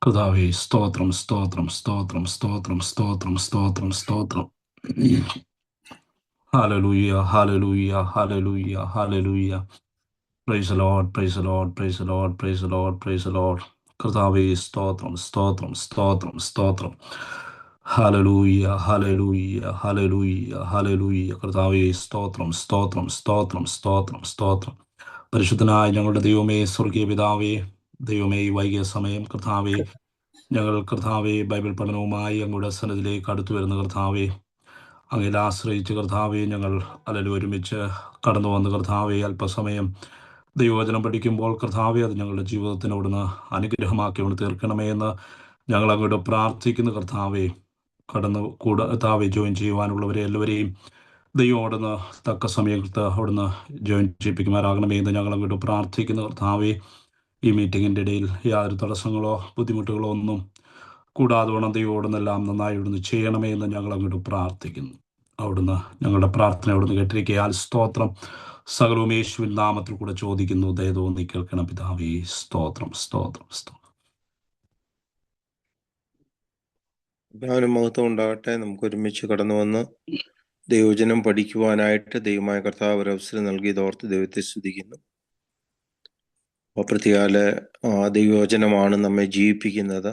കർത്താവേ, സ്തോത്രം, സ്തോത്രം, സ്തോത്രം, സ്തോത്രം, സ്തോത്രം, സ്തോത്രം, സ്തോത്രം. Hallelujah, hallelujah, hallelujah, hallelujah. Praise the Lord, praise the Lord, praise the Lord, praise the Lord, praise the Lord. കർത്താവേ, സ്തോത്രം, സ്തോത്രം, സ്തോത്രം, സ്തോത്രം. Hallelujah, hallelujah, hallelujah, hallelujah. കർത്താവേ, സ്തോത്രം, സ്തോത്രം, സ്തോത്രം, സ്തോത്രം, സ്തോത്രം. പരിശുദ്ധനായ ഞങ്ങളുടെ ദൈവമേ, സ്വർഗീയ പിതാവേ, ദൈവമേ, ഈ വൈകിയ സമയം കർത്താവേ, ഞങ്ങൾ കർത്താവെ ബൈബിൾ പഠനവുമായി അങ്ങയുടെ സന്നിധിയിലേക്ക് അടുത്തു വരുന്ന കർത്താവെ, അങ്ങയിൽ ആശ്രയിച്ച് കർത്താവെ, ഞങ്ങൾ അല്ലെങ്കിൽ ഒരുമിച്ച് കടന്നു വന്ന് കർത്താവെ അല്പസമയം ദൈവവചനം പഠിക്കുമ്പോൾ കർത്താവെ, അത് ഞങ്ങളുടെ ജീവിതത്തിന് അവിടുന്ന് അനുഗ്രഹമാക്കി അവിടെ തീർക്കണമേ എന്ന് ഞങ്ങൾ അങ്ങോട്ട് പ്രാർത്ഥിക്കുന്ന കർത്താവെ. കർത്താവെ ജോയിൻ ചെയ്യുവാനുള്ളവരെ എല്ലാവരെയും ദൈവം അവിടുന്ന് തക്ക സമയത്ത് അവിടുന്ന് ജോയിൻ ചെയ്യിപ്പിക്കുമാറാകണമേ എന്ന് ഞങ്ങൾ അങ്ങോട്ട് പ്രാർത്ഥിക്കുന്ന കർത്താവെ. ഈ മീറ്റിങ്ങിൻ്റെ ഇടയിൽ യാതൊരു തടസ്സങ്ങളോ ബുദ്ധിമുട്ടുകളോ ഒന്നും കൂടാതെ വേണം ദൈവം അവിടുന്നെല്ലാം നന്നായി ഇവിടുന്ന് ചെയ്യണമേ എന്ന് ഞങ്ങൾ അങ്ങോട്ട് പ്രാർത്ഥിക്കുന്നു. അവിടുന്ന് ഞങ്ങളുടെ പ്രാർത്ഥന അവിടുന്ന് കേട്ടിരിക്കയാൽ സ്തോത്രം. സകലവും യേശുവിൻ നാമത്തിൽ കൂടെ ചോദിക്കുന്നു, ദയതോന്നി കേൾക്കണം പിതാവേ. സ്തോത്രം, സ്തോത്രം, സ്തോത്രം. പിതാവിനും മഹത്വം ഉണ്ടാകട്ടെ. നമുക്ക് ഒരുമിച്ച് കടന്നു വന്ന് ദൈവവചനം പഠിക്കുവാനായിട്ട് ദൈവമായ കർത്താവ് ഒരു അവസരം നൽകിയതോർത്ത് ദൈവത്തെ സ്തുതിക്കുന്നു. അപ്രത്യാല് ദൈവവചനമാണ് നമ്മെ ജീവിപ്പിക്കുന്നത്.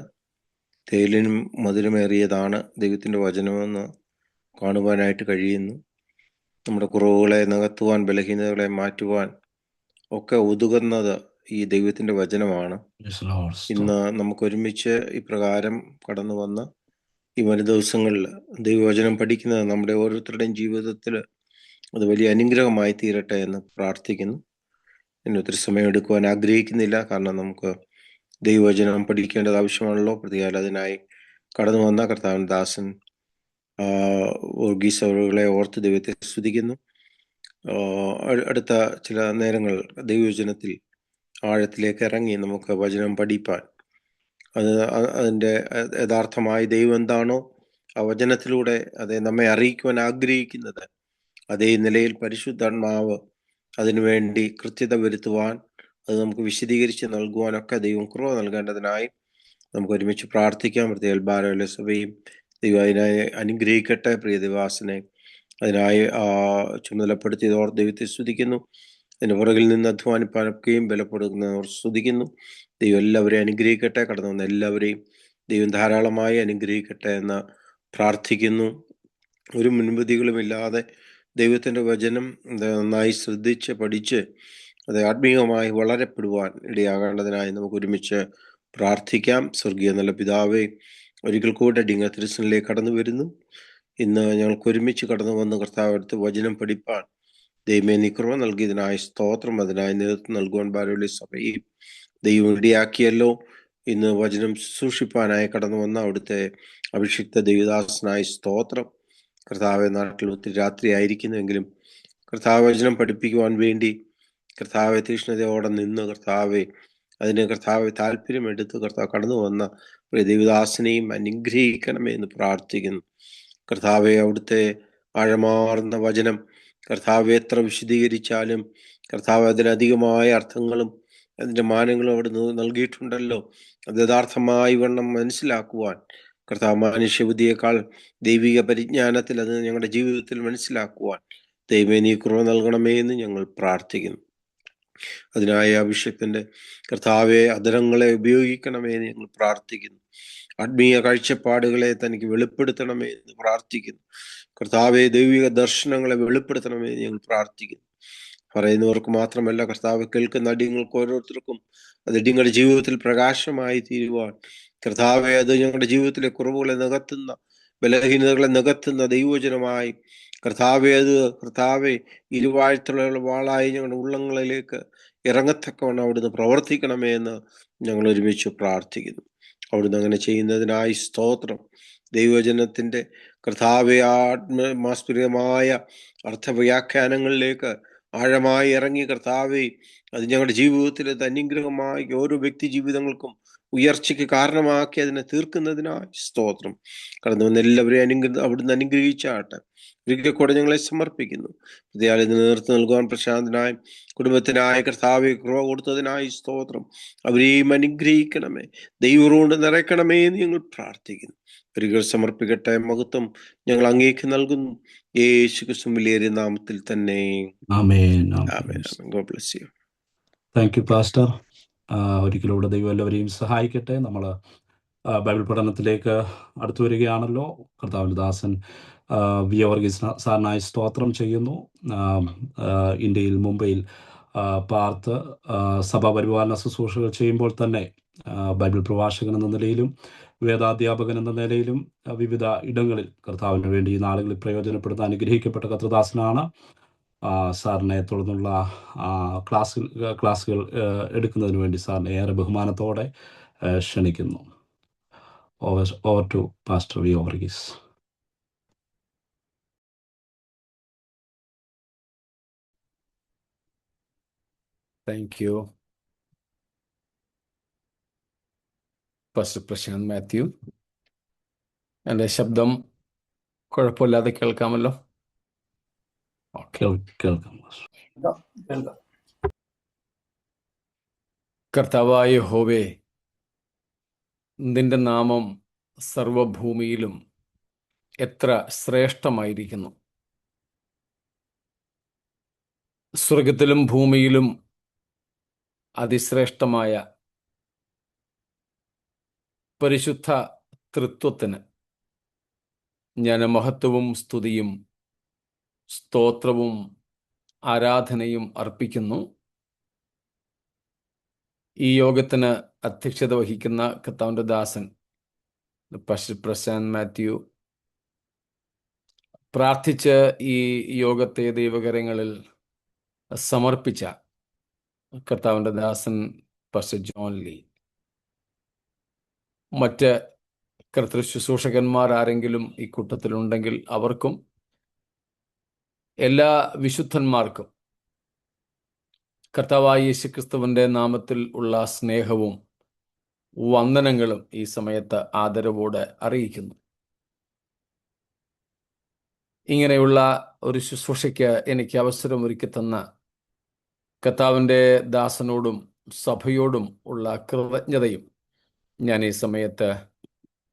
തേലിനും മധുരമേറിയതാണ് ദൈവത്തിൻ്റെ വചനമെന്ന് കാണുവാനായിട്ട് കഴിയുന്നു. നമ്മുടെ കുറവുകളെ നികത്തുവാൻ, ബലഹീനതകളെ മാറ്റുവാൻ ഒക്കെ ഒതുങ്ങുന്നത് ഈ ദൈവത്തിൻ്റെ വചനമാണ്. ഇന്ന് നമുക്കൊരുമിച്ച് ഇപ്രകാരം കടന്നു വന്ന് ഈ വരും ദിവസങ്ങളിൽ ദൈവവചനം പഠിക്കുന്നത് നമ്മുടെ ഓരോരുത്തരുടെയും ജീവിതത്തിൽ അത് വലിയ അനുഗ്രഹമായി തീരട്ടെ എന്ന് പ്രാർത്ഥിക്കുന്നു. ഇനി ഒത്തിരി സമയം എടുക്കുവാൻ ആഗ്രഹിക്കുന്നില്ല, കാരണം നമുക്ക് ദൈവവചനം പഠിക്കേണ്ടത് ആവശ്യമാണല്ലോ. പ്രതികാല അതിനായി കടന്നു വന്ന കർത്താവിൻ ദാസൻ വർഗീസ് അവരുകളെ ഓർത്ത് ദൈവത്തെ സ്തുതിക്കുന്നു. അടുത്ത ചില നേരങ്ങൾ ദൈവവചനത്തിൽ ആഴത്തിലേക്ക് ഇറങ്ങി നമുക്ക് വചനം പഠിപ്പാൻ, അതിൻ്റെ യഥാർത്ഥമായ ദൈവം എന്താണോ ആ വചനത്തിലൂടെ അത് നമ്മെ അറിയിക്കുവാൻ ആഗ്രഹിക്കുന്നത്, അതേ നിലയിൽ പരിശുദ്ധാത്മാവ് അതിനുവേണ്ടി കൃത്യത വരുത്തുവാൻ, അത് നമുക്ക് വിശദീകരിച്ച് നൽകുവാനൊക്കെ ദൈവം കൃപ നൽകേണ്ടതിനായി നമുക്ക് ഒരുമിച്ച് പ്രാർത്ഥിക്കാം. പ്രത്യേക ബാലവല സഭയും ദൈവം അതിനായി അനുഗ്രഹിക്കട്ടെ. പ്രിയ ദിവാസനെ അതിനായി ചുമതലപ്പെടുത്തിയതോർ ദൈവത്തെ സ്തുതിക്കുന്നു. അതിൻ്റെ പുറകിൽ നിന്ന് അധ്വാനിപ്പാനൊക്കെയും ബലപ്പെടുന്നവർ സ്തുതിക്കുന്നു. ദൈവം എല്ലാവരെയും അനുഗ്രഹിക്കട്ടെ. കടന്നു വന്ന എല്ലാവരെയും ദൈവം ധാരാളമായി അനുഗ്രഹിക്കട്ടെ എന്ന് പ്രാർത്ഥിക്കുന്നു. ഒരു മുൻവിധികളുമില്ലാതെ ദൈവത്തിൻ്റെ വചനം നന്നായി ശ്രദ്ധിച്ച് പഠിച്ച് അത് ആത്മീയമായി വളരപ്പെടുവാൻ ഇടയാകേണ്ടതിനായി നമുക്ക് ഒരുമിച്ച് പ്രാർത്ഥിക്കാം. സ്വർഗീയ നല്ല പിതാവേ, ഒരിക്കൽ കൂടെ ഡിങ്ങ തിരുസനിലേക്ക് കടന്നു വരുന്നു. ഇന്ന് ഞങ്ങൾക്ക് ഒരുമിച്ച് കടന്നു വന്ന് കർത്താവ് അടുത്ത് വചനം പഠിപ്പാൻ ദൈവമേ നീ കൃപ നൽകിയതിനായി സ്തോത്രം. അതിനായി നേതൃത്വം നൽകുവാൻ ബാലവലി സഭയും ദൈവം ഇടയാക്കിയല്ലോ. ഇന്ന് വചനം സൂക്ഷിപ്പാനായി കടന്നു വന്ന അവിടുത്തെ അഭിഷിക്ത ദൈവദാസനായി സ്തോത്രം. കർത്താവെ, നാട്ടിൽ ഒത്തിരി രാത്രി ആയിരിക്കുന്നുവെങ്കിലും കർത്താവ് വചനം പഠിപ്പിക്കുവാൻ വേണ്ടി കർത്താവെ തീഷ്ണതയോടെ നിന്ന് കർത്താവെ അതിന് കർത്താവെ താല്പര്യമെടുത്ത് കർത്താവ് കടന്നു വന്ന ദൈവദാസനെയും അനുഗ്രഹിക്കണമേ എന്ന് പ്രാർത്ഥിക്കുന്നു. കർത്താവെ, അവിടുത്തെ ആഴമാർന്ന വചനം കർത്താവ് എത്ര വിശദീകരിച്ചാലും കർത്താവ് അതിലധികമായ അർത്ഥങ്ങളും അതിൻ്റെ മാനങ്ങളും അവിടെ നൽകിയിട്ടുണ്ടല്ലോ. അത് യഥാർത്ഥമായി വണ്ണം മനസ്സിലാക്കുവാൻ കർത്താവ് മനുഷ്യബുദ്ധിയേക്കാൾ ദൈവിക പരിജ്ഞാനത്തിൽ അത് ഞങ്ങളുടെ ജീവിതത്തിൽ മനസ്സിലാക്കുവാൻ ദൈവമേ നീ കൃപ നൽകണമേ എന്ന് ഞങ്ങൾ പ്രാർത്ഥിക്കുന്നു. അതിനായ അഭിഷേകത്തിന്റെ കർത്താവെ അധരങ്ങളെ ഉപയോഗിക്കണമേ എന്ന് ഞങ്ങൾ പ്രാർത്ഥിക്കുന്നു. ആത്മീയ കാഴ്ചപ്പാടുകളെ തനിക്ക് വെളിപ്പെടുത്തണമേ എന്ന് പ്രാർത്ഥിക്കുന്നു. കർത്താവെ ദൈവിക ദർശനങ്ങളെ വെളിപ്പെടുത്തണമേ എന്ന് ഞങ്ങൾ പ്രാർത്ഥിക്കുന്നു. പറയുന്നവർക്ക് മാത്രമല്ല കർത്താവ്, കേൾക്കുന്ന അടിയങ്ങൾക്ക് ഓരോരുത്തർക്കും അത് അടിയങ്ങളുടെ ജീവിതത്തിൽ പ്രകാശമായി തീരുവാൻ കർത്താവെ, അത് ഞങ്ങളുടെ ജീവിതത്തിലെ കുറവുകളെ നികത്തുന്ന, ബലഹീനതകളെ നികത്തുന്ന ദൈവവചനമായി കർത്താവെ, അത് കർത്താവെ ഇരുവാഴ്ത്തുള്ള വാളായി ഞങ്ങളുടെ ഉള്ളങ്ങളിലേക്ക് ഇറങ്ങത്തക്കവണ്ണം അവിടുന്ന് പ്രവർത്തിക്കണമേ എന്ന് ഞങ്ങൾ ഒരുമിച്ച് പ്രാർത്ഥിക്കുന്നു. അവിടുന്ന് അങ്ങനെ ചെയ്യുന്നതിനായി സ്തോത്രം. ദൈവവചനത്തിൻ്റെ കർത്താവെ ആത്മാസ്പരികമായ അർത്ഥവ്യാഖ്യാനങ്ങളിലേക്ക് ആഴമായി ഇറങ്ങി കർത്താവെ, അത് ഞങ്ങളുടെ ജീവിതത്തിൽ അനുഗ്രഹമായി ഓരോ വ്യക്തി ജീവിതങ്ങൾക്കും ഉയർച്ചയ്ക്ക് കാരണമാക്കി അതിനെ തീർക്കുന്നതിനായി സ്തോത്രം. കടന്നു വന്ന എല്ലാവരെയും അവിടുന്ന് അനുഗ്രഹിച്ചാട്ടെ. ഒരിക്കൽ കൂടെ ഞങ്ങളെ സമർപ്പിക്കുന്നു. ഇതിന് നേതൃത്വം നൽകുവാൻ പ്രശാന്തനായ കുടുംബത്തിനായ കർത്താവെ കൃപ കൊടുത്തതിനായി സ്തോത്രം. അവരെയും അനുഗ്രഹിക്കണമേ, ദൈവം കൊണ്ട് നിറയ്ക്കണമേ എന്ന് ഞങ്ങൾ പ്രാർത്ഥിക്കുന്നു. ഒരിക്കൽ സമർപ്പിക്കട്ടെ. മഹത്വം ഞങ്ങൾ അങ്ങേക്ക് നൽകുന്നു, യേശു ക്രിസ്തു വിലയേറിയ നാമത്തിൽ തന്നെ. ആമേൻ. ആമേൻ. God bless you. Thank you pastor. ഒരിക്കലൂടെ ദൈവം എല്ലാവരെയും സഹായിക്കട്ടെ. നമ്മൾ ബൈബിൾ പഠനത്തിലേക്ക് അടുത്തു വരികയാണല്ലോ. കർത്താവിൻ്റെ ദാസൻ വി വർഗീസ് സാറിനായി സ്തോത്രം ചെയ്യുന്നു. ഇന്ത്യയിൽ മുംബൈയിൽ പാർത്ത് സഭാ പരിപാലന ശുശ്രൂഷകൾ ചെയ്യുമ്പോൾ തന്നെ ബൈബിൾ പ്രഭാഷകൻ എന്ന നിലയിലും വേദാധ്യാപകൻ എന്ന നിലയിലും വിവിധ ഇടങ്ങളിൽ കർത്താവിന് വേണ്ടി ഈ നാളുകളിൽ പ്രയോജനപ്പെടുന്ന അനുഗ്രഹിക്കപ്പെട്ട കർത്തദാസനാണ്. സാറിനെ തുടർന്നുള്ള ക്ലാസ്സുകൾ എടുക്കുന്നതിന് വേണ്ടി സാറിനെ ഏറെ ബഹുമാനത്തോടെ ക്ഷണിക്കുന്നു. Over to pastor V Varghese. Thank you pastor Prashanth Mathew. എൻ്റെ ശബ്ദം കുഴപ്പമില്ലാതെ കേൾക്കാമല്ലോ? കേൾക്കാം. കർത്താവായ യഹോവേ, നിന്റെ നാമം സർവഭൂമിയിലും എത്ര ശ്രേഷ്ഠമായിരിക്കുന്നു. സ്വർഗത്തിലും ഭൂമിയിലും അതിശ്രേഷ്ഠമായ പരിശുദ്ധ തൃത്വത്തിന് ഞാൻ മഹത്വവും സ്തുതിയും സ്തോത്രവും ആരാധനയും അർപ്പിക്കുന്നു. ഈ യോഗത്തിന് അധ്യക്ഷത വഹിക്കുന്ന കർത്താവിൻ്റെ ദാസൻ പാസ്റ്റർ പ്രശാന്ത് മാത്യു പ്രാർത്ഥിച്ച് ഈ യോഗത്തെ ദൈവകരങ്ങളിൽ സമർപ്പിച്ച കർത്താവിൻ്റെ ദാസൻ പാസ്റ്റർ ജോൺ ലീ, മറ്റ് കർത്തൃ ശുശ്രൂഷകന്മാർ ആരെങ്കിലും ഈ കൂട്ടത്തിലുണ്ടെങ്കിൽ അവർക്കും എല്ലാ വിശുദ്ധന്മാർക്കും കർത്താവായ യേശുക്രിസ്തുവിൻ്റെ നാമത്തിൽ ഉള്ള സ്നേഹവും വന്ദനങ്ങളും ഈ സമയത്ത് ആദരവോടെ അറിയിക്കുന്നു. ഇങ്ങനെയുള്ള ഒരു ശുശ്രൂഷയ്ക്ക് എനിക്ക് അവസരമൊരുക്കി തന്ന കർത്താവിൻ്റെ ദാസനോടും സഭയോടും ഉള്ള കൃതജ്ഞതയും ഞാൻ ഈ സമയത്ത്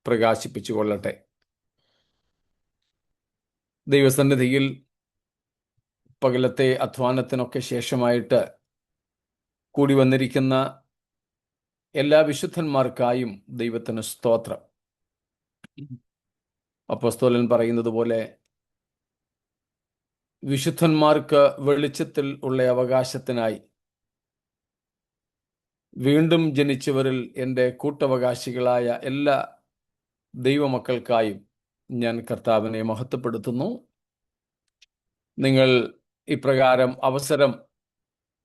പ്രകാശിപ്പിച്ചു കൊള്ളട്ടെ. ദൈവസന്നിധിയിൽ പകലത്തെ അധ്വാനത്തിനൊക്കെ ശേഷമായിട്ട് കൂടി വന്നിരിക്കുന്ന എല്ലാ വിശുദ്ധന്മാർക്കായും ദൈവത്തിന് സ്തോത്രം. അപ്പോസ്തലൻ പറയുന്നത് പോലെ വിശുദ്ധന്മാർക്ക് വെളിച്ചത്തിൽ ഉള്ള അവകാശത്തിനായി വീണ്ടും ജനിച്ചവരിൽ എൻ്റെ കൂട്ടവകാശികളായ എല്ലാ ദൈവമക്കൾക്കായും ഞാൻ കർത്താവിനെ മഹത്വപ്പെടുത്തുന്നു. നിങ്ങൾ ഇപ്രകാരം അവസരം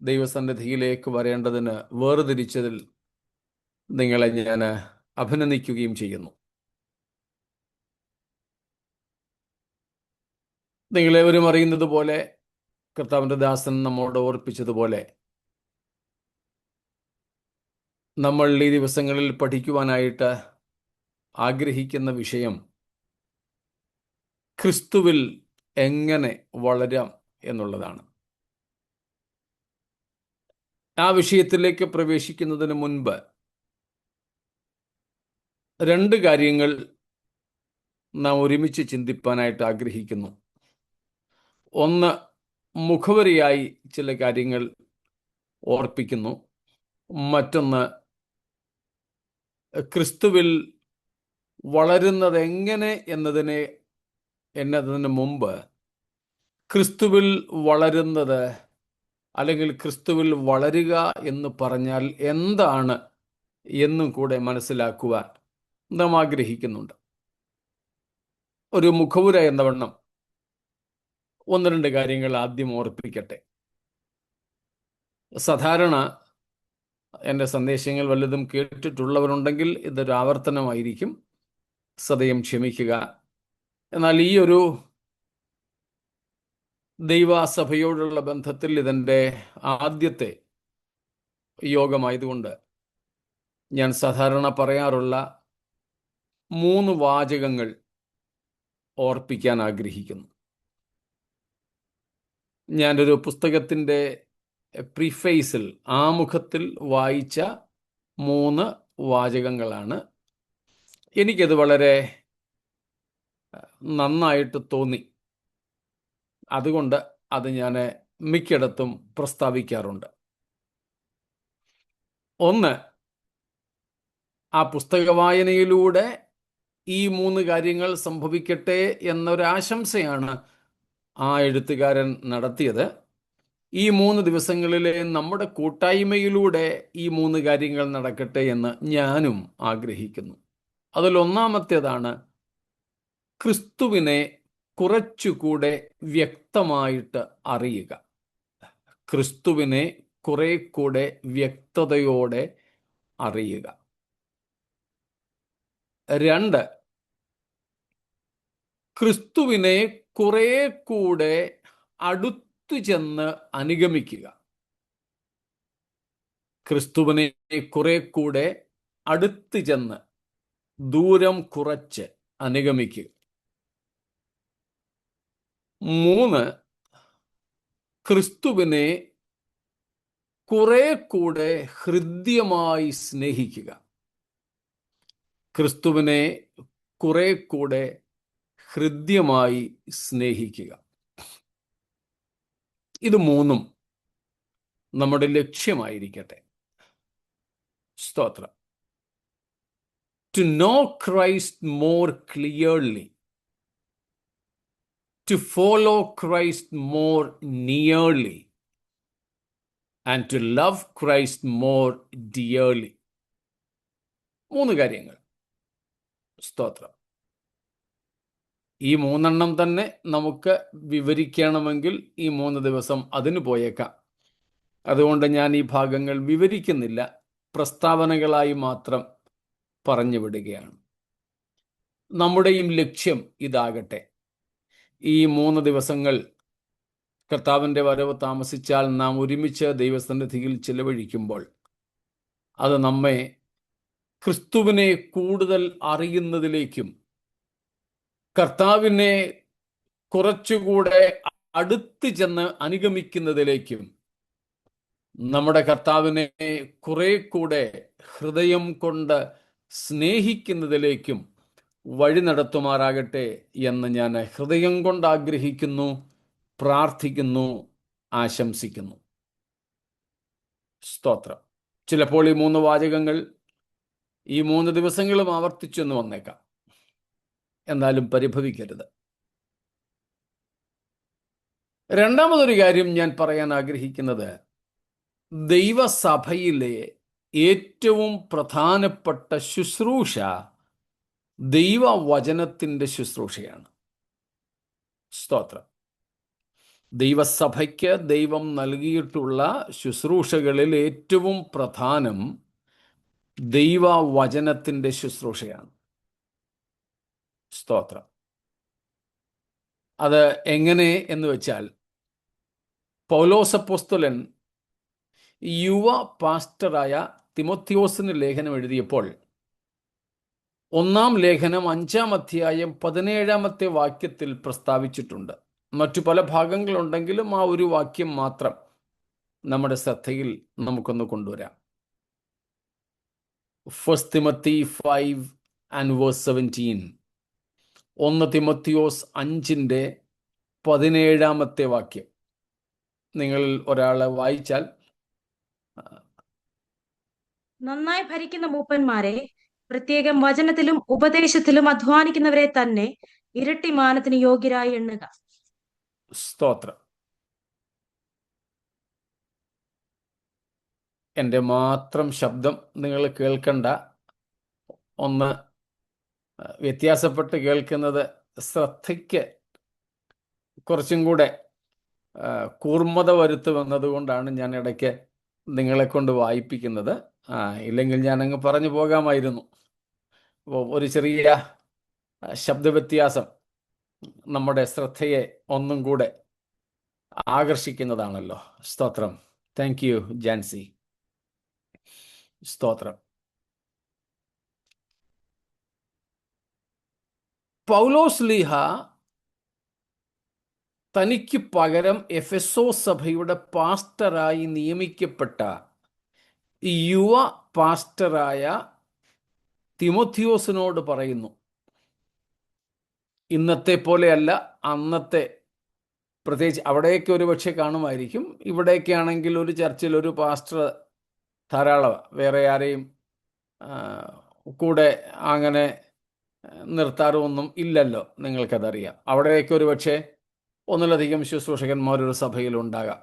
ദൈവസന്നിധിയിലേക്ക് വരേണ്ടതിന് വേർതിരിച്ചതിൽ നിങ്ങളെ ഞാൻ അഭിനന്ദിക്കുകയും ചെയ്യുന്നു. നിങ്ങളേവരും അറിയുന്നത് പോലെ, കർത്താവിൻ്റെ ദാസൻ നമ്മോട് ഓർപ്പിച്ചതുപോലെ, നമ്മൾ ഈ ദിവസങ്ങളിൽ പഠിക്കുവാനായിട്ട് ആഗ്രഹിക്കുന്ന വിഷയം ക്രിസ്തുവിൽ എങ്ങനെ വളരാം എന്നുള്ളതാണ്. ആ വിഷയത്തിലേക്ക് പ്രവേശിക്കുന്നതിന് മുൻപ് രണ്ട് കാര്യങ്ങൾ നാം ഒരുമിച്ച് ചിന്തിപ്പാനായിട്ട് ആഗ്രഹിക്കുന്നു. ഒന്ന്, മുഖവരിയായി ചില കാര്യങ്ങൾ ഓർപ്പിക്കുന്നു. മറ്റൊന്ന്, ക്രിസ്തുവിൽ വളരുന്നത് എങ്ങനെ എന്നതിന് മുമ്പ് ക്രിസ്തുവിൽ വളരുന്നത് അല്ലെങ്കിൽ ക്രിസ്തുവിൽ വളരുക എന്ന് പറഞ്ഞാൽ എന്താണ് എന്നും കൂടെ മനസ്സിലാക്കുവാൻ നാം ആഗ്രഹിക്കുന്നുണ്ട്. ഒരു മുഖവുര എന്ന വണ്ണം ഒന്ന് രണ്ട് കാര്യങ്ങൾ ആദ്യം ഓർപ്പിക്കട്ടെ. സാധാരണ എൻ്റെ സന്ദേശങ്ങൾ വല്ലതും കേട്ടിട്ടുള്ളവരുണ്ടെങ്കിൽ ഇതൊരു ആവർത്തനമായിരിക്കും, സദയം ക്ഷമിക്കുക. എന്നാൽ ഈ ഒരു ദൈവസഭയോടുള്ള ബന്ധത്തിൽ ഇതെൻ്റെ ആദ്യത്തെ യോഗമായതുകൊണ്ട് ഞാൻ സാധാരണ പറയാറുള്ള 3 വാചകങ്ങൾ ഓർപ്പിക്കാൻ ആഗ്രഹിക്കുന്നു. ഞാനൊരു പുസ്തകത്തിൻ്റെ പ്രിഫേസിൽ ആമുഖത്തിൽ വായിച്ച 3 വാചകങ്ങളാണ്. എനിക്കത് വളരെ നന്നായിട്ട് തോന്നി. അതുകൊണ്ട് അത് ഞാൻ മിക്കയിടത്തും പ്രസ്താവിക്കാറുണ്ട്. ഒന്ന്, ആ പുസ്തക വായനയിലൂടെ ഈ 3 കാര്യങ്ങൾ സംഭവിക്കട്ടെ എന്നൊരാശംസയാണ് ആ എഴുത്തുകാരൻ നടത്തിയത്. ഈ 3 ദിവസങ്ങളിലെ നമ്മുടെ കൂട്ടായ്മയിലൂടെ ഈ 3 കാര്യങ്ങൾ നടക്കട്ടെ എന്ന് ഞാനും ആഗ്രഹിക്കുന്നു. അതിലൊന്നാമത്തേതാണ് ക്രിസ്തുവിനെ കുറച്ചുകൂടെ വ്യക്തമായിട്ട് അറിയുക. ക്രിസ്തുവിനെ കുറെ കൂടെ വ്യക്തതയോടെ അറിയുക. 2, ക്രിസ്തുവിനെ കുറെ കൂടെ അടുത്തു ചെന്ന് അനുഗമിക്കുക. ക്രിസ്തുവിനെ കുറെ കൂടെ അടുത്ത് ചെന്ന് ദൂരം കുറച്ച് അനുഗമിക്കുക. 3, ക്രിസ്തുവിനെ കുറെ കൂടെ ഹൃദ്യമായി സ്നേഹിക്കുക. ക്രിസ്തുവിനെ കുറെ കൂടെ ഹൃദ്യമായി സ്നേഹിക്കുക. ഇത് 3 നമ്മുടെ ലക്ഷ്യമായിരിക്കട്ടെ. സ്തോത്രം. To know Christ more clearly, to follow Christ more nearly, and to love Christ more dearly. 3 കാര്യങ്ങൾ. സ്തോത്രം. ഈ 3 തന്നെ നമുക്ക് വിവരിക്കണമെങ്കിൽ ഈ 3 ദിവസം അതിന് പോയേക്കാം. അതുകൊണ്ട് ഞാൻ ഈ ഭാഗങ്ങൾ വിവരിക്കുന്നില്ല, പ്രസ്താവനകളായി മാത്രം പറഞ്ഞു വിടുകയാണ്. നമ്മുടെയും ലക്ഷ്യം ഇതാകട്ടെ. ഈ 3 ദിവസങ്ങൾ കർത്താവിൻ്റെ വരവ് താമസിച്ചാൽ നാം ഒരുമിച്ച് ദൈവസന്നിധിയിൽ ചിലവഴിക്കുമ്പോൾ അത് നമ്മെ ക്രിസ്തുവിനെ കൂടുതൽ അറിയുന്നതിലേക്കും കർത്താവിനെ കുറച്ചുകൂടെ അടുത്ത് ചെന്ന് അനുഗമിക്കുന്നതിലേക്കും നമ്മുടെ കർത്താവിനെ കുറെ കൂടെ ഹൃദയം കൊണ്ട് സ്നേഹിക്കുന്നതിലേക്കും വഴി നടത്തുമാറാകട്ടെ എന്ന് ഞാൻ ഹൃദയം കൊണ്ട് ആഗ്രഹിക്കുന്നു, പ്രാർത്ഥിക്കുന്നു, ആശംസിക്കുന്നു. സ്തോത്രം. ചിലപ്പോൾ ഈ 3 വാചകങ്ങൾ ഈ 3 ദിവസങ്ങളും ആവർത്തിച്ചെന്ന് വന്നേക്കാം. എന്നാലും പരിഭവിക്കരുത്. രണ്ടാമതൊരു കാര്യം ഞാൻ പറയാൻ ആഗ്രഹിക്കുന്നത് ദൈവസഭയിലെ ഏറ്റവും പ്രധാനപ്പെട്ട ശുശ്രൂഷ ദൈവവചനത്തിൻ്റെ ശുശ്രൂഷയാണ്. സ്തോത്രം. ദൈവസഭയ്ക്ക് ദൈവം നൽകിയിട്ടുള്ള ശുശ്രൂഷകളിൽ ഏറ്റവും പ്രധാനം ദൈവവചനത്തിൻ്റെ ശുശ്രൂഷയാണ്. സ്തോത്രം. അത് എങ്ങനെ എന്ന് വെച്ചാൽ, പൗലോസ് അപ്പോസ്തലൻ യുവ പാസ്റ്ററായ തിമോത്തിയോസിന് ലേഖനം എഴുതിയപ്പോൾ 1 ലേഖനം 5-ാം അധ്യായം 17-ാമത്തെ വാക്യത്തിൽ പ്രസ്താവിച്ചിട്ടുണ്ട്. മറ്റു പല ഭാഗങ്ങളുണ്ടെങ്കിലും ആ ഒരു വാക്യം മാത്രം നമ്മുടെ ശ്രദ്ധയിൽ നമുക്കൊന്ന് കൊണ്ടുവരാം. 1 Timothy 5:17. 1 തിമോത്തിയോസ് 5:17 വാക്യം നിങ്ങൾ ഒരാൾ വായിച്ചാൽ. നന്നായി ഭരിക്കുന്ന മൂപ്പന്മാരെ, പ്രത്യേകം വചനത്തിലും ഉപദേശത്തിലും അധ്വാനിക്കുന്നവരെ തന്നെ ഇരട്ടി മാനത്തിന് യോഗ്യരായി എണ്ണുക. സ്തോത്രം. എൻ്റെ മാത്രം ശബ്ദം നിങ്ങൾ കേൾക്കണ്ട. ഒന്ന് വ്യത്യാസപ്പെട്ട് കേൾക്കുന്നത് ശ്രദ്ധയ്ക്ക് കുറച്ചും കൂടെ കൂർമ്മത വരുത്തുമെന്നതുകൊണ്ടാണ് ഞാൻ ഇടയ്ക്ക് നിങ്ങളെ കൊണ്ട് വായിപ്പിക്കുന്നത്. ഇല്ലെങ്കിൽ ഞാനങ്ങ് പറഞ്ഞു പോകാമായിരുന്നു. ഒരു ചെറിയ ശബ്ദവ്യത്യാസം നമ്മുടെ ശ്രദ്ധയെ ഒന്നും കൂടെ ആകർഷിക്കുന്നതാണല്ലോ. സ്തോത്രം. Thank you Jancy. സ്തോത്രം. പൗലോസ് ലീഹ തനിക്ക് പകരം എഫെസോസ് സഭയുടെ പാസ്റ്ററായി നിയമിക്കപ്പെട്ട യുവ പാസ്റ്ററായ തിമോഥിയോസിനോട് പറയുന്നു, ഇന്നത്തെ പോലെയല്ല, അന്നത്തെ, പ്രത്യേകിച്ച് അവിടെയൊക്കെ ഒരു പക്ഷേ കാണുമായിരിക്കും, ഇവിടെയൊക്കെ ആണെങ്കിൽ ഒരു ചർച്ചിൽ ഒരു പാസ്റ്റർ ധാരാളം, വേറെ ആരെയും കൂടെ അങ്ങനെ നിർത്താറൊന്നും ഇല്ലല്ലോ, നിങ്ങൾക്കതറിയാം. അവിടെയൊക്കെ ഒരു പക്ഷേ ഒന്നിലധികം ശുശ്രൂഷകന്മാരൊരു സഭയിലുണ്ടാകാം.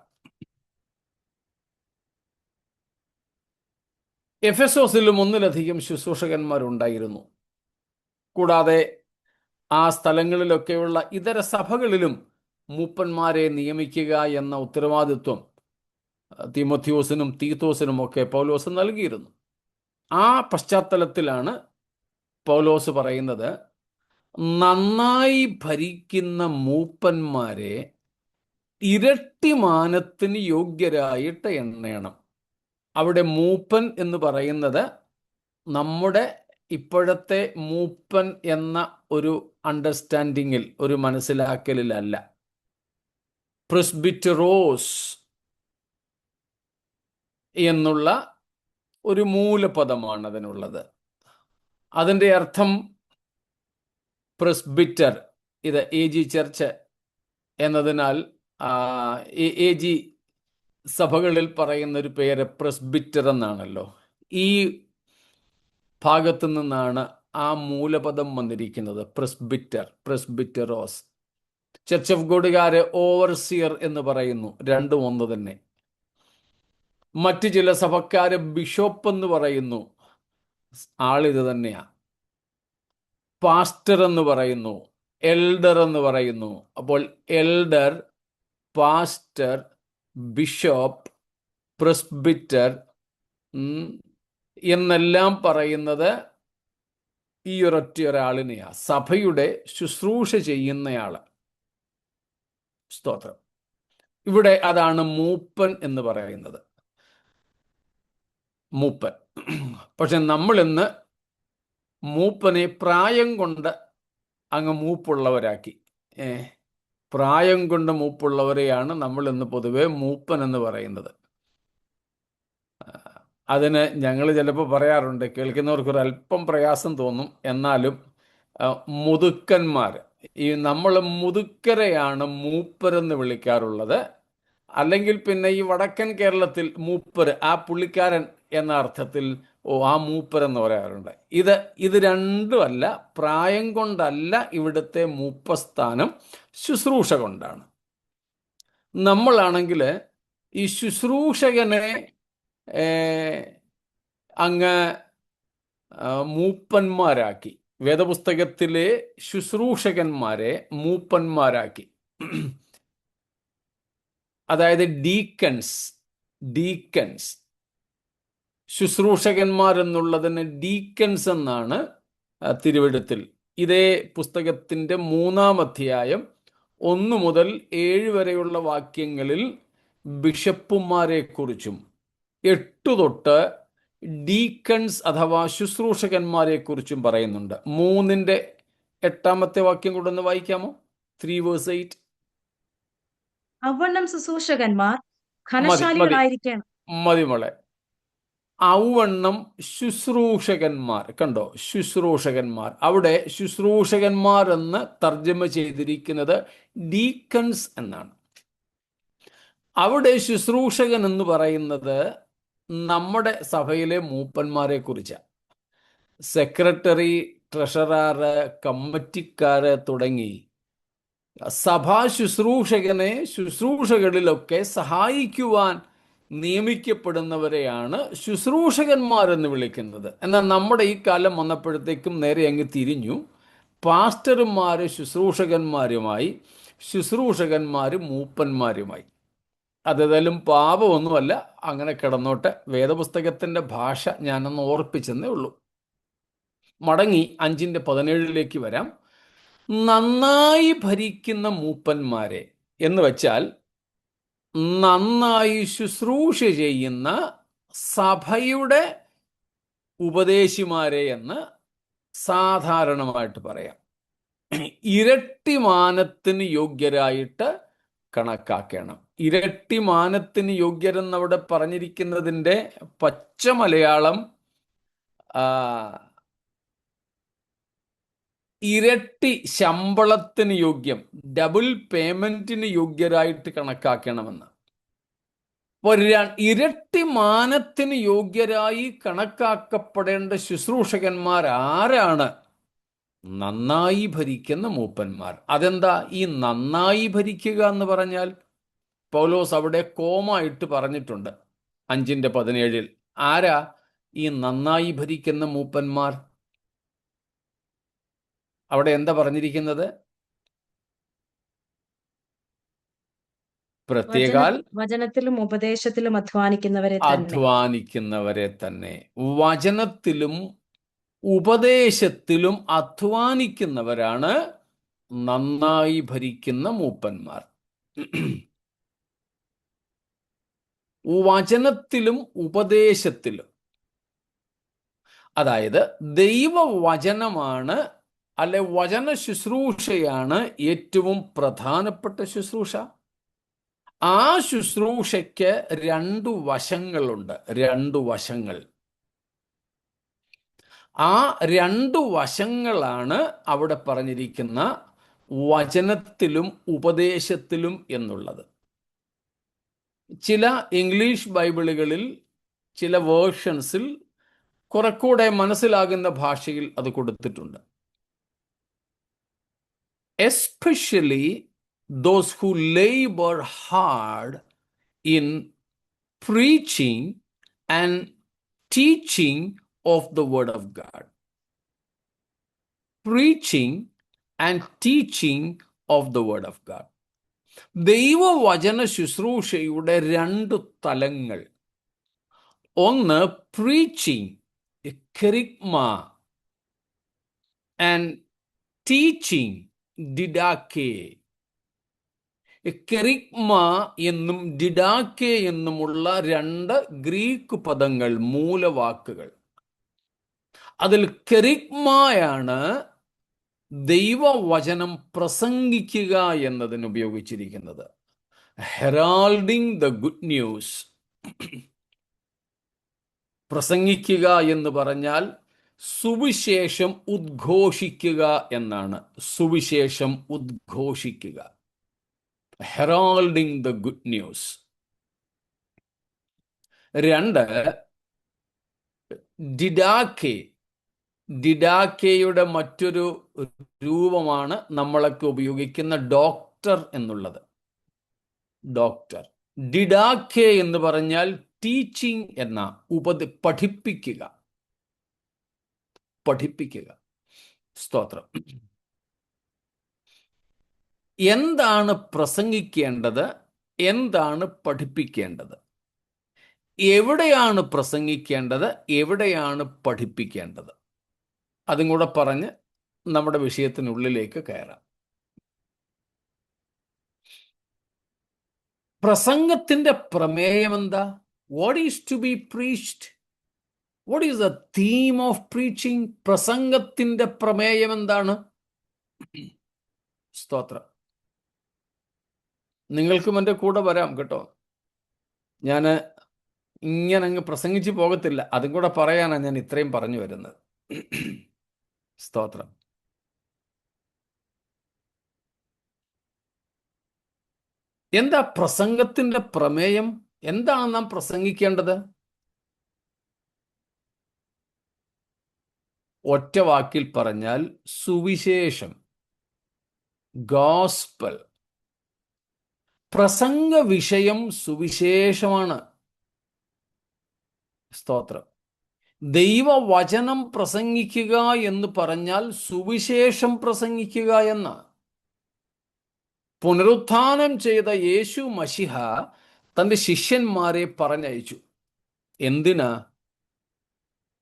എഫെസോസിലും ഒന്നിലധികം ശുശ്രൂഷകന്മാരുണ്ടായിരുന്നു. കൂടാതെ ആ സ്ഥലങ്ങളിലൊക്കെയുള്ള ഇതര സഭകളിലും മൂപ്പന്മാരെ നിയമിക്കുക എന്ന ഉത്തരവാദിത്വം തിമോഥിയോസിനും തീത്തോസിനും ഒക്കെ പൗലോസ് നൽകിയിരുന്നു. ആ പശ്ചാത്തലത്തിലാണ് പൗലോസ് പറയുന്നത്, നന്നായി ഭരിക്കുന്ന മൂപ്പന്മാരെ ഇരട്ടി മാനത്തിന് യോഗ്യരായിട്ട് എണ്ണണം. അവിടെ മൂപ്പൻ എന്ന് പറയുന്നത് നമ്മുടെ ഇപ്പോഴത്തെ മൂപ്പൻ എന്ന ഒരു അണ്ടർസ്റ്റാൻഡിങ്ങിൽ, ഒരു മനസ്സിലാക്കലിലല്ല. പ്രിസ്ബിറ്ററോസ് എന്നുള്ള ഒരു മൂലപദമാണ് അതിനുള്ളത്. അതിൻ്റെ അർത്ഥം പ്രിസ്ബിറ്റർ, ഇത് AG ചർച്ച് എന്നതിനാൽ AG സഭകളിൽ പറയുന്ന ഒരു പേര് പ്രിസ്ബിറ്റർ എന്നാണല്ലോ. ഈ ഭാഗത്തു നിന്നാണ് ആ മൂലപദം വന്നിരിക്കുന്നത്, പ്രിസ്ബിറ്റർ, പ്രിസ്ബിറ്ററോസ്. ചർച്ച് ഓഫ് ഗോഡുകാര് ഓവർസിയർ എന്ന് പറയുന്നു, രണ്ടും ഒന്ന് തന്നെ. മറ്റു ചില സഭക്കാര് ബിഷപ്പ് എന്ന് പറയുന്നു, ആളിത് തന്നെയാ. പാസ്റ്റർ എന്ന് പറയുന്നു, എൽഡർ എന്ന് പറയുന്നു. അപ്പോൾ എൽഡർ, പാസ്റ്റർ, ബിഷപ്പ്, പ്രിസ്ബിറ്റർ എന്നെല്ലാം പറയുന്നത് ഈ ഒരൊറ്റ ഒരാളിനെയാ, സഭയുടെ ശുശ്രൂഷ ചെയ്യുന്നയാള്. സ്തോത്രം. ഇവിടെ അതാണ് മൂപ്പൻ എന്ന് പറയുന്നത്, മൂപ്പൻ. പക്ഷെ നമ്മളിന്ന് മൂപ്പനെ പ്രായം കൊണ്ട് അങ്ങ് മൂപ്പുള്ളവരാക്കി. പ്രായം കൊണ്ട് മൂപ്പുള്ളവരെയാണ് നമ്മൾ ഇന്ന് പൊതുവെ മൂപ്പൻ എന്ന് പറയുന്നത്. അതിന് ഞങ്ങൾ ചിലപ്പോൾ പറയാറുണ്ട്, കേൾക്കുന്നവർക്കൊരു അല്പം പ്രയാസം തോന്നും, എന്നാലും മുതുക്കന്മാർ, ഈ നമ്മൾ മുതുക്കരെയാണ് മൂപ്പരെന്ന് വിളിക്കാറുള്ളത്. അല്ലെങ്കിൽ പിന്നെ ഈ വടക്കൻ കേരളത്തിൽ മൂപ്പർ, ആ പുള്ളിക്കാരൻ എന്ന അർത്ഥത്തിൽ ആ മൂപ്പർ എന്ന് പറയാറുണ്ട്. ഇത് രണ്ടുമല്ല, പ്രായം കൊണ്ടല്ല ഇവിടുത്തെ മൂപ്പസ്ഥാനം, ശുശ്രൂഷ കൊണ്ടാണ്. നമ്മളാണെങ്കിൽ ഈ ശുശ്രൂഷകനെ അങ്ങ് മൂപ്പന്മാരാക്കി, വേദപുസ്തകത്തിലെ ശുശ്രൂഷകന്മാരെ മൂപ്പന്മാരാക്കി. അതായത് ഡീക്കൻസ്, ശുശ്രൂഷകന്മാരെന്നുള്ളതിന് ഡീക്കൻസ് എന്നാണ് തിരുവെഴുത്തിൽ. ഇതേ പുസ്തകത്തിൻ്റെ 3-ാം അധ്യായം 1 മുതൽ 7 വരെയുള്ള വാക്യങ്ങളിൽ ബിഷപ്പുമാരെ കുറിച്ചും 8 തൊട്ട് ഡീക്കൺസ് അഥവാ ശുശ്രൂഷകന്മാരെ കുറിച്ചും പറയുന്നുണ്ട്. 3-ന്റെ 8-ാമത്തെ വാക്യം കൂടെ ഒന്ന് വായിക്കാമോ? 3:8. അവണ്ണം ശുശ്രൂഷകന്മാർ ഘനശാലികളായിരിക്കണം. മതി മോളെ. ഔവണ്ണം ശുശ്രൂഷകന്മാർ, കണ്ടോ, ശുശ്രൂഷകന്മാർ. അവിടെ ശുശ്രൂഷകന്മാർ എന്ന് തർജ്ജമ ചെയ്തിരിക്കുന്നത് ഡീക്കൺസ് എന്നാണ്. അവിടെ ശുശ്രൂഷകൻ എന്ന് പറയുന്നത് നമ്മുടെ സഭയിലെ മൂപ്പന്മാരെ കുറിച്ചാണ്. സെക്രട്ടറി, ട്രഷറർ, കമ്മിറ്റിക്കാര് തുടങ്ങി സഭാ ശുശ്രൂഷകനെ ശുശ്രൂഷകളിലൊക്കെ സഹായിക്കുവാൻ നിയമിക്കപ്പെടുന്നവരെയാണ് ശുശ്രൂഷകന്മാരെന്ന് വിളിക്കുന്നത്. എന്നാൽ നമ്മുടെ ഈ കാലം വന്നപ്പോഴത്തേക്കും നേരെ അങ്ങ് തിരിഞ്ഞു. പാസ്റ്റർമാർ ശുശ്രൂഷകന്മാരുമായി, ശുശ്രൂഷകന്മാർ മൂപ്പന്മാരുമായി. അതേതായാലും പാപമൊന്നുമല്ല, അങ്ങനെ കിടന്നോട്ടെ. വേദപുസ്തകത്തിൻ്റെ ഭാഷ ഞാനൊന്ന് ഓർപ്പിച്ചെന്നേ ഉള്ളൂ. മടങ്ങി 5:17 വരാം. നന്നായി ഭരിക്കുന്ന മൂപ്പന്മാരെ എന്ന് വെച്ചാൽ നന്നായി ശുശ്രൂഷ ചെയ്യുന്ന സഭയുടെ ഉപദേശിമാരെ എന്ന് സാധാരണമായിട്ട് പറയാം. ഇരട്ടി മാനത്തിന് യോഗ്യരായിട്ട് കണക്കാക്കണം. ഇരട്ടി മാനത്തിന് യോഗ്യരെന്നവിടെ പറഞ്ഞിരിക്കുന്നതിൻ്റെ പച്ച മലയാളം ഇരട്ടി ശമ്പളത്തിന് യോഗ്യം, ഡബിൾ പേയ്മെന്റിന് യോഗ്യരായിട്ട് കണക്കാക്കണമെന്ന്. അപ്പോൾ ഇരട്ടി മാനത്തിന് യോഗ്യരായി കണക്കാക്കപ്പെടേണ്ട ശുശ്രൂഷകന്മാർ ആരാണ്? നന്നായി ഭരിക്കുന്ന മൂപ്പന്മാർ. അതെന്താ ഈ നന്നായി ഭരിക്കുക എന്ന് പറഞ്ഞാൽ? പൗലോസ് അവിടെ കോമായിട്ട് പറഞ്ഞിട്ടുണ്ട് 5:17. ആരാ ഈ നന്നായി ഭരിക്കുന്ന മൂപ്പന്മാർ? അവിടെ എന്താ പറഞ്ഞിരിക്കുന്നത്? പ്രത്യേകാൽ വചനത്തിലും ഉപദേശത്തിലും അധ്വാനിക്കുന്നവരെ തന്നെ. വചനത്തിലും ഉപദേശത്തിലും അധ്വാനിക്കുന്നവരാണ് നന്നായി ഭരിക്കുന്ന മൂപ്പന്മാർ. വചനത്തിലും ഉപദേശത്തിലും, അതായത് ദൈവവചനമാണ്, അല്ലെ വചന ശുശ്രൂഷയാണ് ഏറ്റവും പ്രധാനപ്പെട്ട ശുശ്രൂഷ. ആ ശുശ്രൂഷയ്ക്ക് 2 വശങ്ങളുണ്ട്. 2 വശങ്ങൾ. ആ 2 വശങ്ങളാണ് അവിടെ പറഞ്ഞിരിക്കുന്ന വചനത്തിലും ഉപദേശത്തിലും എന്നുള്ളത്. ചില ഇംഗ്ലീഷ് ബൈബിളുകളിൽ, ചില വേർഷൻസിൽ കുറെക്കൂടെ മനസ്സിലാകുന്ന ഭാഷയിൽ അത് കൊടുത്തിട്ടുണ്ട്. Especially those who labor hard in preaching and teaching of the word of God. Preaching and teaching of the word of God. ദൈവവചന ശുശ്രൂഷയുടെ 2 തലങ്ങൾ. ഒന്ന് preaching, കെരിഗ്മ, and teaching, ഡിഡാക്കെ. കെരിഗ്മ എന്നും ഡിഡാക്കെ എന്നുമുള്ള 2 ഗ്രീക്ക് പദങ്ങൾ, മൂലവാക്കുകൾ. അതിൽ കെരിഗ്മയാണ് ദൈവവചനം പ്രസംഗിക്കുക എന്നതിന് ഉപയോഗിച്ചിരിക്കുന്നത്. ഹെറാൾഡിങ് ദ ഗുഡ് ന്യൂസ്. പ്രസംഗിക്കുക എന്ന് പറഞ്ഞാൽ സുവിശേഷം ഉദ്ഘോഷിക്കുക എന്നാണ്. സുവിശേഷം ഉദ്ഘോഷിക്കുക, ഹെറാൾഡിങ് ദ ഗുഡ് ന്യൂസ്. 2, ഡിഡാക്കെ. ഡിഡാക്കെയുടെ മറ്റൊരു രൂപമാണ് നമ്മളൊക്കെ ഉപയോഗിക്കുന്ന ഡോക്ടർ എന്നുള്ളത്. ഡോക്ടർ. ഡിഡാക്കെ എന്ന് പറഞ്ഞാൽ ടീച്ചിങ് എന്ന പഠിപ്പിക്കുക. പഠിപ്പിക്കുക. സ്തോത്രം. എന്താണ് പ്രസംഗിക്കേണ്ടത്? എന്താണ് പഠിപ്പിക്കേണ്ടത്? എവിടെയാണ് പ്രസംഗിക്കേണ്ടത്? എവിടെയാണ് പഠിപ്പിക്കേണ്ടത്? അതും കൂടെ പറഞ്ഞ് നമ്മുടെ വിഷയത്തിനുള്ളിലേക്ക് കയറാം. പ്രസംഗത്തിന്റെ പ്രമേയം എന്താ? What is to be preached? What is the theme of preaching? പ്രസംഗത്തിന്റെ പ്രമേയം എന്താണ്? സ്തോത്രം. നിങ്ങൾക്കും എൻ്റെ കൂടെ വരാം കേട്ടോ. ഞാൻ ഇങ്ങനെ അങ്ങ് പ്രസംഗിച്ച് പോകത്തില്ല. അതും കൂടെ പറയാനാണ് ഞാൻ ഇത്രയും പറഞ്ഞു വരുന്നത്. സ്തോത്രം. എന്താ പ്രസംഗത്തിന്റെ പ്രമേയം? എന്താണ് നാം പ്രസംഗിക്കേണ്ടത്? ഒറ്റ വാക്കിൽ പറഞ്ഞാൽ സുവിശേഷം, ഗോസ്പൽ. പ്രസംഗ വിഷയം സുവിശേഷമാണ്. സ്തോത്രം. ദൈവവചനം പ്രസംഗിക്കുക എന്ന് പറഞ്ഞാൽ സുവിശേഷം പ്രസംഗിക്കുക എന്ന്. പുനരുത്ഥാനം ചെയ്ത യേശു മശിഹ തൻ്റെ ശിഷ്യന്മാരെ പറഞ്ഞയച്ചു. എന്തിനാ?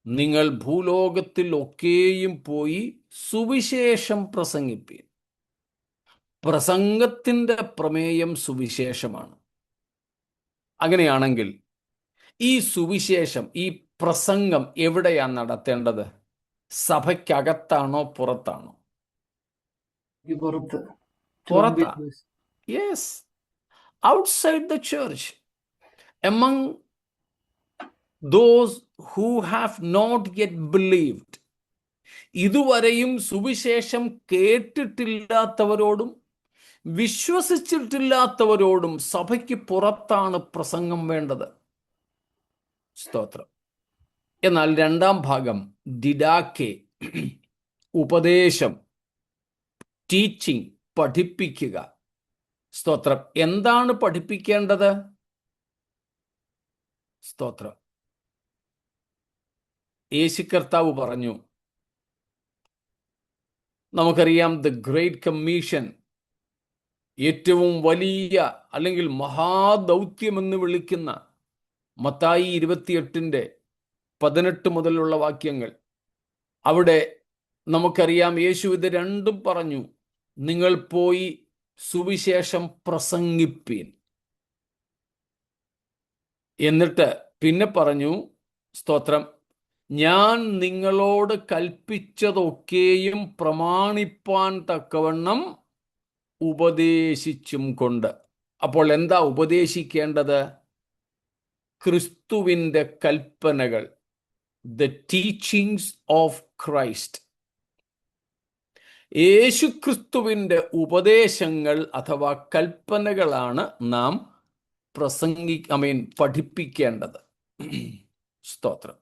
നിങ്ങൾ ഭൂലോകത്തിൽ ഒക്കെയും പോയി സുവിശേഷം പ്രസംഗിപ്പീൻ. പ്രസംഗത്തിൻ്റെ പ്രമേയം സുവിശേഷമാണ്. അങ്ങനെയാണെങ്കിൽ ഈ സുവിശേഷം, ഈ പ്രസംഗം എവിടെയാണ് നടത്തേണ്ടത്? സഭയ്ക്കകത്താണോ പുറത്താണോ? പുറത്ത്. പുറത്താ. Yes. outside the church, among those who have not yet believed. ഇതുവരെയും സുവിശേഷം കേട്ടിട്ടില്ലാത്തവരോടും വിശ്വസിച്ചിട്ടില്ലാത്തവരോടും സഭയ്ക്ക് പുറത്താണ് പ്രസംഗം വേണ്ടത്. സ്തോത്രം. എന്നാൽ രണ്ടാം ഭാഗം ഡിഡാക്കെ, ഉപദേശം, ടീച്ചിങ്, പഠിപ്പിക്കുക. സ്തോത്രം. എന്താണ് പഠിപ്പിക്കേണ്ടത്? സ്തോത്രം. യേശു കർത്താവ് പറഞ്ഞു, നമുക്കറിയാം, ദ ഗ്രേറ്റ് കമ്മീഷൻ, ഏറ്റവും വലിയ അല്ലെങ്കിൽ മഹാദൗത്യമെന്ന് വിളിക്കുന്ന മത്തായി 28:18 മുതലുള്ള വാക്യങ്ങൾ. അവിടെ നമുക്കറിയാം യേശു ഇത് രണ്ടും പറഞ്ഞു. നിങ്ങൾ പോയി സുവിശേഷം പ്രസംഗിപ്പീൻ. എന്നിട്ട് പിന്നെ പറഞ്ഞു, സ്തോത്രം, ഞാൻ നിങ്ങളോട് കൽപ്പിച്ചതൊക്കെയും പ്രമാണിപ്പാൻ തക്കവണ്ണം ഉപദേശിച്ചും കൊണ്ട്. അപ്പോൾ എന്താ ഉപദേശിക്കേണ്ടത്? ക്രിസ്തുവിൻ്റെ കൽപ്പനകൾ, ദ ടീച്ചിങ്സ് ഓഫ് ക്രൈസ്റ്റ്. യേശുക്രിസ്തുവിൻ്റെ ഉപദേശങ്ങൾ അഥവാ കൽപ്പനകളാണ് നാം പഠിപ്പിക്കേണ്ടത്. സ്തോത്രം.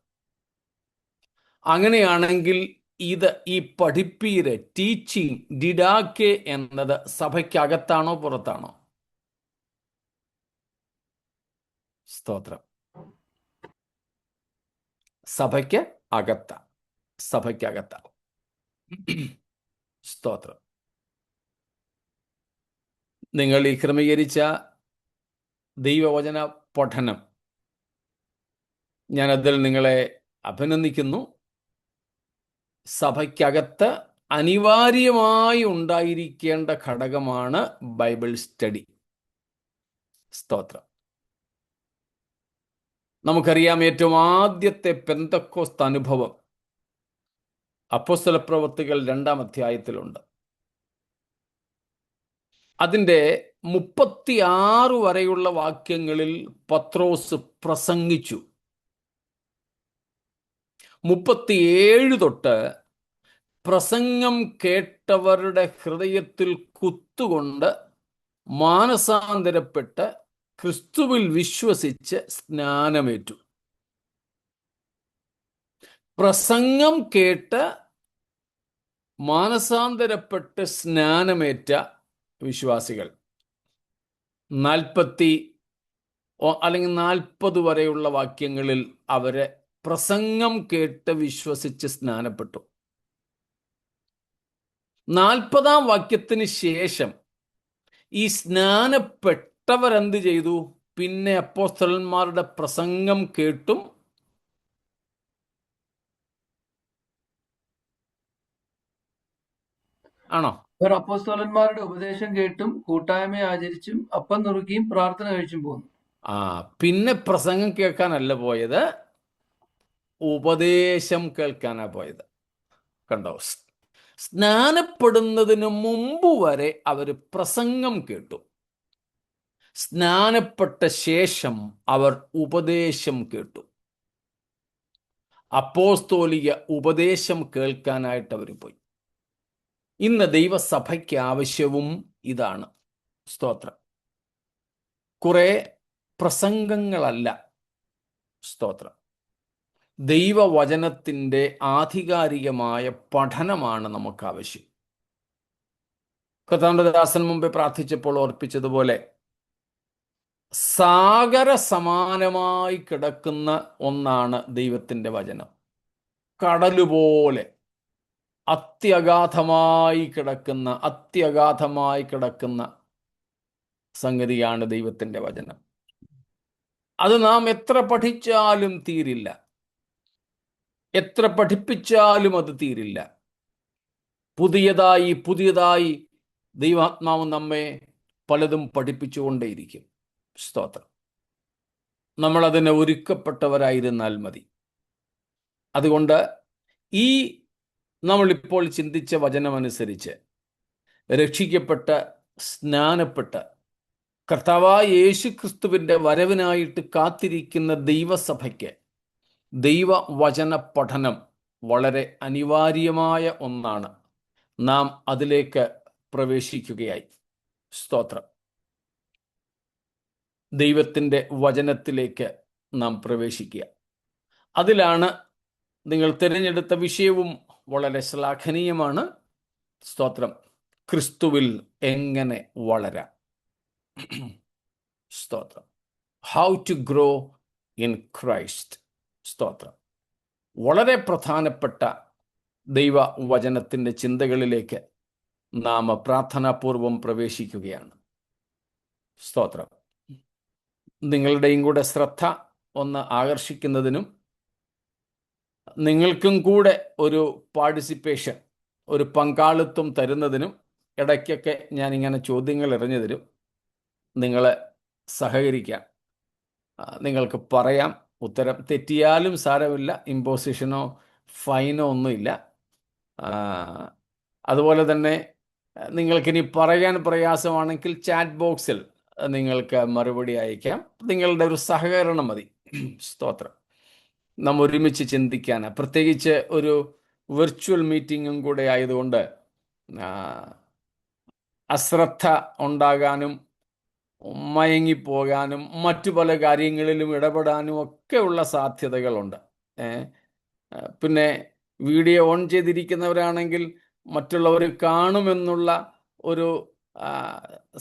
അങ്ങനെയാണെങ്കിൽ ഈ പഠിപ്പീര്, ടീച്ചിങ്, ഡിഡാക്കെ എന്നത് സഭയ്ക്കകത്താണോ പുറത്താണോ? സ്തോത്രം. സഭയ്ക്ക് അകത്താ. സ്തോത്രം. നിങ്ങൾ ഈ ക്രമീകരിച്ച ദൈവവചന പഠനം, ഞാനതിൽ നിങ്ങളെ അഭിനന്ദിക്കുന്നു. സഭയ്ക്കകത്ത് അനിവാര്യമായി ഉണ്ടായിരിക്കേണ്ട ഘടകമാണ് ബൈബിൾ സ്റ്റഡി. സ്തോത്രം. നമുക്കറിയാം, ഏറ്റവും ആദ്യത്തെ പെന്തക്കോസ്ത് അനുഭവം അപ്പോസ്തലപ്രവൃത്തികൾ 2-ാം അധ്യായത്തിലുണ്ട്. അതിൻ്റെ 36 വരെയുള്ള വാക്യങ്ങളിൽ പത്രോസ് പ്രസംഗിച്ചു. 37 തൊട്ട് പ്രസംഗം കേട്ടവരുടെ ഹൃദയത്തിൽ കുത്തുകൊണ്ട് മാനസാന്തരപ്പെട്ട് ക്രിസ്തുവിൽ വിശ്വസിച്ച് സ്നാനമേറ്റു. പ്രസംഗം കേട്ട് മാനസാന്തരപ്പെട്ട് സ്നാനമേറ്റ വിശ്വാസികൾ 40 വരെയുള്ള വാക്യങ്ങളിൽ അവരെ പ്രസംഗം കേട്ട് വിശ്വസിച്ച് സ്നാനപ്പെട്ടു. 40-ാം വാക്യത്തിന് ശേഷം ഈ സ്നാനപ്പെട്ടവരെന്ത് ചെയ്തു? പിന്നെ അപ്പോസ്തലന്മാരുടെ പ്രസംഗം കേട്ടും ആണോ? അപ്പോസ്തലന്മാരുടെ ഉപദേശം കേട്ടും കൂട്ടായ്മ ആചരിച്ചും അപ്പം നുറുക്കിയും പ്രാർത്ഥന കഴിച്ചും പോന്നു. പിന്നെ പ്രസംഗം കേൾക്കാനല്ല പോയത്, ഉപദേശം കേൾക്കാനാ പോയത്. കണ്ടോ? സ്നാനപ്പെടുന്നതിന് മുമ്പ് വരെ അവർ പ്രസംഗം കേട്ടു. സ്നാനപ്പെട്ട ശേഷം അവർ ഉപദേശം കേട്ടു. അപ്പോസ്തോലിക ഉപദേശം കേൾക്കാനായിട്ട് അവർ പോയി. ഇന്ന് ദൈവസഭയ്ക്ക് ആവശ്യവും ഇതാണ്. സ്തോത്രം. കുറെ പ്രസംഗങ്ങളല്ല. സ്തോത്രം. ദൈവവചനത്തിൻ്റെ ആധികാരികമായ പഠനമാണ് നമുക്ക് ആവശ്യം. കർത്താവിന്റെ ദാസൻ മുമ്പേ പ്രാർത്ഥിച്ചപ്പോൾ ഓർപ്പിച്ചതുപോലെ, സാഗര സമാനമായി കിടക്കുന്ന ഒന്നാണ് ദൈവത്തിൻ്റെ വചനം. കടലുപോലെ അത്യഗാധമായി കിടക്കുന്ന സംഗതിയാണ് ദൈവത്തിൻ്റെ വചനം. അത് നാം എത്ര പഠിച്ചാലും തീരില്ല, എത്ര പഠിപ്പിച്ചാലും അത് തീരില്ല. പുതിയതായി ദൈവാത്മാവ് നമ്മെ പലതും പഠിപ്പിച്ചുകൊണ്ടേയിരിക്കും. സ്തോത്രം. നമ്മളതിനെ ഒരുക്കപ്പെട്ടവരായിരുന്നാൽ മതി. അതുകൊണ്ട് ഈ നമ്മളിപ്പോൾ ചിന്തിച്ച വചനമനുസരിച്ച് രക്ഷിക്കപ്പെട്ട് സ്നാനപ്പെട്ട് കർത്താവായ യേശു ക്രിസ്തുവിൻ്റെ വരവിനായിട്ട് കാത്തിരിക്കുന്ന ദൈവസഭയ്ക്ക് ദൈവവചന പഠനം വളരെ അനിവാര്യമായ ഒന്നാണ്. നാം അതിലേക്ക് പ്രവേശിക്കുകയായി. സ്തോത്രം. ദൈവത്തിൻ്റെ വചനത്തിലേക്ക് നാം പ്രവേശിക്കുക. അതിലാണ് നിങ്ങൾ തിരഞ്ഞെടുത്ത വിഷയവും വളരെ ശ്ലാഘനീയമാണ്. സ്തോത്രം. ക്രിസ്തുവിൽ എങ്ങനെ വളരാം. സ്തോത്രം. How to grow in Christ. സ്തോത്രം. വളരെ പ്രധാനപ്പെട്ട ദൈവവചനത്തിൻ്റെ ചിന്തകളിലേക്ക് നാം പ്രാർത്ഥനാപൂർവം പ്രവേശിക്കുകയാണ്. സ്തോത്രം. നിങ്ങളുടെയും കൂടെ ശ്രദ്ധ ഒന്ന് ആകർഷിക്കുന്നതിനും നിങ്ങൾക്കും കൂടെ ഒരു പാർട്ടിസിപ്പേഷൻ, ഒരു പങ്കാളിത്തം തരുന്നതിനും ഇടയ്ക്കൊക്കെ ഞാനിങ്ങനെ ചോദ്യങ്ങൾ എറിഞ്ഞു തരും. നിങ്ങൾ സഹകരിക്കാം. നിങ്ങൾക്ക് പറയാം. ഉത്തരം തെറ്റിയാലും സാരമില്ല. ഇമ്പോസിഷനോ ഫൈനോ ഒന്നുമില്ല. അതുപോലെ തന്നെ നിങ്ങൾക്കിനി പറയാൻ പ്രയാസമാണെങ്കിൽ ചാറ്റ് ബോക്സിൽ നിങ്ങൾക്ക് മറുപടി അയക്കാം. നിങ്ങളുടെ ഒരു സഹകരണം മതി. സ്തോത്രം. നാം ഒരുമിച്ച് ചിന്തിക്കാൻ, പ്രത്യേകിച്ച് ഒരു വെർച്വൽ മീറ്റിങ്ങും കൂടെ ആയതുകൊണ്ട് അശ്രദ്ധ ഉണ്ടാകാനും മയങ്ങിപ്പോകാനും മറ്റു പല കാര്യങ്ങളിലും ഇടപെടാനും ഒക്കെയുള്ള സാധ്യതകളുണ്ട്. പിന്നെ വീഡിയോ ഓൺ ചെയ്തിരിക്കുന്നവരാണെങ്കിൽ മറ്റുള്ളവർ കാണുമെന്നുള്ള ഒരു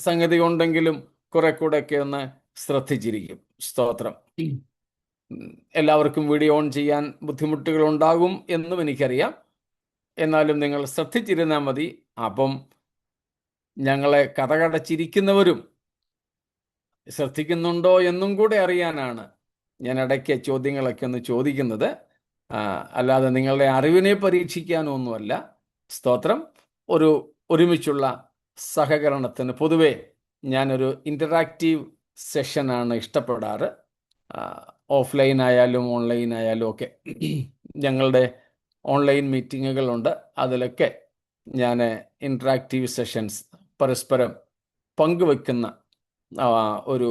സംഗതി ഉണ്ടെങ്കിലും കുറെ കൂടെയൊക്കെ ഒന്ന് ശ്രദ്ധിച്ചിരിക്കും. സ്തോത്രം. എല്ലാവർക്കും വീഡിയോ ഓൺ ചെയ്യാൻ ബുദ്ധിമുട്ടുകൾ ഉണ്ടാകും എന്നും എനിക്കറിയാം. എന്നാലും നിങ്ങൾ ശ്രദ്ധിച്ചിരുന്നാൽ മതി. അപ്പം ഞങ്ങളെ കഥകടച്ചിരിക്കുന്നവരും ശ്രദ്ധിക്കുന്നുണ്ടോ എന്നും കൂടെ അറിയാനാണ് ഞാൻ ഇടയ്ക്ക് ചോദ്യങ്ങളൊക്കെ ഒന്ന് ചോദിക്കുന്നത്. അല്ലാതെ നിങ്ങളുടെ അറിവിനെ പരീക്ഷിക്കാനൊന്നുമല്ല. സ്തോത്രം. ഒരുമിച്ചുള്ള സഹകരണത്തിന് പൊതുവെ ഞാനൊരു ഇൻ്ററാക്റ്റീവ് സെഷനാണ് ഇഷ്ടപ്പെടാറ്. ഓഫ്ലൈൻ ആയാലും ഓൺലൈൻ ആയാലും ഒക്കെ ഞങ്ങളുടെ ഓൺലൈൻ മീറ്റിങ്ങുകളുണ്ട്. അതിലൊക്കെ ഞാൻ ഇൻട്രാക്റ്റീവ് സെഷൻസ് പരസ്പരം പങ്കുവെക്കുന്ന ഒരു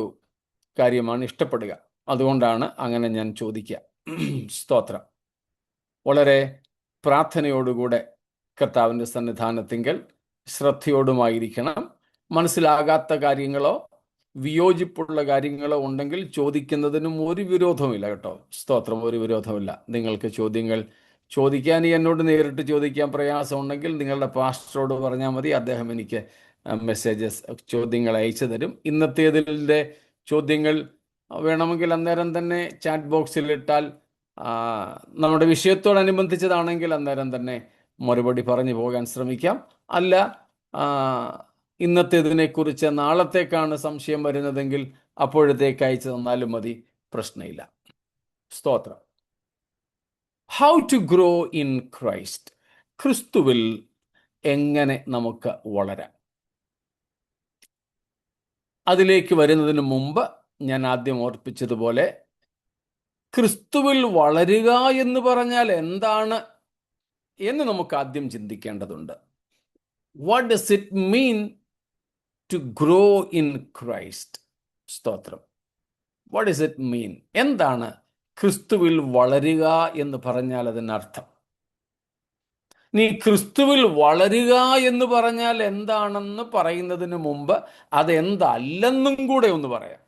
കാര്യമാണ് ഇഷ്ടപ്പെടുക. അതുകൊണ്ടാണ് അങ്ങനെ ഞാൻ ചോദിക്കുക. സ്തോത്രം. വളരെ പ്രാർത്ഥനയോടുകൂടെ കർത്താവിൻ്റെ സന്നിധാനത്തിങ്കൽ ശ്രദ്ധയോടുമായിരിക്കണം. മനസ്സിലാകാത്ത കാര്യങ്ങളോ വിയോജിപ്പുള്ള കാര്യങ്ങളോ ഉണ്ടെങ്കിൽ ചോദിക്കുന്നതിനും ഒരു വിരോധമില്ല കേട്ടോ. സ്തോത്രം. ഒരു വിരോധമില്ല. നിങ്ങൾക്ക് ചോദ്യങ്ങൾ ചോദിക്കാൻ, എന്നോട് നേരിട്ട് ചോദിക്കാൻ പ്രയാസമുണ്ടെങ്കിൽ നിങ്ങളുടെ പാസ്റ്ററോട് പറഞ്ഞാൽ മതി. അദ്ദേഹം എനിക്ക് മെസ്സേജസ്, ചോദ്യങ്ങൾ അയച്ചു തരും. ഇന്നത്തേതിൻ്റെ ചോദ്യങ്ങൾ വേണമെങ്കിൽ അന്നേരം തന്നെ ചാറ്റ് ബോക്സിൽ ഇട്ടാൽ, നമ്മുടെ വിഷയത്തോടനുബന്ധിച്ചതാണെങ്കിൽ അന്നേരം തന്നെ മറുപടി പറഞ്ഞു പോകാൻ ശ്രമിക്കാം. അല്ല, ഇന്നത്തേതിനെക്കുറിച്ച് നാളത്തേക്കാണ് സംശയം വരുന്നതെങ്കിൽ അപ്പോഴത്തേക്ക് അയച്ചു തന്നാലും മതി. പ്രശ്നമില്ല. സ്തോത്രം. How to grow in Christ. ക്രിസ്തുവിൽ എങ്ങനെ നമുക്ക് വളരാം. അതിലേക്ക് വരുന്നതിന് മുമ്പ് ഞാൻ ആദ്യം ഓർപ്പിച്ചതുപോലെ ക്രിസ്തുവിൽ വളരുക എന്ന് പറഞ്ഞാൽ എന്താണ് എന്ന് നമുക്ക് ആദ്യം ചിന്തിക്കേണ്ടതുണ്ട്. What does it mean to grow in Christ. സ്തോത്രം. What does it mean? എന്താണ് ക്രിസ്തുവിൽ വളരുക എന്ന് പറഞ്ഞാൽ അതിനർത്ഥം? നീ ക്രിസ്തുവിൽ വളരുക എന്ന് പറഞ്ഞാൽ എന്താണെന്ന് പറയുന്നതിന് മുമ്പ് അതെന്തല്ലെന്നും കൂടെ ഒന്ന് പറയാം.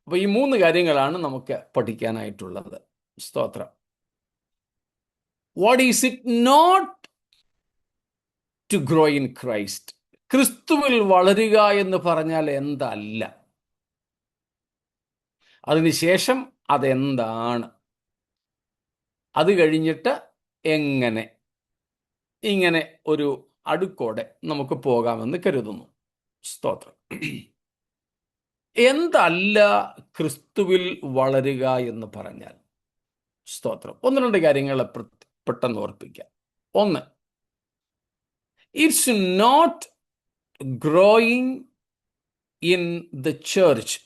അപ്പൊ ഈ 3 കാര്യങ്ങളാണ് നമുക്ക് പഠിക്കാനായിട്ടുള്ളത്. സ്തോത്രം. What is it not to grow in Christ. ക്രിസ്തുവിൽ വളരുക എന്ന് പറഞ്ഞാൽ എന്തല്ല. അതിനുശേഷം അതെന്താണ്, അത് കഴിഞ്ഞിട്ട് എങ്ങനെ, ഇങ്ങനെ ഒരു അടുക്കോടെ നമുക്ക് പോകാമെന്ന് കരുതുന്നു. സ്തോത്രം. എന്തല്ല ക്രിസ്തുവിൽ വളരുക എന്ന് പറഞ്ഞാൽ? സ്തോത്രം. 1-2 കാര്യങ്ങളെ പെട്ടെന്ന് ഓർപ്പിക്കാം. 1, it's not growing in the church.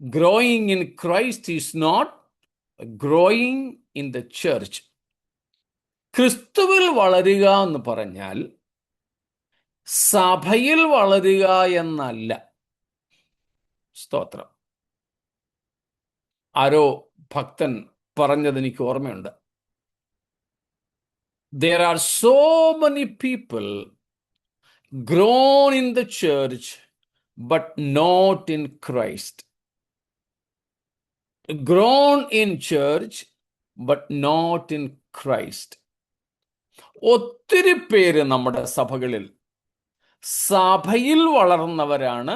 Growing in Christ is not growing in the church. ക്രിസ്തുവിൽ വളരുക എന്ന് പറഞ്ഞാൽ സഭയിൽ വളരുക എന്നല്ല. സ്തോത്രം. ആരോ ഭക്തൻ പറഞ്ഞത് എനിക്ക് ഓർമ്മയുണ്ട്. There are so many people grown in the church but not in Christ. Grown in church but not in Christ. ഒത്തിരി പേര് നമ്മുടെ സഭകളിൽ സഭയിൽ വളർന്നവരാണ്,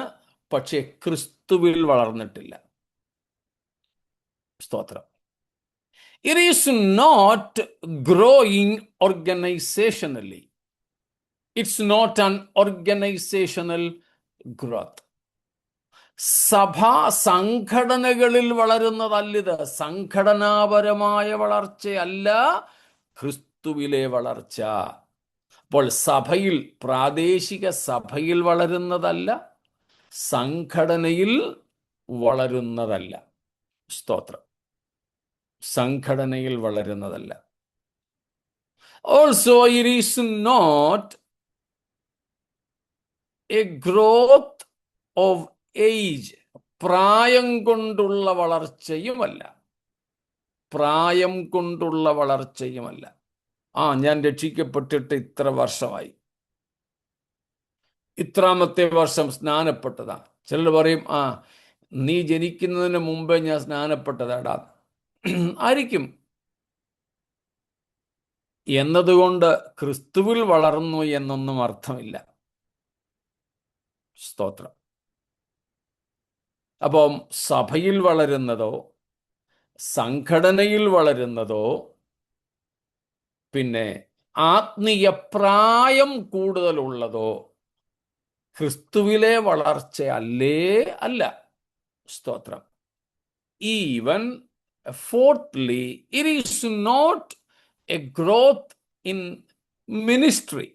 പക്ഷെ ക്രിസ്തുവിൽ വളർന്നിട്ടില്ല. സ്തോത്രം. It is not growing organizationally. It's not an organizational growth. സഭാ സംഘടനകളിൽ വളരുന്നതല്ലിത്. സംഘടനാപരമായ വളർച്ചയല്ല, ക്രിസ്തുവിലെ വളർച്ച. അപ്പോൾ സഭയിൽ, പ്രാദേശിക സഭയിൽ വളരുന്നതല്ല, സംഘടനയിൽ വളരുന്നതല്ല. സ്തോത്രം. സംഘടനയിൽ വളരുന്നതല്ല. Also it is not a growth of age. പ്രായം കൊണ്ടുള്ള വളർച്ചയുമല്ല. പ്രായം കൊണ്ടുള്ള വളർച്ചയുമല്ല. ഞാൻ രക്ഷിക്കപ്പെട്ടിട്ട് ഇത്ര വർഷമായി, ഇത്രാമത്തെ വർഷം സ്നാനപ്പെട്ടതാ. ചിലർ പറയും, നീ ജനിക്കുന്നതിന് മുമ്പേ ഞാൻ സ്നാനപ്പെട്ടതാടാ. ആയിരിക്കും. എന്നതുകൊണ്ട് ക്രിസ്തുവിൽ വളർന്നു എന്നൊന്നും അർത്ഥമില്ല. സ്തോത്രം. അപ്പം സഭയിൽ വളരുന്നതോ സംഘടനയിൽ വളരുന്നതോ പിന്നെ ആത്മീയ പ്രായം കൂടുതലുള്ളതോ ക്രിസ്തുവിലെ വളർച്ച അല്ല. സ്തോത്രം. Even fourthly, it is not a growth in ministry.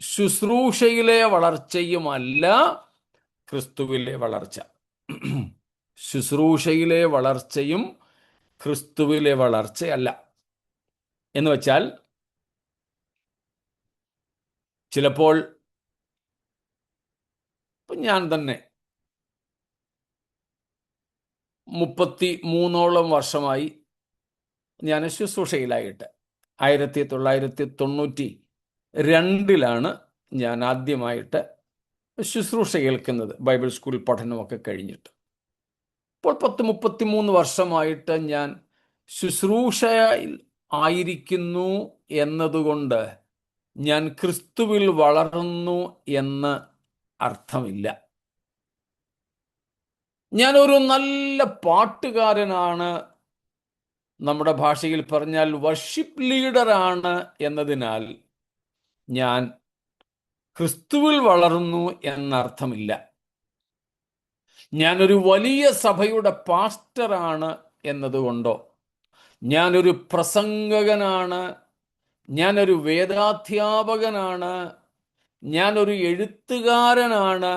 ശുശ്രൂഷയിലെ വളർച്ചയുമല്ല ക്രിസ്തുവിലെ വളർച്ച. ശുശ്രൂഷയിലെ വളർച്ചയും ക്രിസ്തുവിലെ വളർച്ചയല്ല. എന്ന് വെച്ചാൽ ചിലപ്പോൾ ഞാൻ തന്നെ 33 വർഷമായി ഞാൻ ശുശ്രൂഷയിലായിട്ട്. 1992 ഞാൻ ആദ്യമായിട്ട് ശുശ്രൂഷ കേൾക്കുന്നത്, ബൈബിൾ സ്കൂൾ പഠനമൊക്കെ കഴിഞ്ഞിട്ട്. ഇപ്പോൾ 33 വർഷമായിട്ട് ഞാൻ ശുശ്രൂഷയിൽ ആയിരിക്കുന്നു എന്നതുകൊണ്ട് ഞാൻ ക്രിസ്തുവിൽ വളർന്നു എന്ന് അർത്ഥമില്ല. ഞാനൊരു നല്ല പാട്ടുകാരനാണ്, നമ്മുടെ ഭാഷയിൽ പറഞ്ഞാൽ വർഷിപ്പ് ലീഡറാണ് എന്നതിനാൽ ഞാൻ ക്രിസ്തുവിൽ വളർന്നു എന്നർത്ഥമില്ല. ഞാനൊരു വലിയ സഭയുടെ പാസ്റ്ററാണ് എന്നതുകൊണ്ടോ, ഞാനൊരു പ്രസംഗകനാണ്, ഞാനൊരു വേദാധ്യാപകനാണ്, ഞാനൊരു എഴുത്തുകാരനാണ്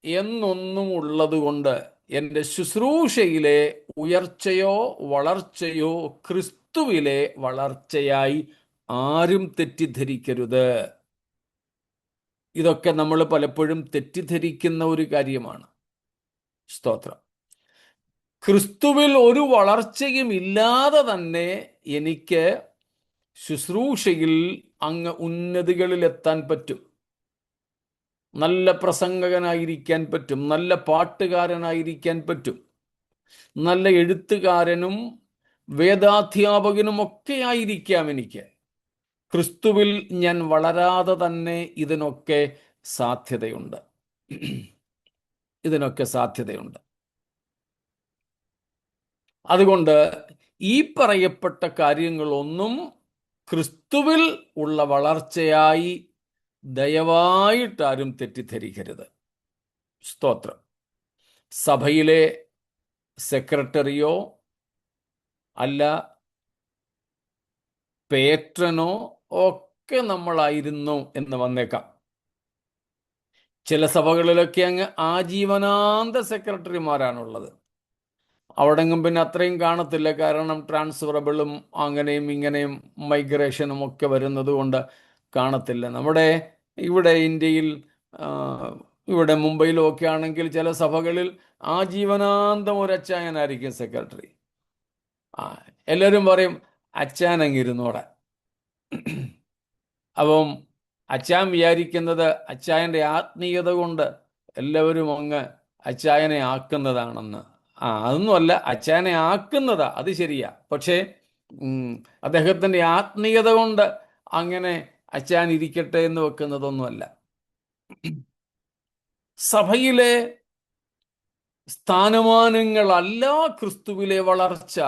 എന്നൊന്നും ഉള്ളതുകൊണ്ട് എൻ്റെ ശുശ്രൂഷയിലെ ഉയർച്ചയോ വളർച്ചയോ ക്രിസ്തുവിലെ വളർച്ചയായി ആരും തെറ്റിദ്ധരിക്കരുത്. ഇതൊക്കെ നമ്മൾ പലപ്പോഴും തെറ്റിദ്ധരിക്കുന്ന ഒരു കാര്യമാണ്. സ്തോത്രം. ക്രിസ്തുവിൽ ഒരു വളർച്ചയും ഇല്ലാതെ തന്നെ എനിക്ക് ശുശ്രൂഷയിൽ അങ്ങ് ഉന്നതികളിലെത്താൻ പറ്റും. നല്ല പ്രസംഗകനായിരിക്കാൻ പറ്റും, നല്ല പാട്ടുകാരനായിരിക്കാൻ പറ്റും, നല്ല എഴുത്തുകാരനും വേദാധ്യാപകനും ഒക്കെ ആയിരിക്കാം എനിക്ക്. ക്രിസ്തുവിൽ ഞാൻ വളരാതെ തന്നെ ഇതിനൊക്കെ സാധ്യതയുണ്ട്. അതുകൊണ്ട് ഈ പറയപ്പെട്ട കാര്യങ്ങളൊന്നും ക്രിസ്തുവിൽ ഉള്ള വളർച്ചയായി ദയവായിട്ടാരും തെറ്റിദ്ധരിക്കരുത്. സ്തോത്രം. സഭയിലെ സെക്രട്ടറിയോ അല്ല പേട്രനോ ഒക്കെ നമ്മളായിരുന്നു എന്ന് വന്നേക്കാം. ചില സഭകളിലൊക്കെ അങ്ങ് ആജീവനാന്ത സെക്രട്ടറിമാരാണുള്ളത്. അവിടെങ്ങും പിന്നെ അത്രയും കാണത്തില്ല, കാരണം ട്രാൻസ്ഫറബിളും അങ്ങനെയും ഇങ്ങനെയും മൈഗ്രേഷനും ഒക്കെ വരുന്നത് കൊണ്ട് കാണത്തില്ല. നമ്മുടെ ഇവിടെ ഇന്ത്യയിൽ ആ, ഇവിടെ മുംബൈയിലും ഒക്കെ ആണെങ്കിൽ ചില സഭകളിൽ ആജീവനാന്തം ഒരു അച്ചായനായിരിക്കും സെക്രട്ടറി. എല്ലാവരും പറയും അച്ചായനങ്ങിരുന്നോടെ. അപ്പം അച്ചായൻ വിചാരിക്കുന്നത് അച്ചായൻ്റെ ആത്മീയത കൊണ്ട് എല്ലാവരും അങ്ങ് അച്ചായനെ ആക്കുന്നതാണെന്ന്. അതൊന്നുമല്ല, അച്ചായനെ ആക്കുന്നതാ, അത് ശരിയാ. പക്ഷേ അദ്ദേഹത്തിൻ്റെ ആത്മീയത കൊണ്ട് അങ്ങനെ അച്ചായൻ ഇരിക്കട്ടെ എന്ന് വെക്കുന്നതൊന്നുമല്ല. സഭയിലെ സ്ഥാനമാനങ്ങളല്ല ക്രിസ്തുവിലെ വളർച്ച.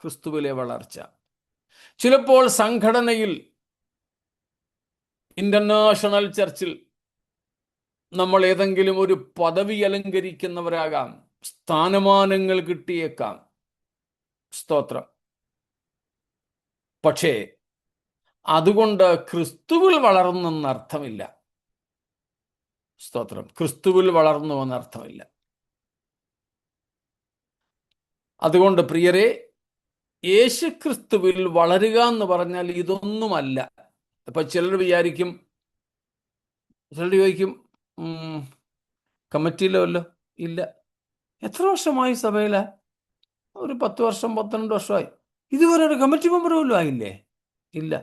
ക്രിസ്തുവിലെ വളർച്ച ചിലപ്പോൾ സംഘടനയിൽ, ഇന്റർനാഷണൽ ചർച്ചിൽ നമ്മൾ ഏതെങ്കിലും ഒരു പദവി അലങ്കരിക്കുന്നവരാകാം, സ്ഥാനമാനങ്ങൾ കിട്ടിയേക്കാം, സ്തോത്രം. പക്ഷേ അതുകൊണ്ട് ക്രിസ്തുവിൽ വളർന്നെന്ന് അർത്ഥമില്ല. സ്തോത്രം. ക്രിസ്തുവിൽ വളർന്നു എന്നർത്ഥമില്ല. അതുകൊണ്ട് പ്രിയരെ, യേശു ക്രിസ്തുവിൽ വളരുക എന്ന് പറഞ്ഞാൽ ഇതൊന്നുമല്ല. ഇപ്പൊ ചിലർ വിചാരിക്കും, ചിലർ ചോദിക്കും, കമ്മിറ്റിയിലോ അല്ലോ? ഇല്ല. എത്ര വർഷമായി സഭയില? ഒരു 10 വർഷം 12 വർഷമായി. ഇതുവരെ ഒരു കമ്മിറ്റി മെമ്പർ പോലും ആയില്ലേ? ഇല്ല.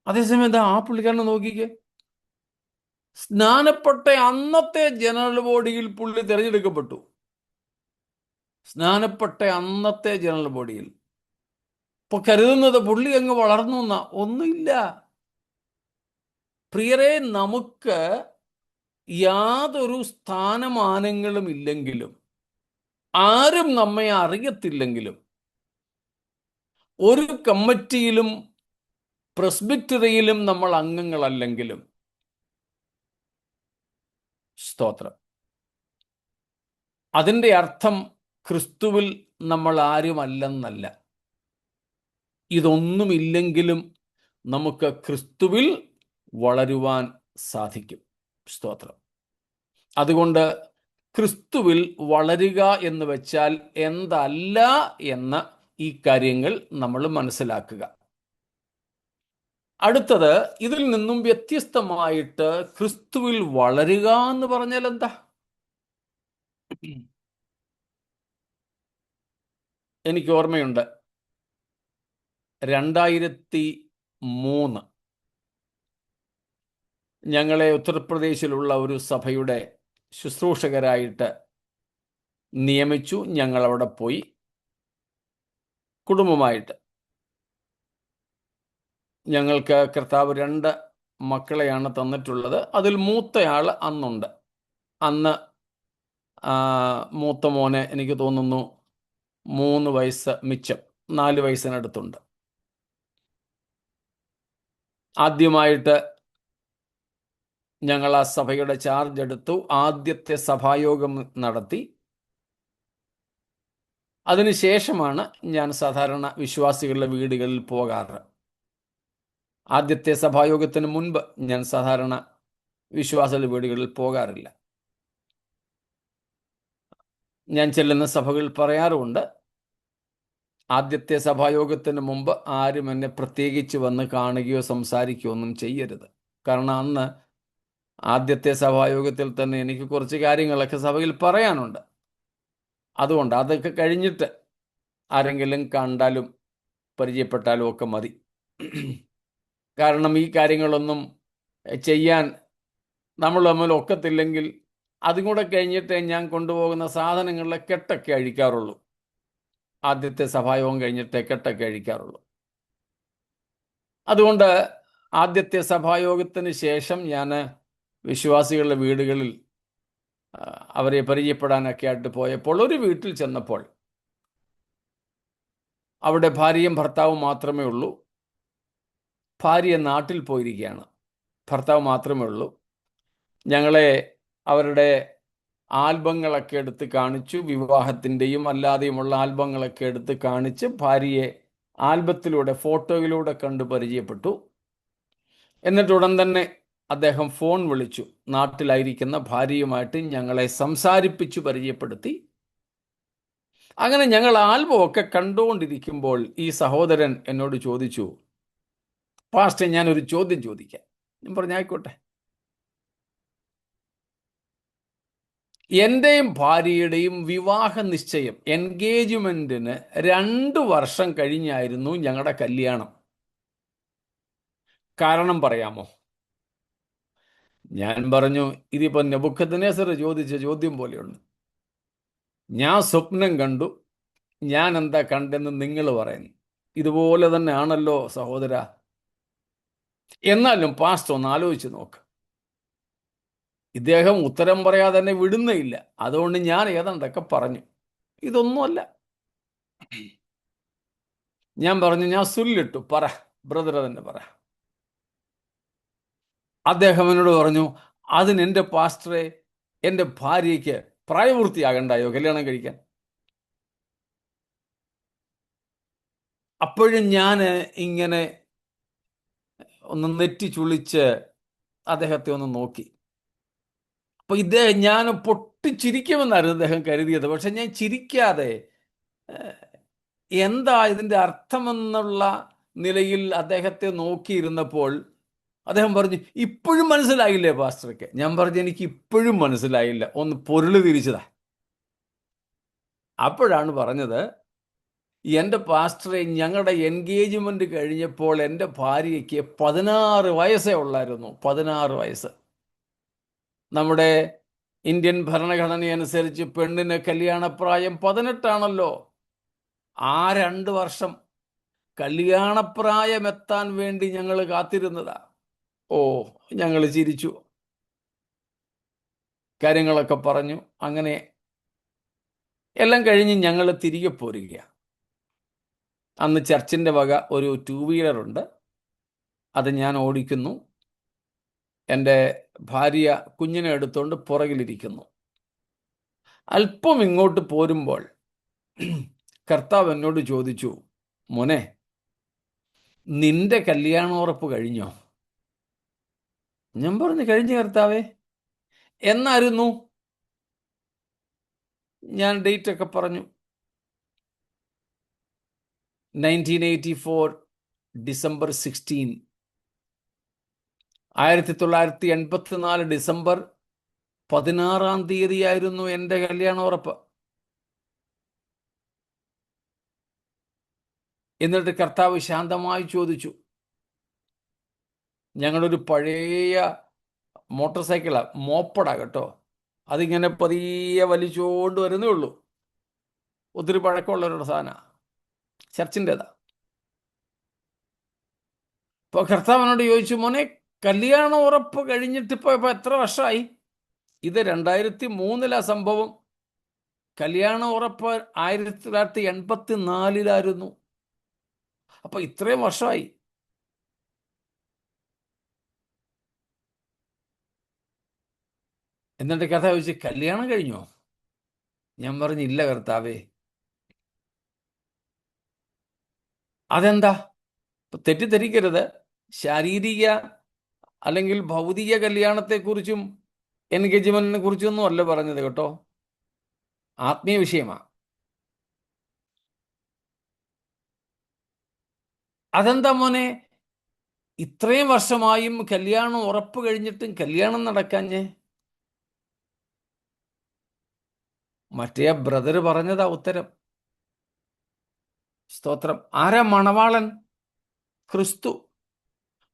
അതേസമയം എന്താ ആ പുള്ളിക്കാരനെ നോക്കിക്കേ, സ്നാനപ്പെട്ട അന്നത്തെ ജനറൽ ബോഡിയിൽ പുള്ളി തിരഞ്ഞെടുക്കപ്പെട്ടു. സ്നാനപ്പെട്ട അന്നത്തെ ജനറൽ ബോഡിയിൽ. ഇപ്പൊ കരുതുന്നത് പുള്ളി അങ്ങ് വളർന്നു എന്നാ. ഒന്നുമില്ല പ്രിയരെ. നമുക്ക് യാതൊരു സ്ഥാനമാനങ്ങളും ഇല്ലെങ്കിലും, ആരും നമ്മെ അറിയത്തില്ലെങ്കിലും, ഒരു കമ്മിറ്റിയിലും പ്രസ്ബിറ്ററിയിലും നമ്മൾ അംഗങ്ങളല്ലെങ്കിലും, സ്തോത്രം, അതിൻ്റെ അർത്ഥം ക്രിസ്തുവിൽ നമ്മൾ ആരുമല്ലെന്നല്ല. ഇതൊന്നുമില്ലെങ്കിലും നമുക്ക് ക്രിസ്തുവിൽ വളരുവാൻ സാധിക്കും. സ്തോത്രം. അതുകൊണ്ട് ക്രിസ്തുവിൽ വളരുക എന്ന് വെച്ചാൽ എന്തല്ല എന്ന ഈ കാര്യങ്ങൾ നമ്മൾ മനസ്സിലാക്കുക. അടുത്തത്, ഇതിൽ നിന്നും വ്യത്യസ്തമായിട്ട് ക്രിസ്തുവിൽ വളരുക എന്ന് പറഞ്ഞാൽ എന്താ? എനിക്ക് ഓർമ്മയുണ്ട്, 2003 ഞങ്ങളെ ഉത്തർപ്രദേശിലുള്ള ഒരു സഭയുടെ ശുശ്രൂഷകരായിട്ട് നിയമിച്ചു. ഞങ്ങൾ അവിടെ പോയി കുടുംബമായിട്ട്. ഞങ്ങൾക്ക് കർത്താവ് 2 മക്കളെയാണ് തന്നിട്ടുള്ളത്. അതിൽ മൂത്തയാൾ അന്നുണ്ട്. അന്ന് മൂത്ത മോന് എനിക്ക് തോന്നുന്നു 3 വയസ്സ് മിച്ചം, 4 വയസ്സിനടുത്തുണ്ട്. ആദ്യമായിട്ട് ഞങ്ങൾ ആ സഭയുടെ ചാർജ് എടുത്തു. ആദ്യത്തെ സഭായോഗം നടത്തി. അതിനുശേഷമാണ് ഞാൻ സാധാരണ വിശ്വാസികളുടെ വീടുകളിൽ പോകാറ്. ആദ്യത്തെ സഭായോഗത്തിന് മുൻപ് ഞാൻ സാധാരണ വിശ്വാസികളുടെ വീടുകളിൽ പോകാറില്ല. ഞാൻ ചെല്ലുന്ന സഭകളിൽ പറയാറുമുണ്ട്, ആദ്യത്തെ സഭായോഗത്തിന് മുമ്പ് ആരും എന്നെ പ്രത്യേകിച്ച് വന്ന് കാണുകയോ സംസാരിക്കുകയോ ഒന്നും ചെയ്യരുത്. കാരണം അന്ന് ആദ്യത്തെ സഭായോഗത്തിൽ തന്നെ എനിക്ക് കുറച്ച് കാര്യങ്ങളൊക്കെ സഭയിൽ പറയാനുണ്ട്. അതുകൊണ്ട് അതൊക്കെ കഴിഞ്ഞിട്ട് ആരെങ്കിലും കണ്ടാലും പരിചയപ്പെട്ടാലും ഒക്കെ മതി. കാരണം ഈ കാര്യങ്ങളൊന്നും ചെയ്യാൻ നമ്മൾ തമ്മിൽ ഒക്കത്തില്ലെങ്കിൽ അതും കൂടെ കഴിഞ്ഞിട്ടേ ഞാൻ കൊണ്ടുപോകുന്ന സാധനങ്ങളിലെ കെട്ടൊക്കെ അഴിക്കാറുള്ളൂ. ആദ്യത്തെ സഭായോഗം കഴിഞ്ഞിട്ടേ കെട്ടൊക്കെ അഴിക്കാറുള്ളൂ. അതുകൊണ്ട് ആദ്യത്തെ സഭായോഗത്തിന് ശേഷം ഞാൻ വിശ്വാസികളുടെ വീടുകളിൽ അവരെ പരിചയപ്പെടാനൊക്കെ ആയിട്ട് പോയപ്പോൾ ഒരു വീട്ടിൽ ചെന്നപ്പോൾ അവിടെ ഭാര്യയും ഭർത്താവും മാത്രമേ ഉള്ളൂ. ഭാര്യ നാട്ടിൽ പോയിരിക്കുകയാണ്, ഭർത്താവ് മാത്രമേ ഉള്ളൂ. ഞങ്ങളെ അവരുടെ ആൽബങ്ങളൊക്കെ എടുത്ത് കാണിച്ചു. വിവാഹത്തിൻ്റെയും അല്ലാതെയുമുള്ള ആൽബങ്ങളൊക്കെ എടുത്ത് കാണിച്ച് ഭാര്യയെ ആൽബത്തിലൂടെ, ഫോട്ടോയിലൂടെ കണ്ട് പരിചയപ്പെട്ടു. എന്നിട്ട് ഉടൻ തന്നെ അദ്ദേഹം ഫോൺ വിളിച്ചു. നാട്ടിലായിരിക്കുന്ന ഭാര്യയുമായിട്ട് ഞങ്ങളെ സംസാരിപ്പിച്ചു പരിചയപ്പെടുത്തി. അങ്ങനെ ഞങ്ങൾ ആൽബം ഒക്കെ കണ്ടുകൊണ്ടിരിക്കുമ്പോൾ ഈ സഹോദരൻ എന്നോട് ചോദിച്ചു, പാസ്റ്റർ ഞാനൊരു ചോദ്യം ചോദിക്കാം. ഞാൻ പറഞ്ഞു ആയിക്കോട്ടെ. എൻ്റെയും ഭാര്യയുടെയും വിവാഹ നിശ്ചയം എൻഗേജ്മെന്റിന് 2 വർഷം കഴിഞ്ഞായിരുന്നു ഞങ്ങളുടെ കല്യാണം. കാരണം പറയാമോ? ഞാൻ പറഞ്ഞു, ഇതിപ്പോ നെബൂഖദ്നേസർ ചോദിച്ച ചോദ്യം പോലെയുണ്ട്. ഞാൻ സ്വപ്നം കണ്ടു, ഞാൻ എന്താ കണ്ടെന്ന് നിങ്ങൾ പറയുന്നു. ഇതുപോലെ തന്നെ ആണല്ലോ സഹോദര. എന്നാലും പാസ്റ്റർ ഒന്ന് ആലോചിച്ച് നോക്ക്. ഇദ്ദേഹം ഉത്തരം പറയാതെ തന്നെ വിടുന്നേയില്ല. അതുകൊണ്ട് ഞാൻ ഏതാണ്ടൊക്കെ പറഞ്ഞു. ഇതൊന്നുമല്ല. ഞാൻ പറഞ്ഞു, ഞാൻ സുല്ലിട്ടു, പറ ബ്രദർ തന്നെ പറ. അദ്ദേഹം എന്നോട് പറഞ്ഞു, അതിന് എൻ്റെ പാസ്റ്ററെ, എൻ്റെ ഭാര്യയ്ക്ക് പ്രായപൂർത്തിയാകണ്ടായോ കല്യാണം കഴിക്കാൻ? അപ്പോഴും ഞാൻ ഇങ്ങനെ ഒന്ന് നെറ്റി ചുളിച്ച് അദ്ദേഹത്തെ ഒന്ന് നോക്കി. അപ്പൊ ഞാൻ പൊട്ടിച്ചിരിക്കുമെന്നായിരുന്നു അദ്ദേഹം കരുതിയത്. പക്ഷെ ഞാൻ ചിരിക്കാതെ എന്താ ഇതിൻ്റെ അർത്ഥമെന്നുള്ള നിലയിൽ അദ്ദേഹത്തെ നോക്കിയിരുന്നപ്പോൾ അദ്ദേഹം പറഞ്ഞു, ഇപ്പോഴും മനസ്സിലായില്ലേ പാസ്റ്റർക്ക്? ഞാൻ പറഞ്ഞു, എനിക്ക് ഇപ്പോഴും മനസ്സിലായില്ല, ഒന്ന് പൊരുള് തിരിച്ചതാ. അപ്പോഴാണ് പറഞ്ഞത്, എൻ്റെ പാസ്റ്ററെ, ഞങ്ങളുടെ എൻഗേജ്മെന്റ് കഴിഞ്ഞപ്പോൾ എൻ്റെ ഭാര്യയ്ക്ക് 16 വയസ്സേ ഉള്ളായിരുന്നു. 16 വയസ്സ്. നമ്മുടെ ഇന്ത്യൻ ഭരണഘടനയനുസരിച്ച് പെണ്ണിന് കല്യാണപ്രായം 18 ആണല്ലോ. ആ 2 വർഷം കല്യാണപ്രായം എത്താൻ വേണ്ടി ഞങ്ങൾ കാത്തിരുന്നതാ. ഓ, ഞങ്ങൾ ചിരിച്ചു, കാര്യങ്ങളൊക്കെ പറഞ്ഞു. അങ്ങനെ എല്ലാം കഴിഞ്ഞ് ഞങ്ങൾ തിരികെ പോരുകയാണ്. അന്ന് ചർച്ചിൻ്റെ വക ഒരു 2 വീലറുണ്ട്, അത് ഞാൻ ഓടിക്കുന്നു. എൻ്റെ ഭാര്യ കുഞ്ഞിനെ എടുത്തുകൊണ്ട് പുറകിലിരിക്കുന്നു. അല്പം ഇങ്ങോട്ട് പോരുമ്പോൾ കർത്താവ് എന്നോട് ചോദിച്ചു, മോനെ, നിന്റെ കല്യാണോറപ്പ് കഴിഞ്ഞോ? ഞാൻ പറഞ്ഞു, കഴിഞ്ഞു കർത്താവേ. എന്നായിരുന്നു? ഞാൻ ഡേറ്റ് ഒക്കെ പറഞ്ഞു. 1984 ഡിസംബർ 16. 1984 ഡിസംബർ 16-ാം തീയതിയായിരുന്നു എൻ്റെ കല്യാണോറപ്പ്. എന്നിട്ട് കർത്താവ് ശാന്തമായി ചോദിച്ചു, ഞങ്ങളൊരു പഴയ മോട്ടോർ സൈക്കിളാ, മോപ്പടാ കേട്ടോ, അതിങ്ങനെ പതിയെ വലിച്ചുകൊണ്ട് വരുന്നേ ഉള്ളൂ. ഒത്തിരി പഴക്കമുള്ളവരുടെ സാധന, ചർച്ചിൻ്റെതാ. ഇപ്പോൾ കർത്താവിനോട് ചോദിച്ചു, മോനെ, കല്യാണ ഉറപ്പ് കഴിഞ്ഞിട്ട് ഇപ്പോൾ എത്ര വർഷമായി? ഇത് 2003 സംഭവം. കല്യാണ ഉറപ്പ് 1984 അപ്പൊ ഇത്രയും വർഷമായി. എന്നിട്ട് കർത്താവ് ചോദിച്ചു, കല്യാണം കഴിഞ്ഞോ? ഞാൻ പറഞ്ഞു, ഇല്ല കർത്താവേ. അതെന്താ? തെറ്റിദ്ധരിക്കരുത്, ശാരീരിക അല്ലെങ്കിൽ ഭൗതിക കല്യാണത്തെക്കുറിച്ചും എൻഗേജ്മെന്റിനെ കുറിച്ചൊന്നും അല്ല പറഞ്ഞത് കേട്ടോ, ആത്മീയ വിഷയമാണ്. അതെന്താ മോനെ, ഇത്രയും വർഷമായും കല്യാണം ഉറപ്പ് കഴിഞ്ഞിട്ടും കല്യാണം നടക്കാഞ്ഞേ? മറ്റേ ബ്രദർ പറഞ്ഞതാ ഉത്തരം. സ്തോത്രം. ആരാ മണവാളൻ? ക്രിസ്തു.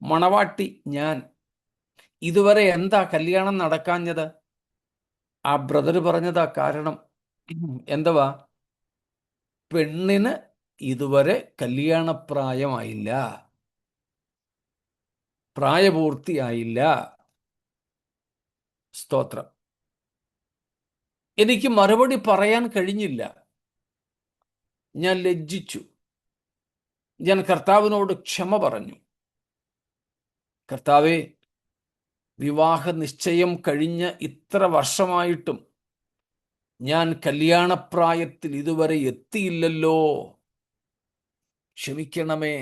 മണവാട്ടി ഞാൻ. ഇതുവരെ എന്താ കല്യാണം നടക്കാഞ്ഞത്? ആ ബ്രദർ പറഞ്ഞതാ കാരണം. എന്തുവാ? പെണ്ണിന് ഇതുവരെ കല്യാണപ്രായമായില്ല, പ്രായപൂർത്തിയായില്ല. സ്തോത്രം. എനിക്ക് മറുപടി പറയാൻ കഴിഞ്ഞില്ല. ഞാൻ ലജ്ജിച്ചു. ഞാൻ കർത്താവിനോട് ക്ഷമ പറഞ്ഞു. കർത്താവേ, വിവാഹ നിശ്ചയം കഴിഞ്ഞ ഇത്ര വർഷമായിട്ടും ഞാൻ കല്യാണപ്രായത്തിൽ ഇതുവരെ എത്തിയില്ലല്ലോ, ക്ഷമിക്കണമേ.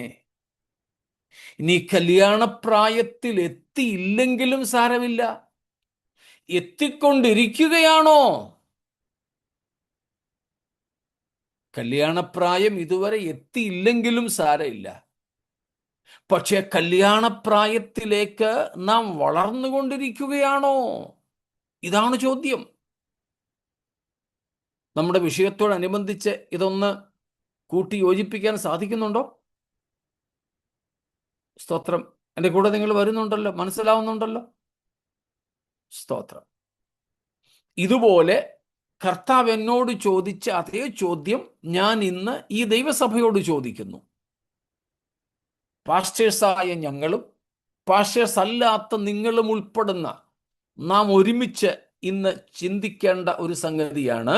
ഇനി കല്യാണപ്രായത്തിൽ എത്തിയില്ലെങ്കിലും സാരമില്ല, എത്തിക്കൊണ്ടിരിക്കുകയാണോ? കല്യാണപ്രായം ഇതുവരെ എത്തിയില്ലെങ്കിലും സാരമില്ല, പക്ഷെ കല്യാണപ്രായത്തിലേക്ക് നാം വളർന്നുകൊണ്ടിരിക്കുകയാണോ? ഇതാണ് ചോദ്യം. നമ്മുടെ വിഷയത്തോടനുബന്ധിച്ച് ഇതൊന്ന് കൂട്ടി യോജിപ്പിക്കാൻ സാധിക്കുന്നുണ്ടോ? സ്തോത്രം. എൻ്റെ കൂടെ നിങ്ങൾ വരുന്നുണ്ടല്ലോ, മനസ്സിലാവുന്നുണ്ടല്ലോ. സ്തോത്രം. ഇതുപോലെ കർത്താവ് എന്നോട് ചോദിച്ച അതേ ചോദ്യം ഞാൻ ഇന്ന് ഈ ദൈവസഭയോട് ചോദിക്കുന്നു. പാസ്റ്റേഴ്സായ ഞങ്ങളും പാസ്റ്റേഴ്സ് അല്ലാത്ത നിങ്ങളും ഉൾപ്പെടുന്ന നാം ഒരുമിച്ച് ഇന്ന് ചിന്തിക്കേണ്ട ഒരു സംഗതിയാണ്,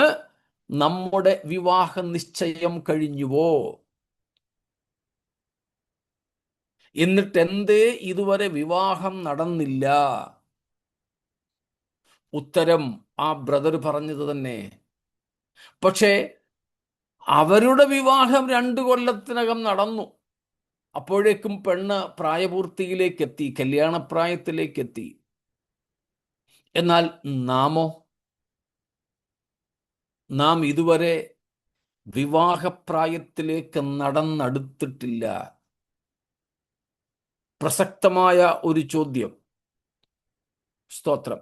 നമ്മുടെ വിവാഹ നിശ്ചയം കഴിഞ്ഞുവോ? എന്നിട്ട് എന്തേ ഇതുവരെ വിവാഹം നടന്നില്ല? ഉത്തരം ആ ബ്രദർ പറഞ്ഞത് തന്നെ. പക്ഷേ അവരുടെ വിവാഹം 2 കൊല്ലത്തിനകം നടന്നു. അപ്പോഴേക്കും പെണ്ണ് പ്രായപൂർത്തിയിലേക്കെത്തി, കല്യാണപ്രായത്തിലേക്കെത്തി. എന്നാൽ നാം ഇതുവരെ വിവാഹപ്രായത്തിലേക്ക് നടന്നെടുത്തിട്ടില്ല. പ്രസക്തമായ ഒരു ചോദ്യം. സ്തോത്രം.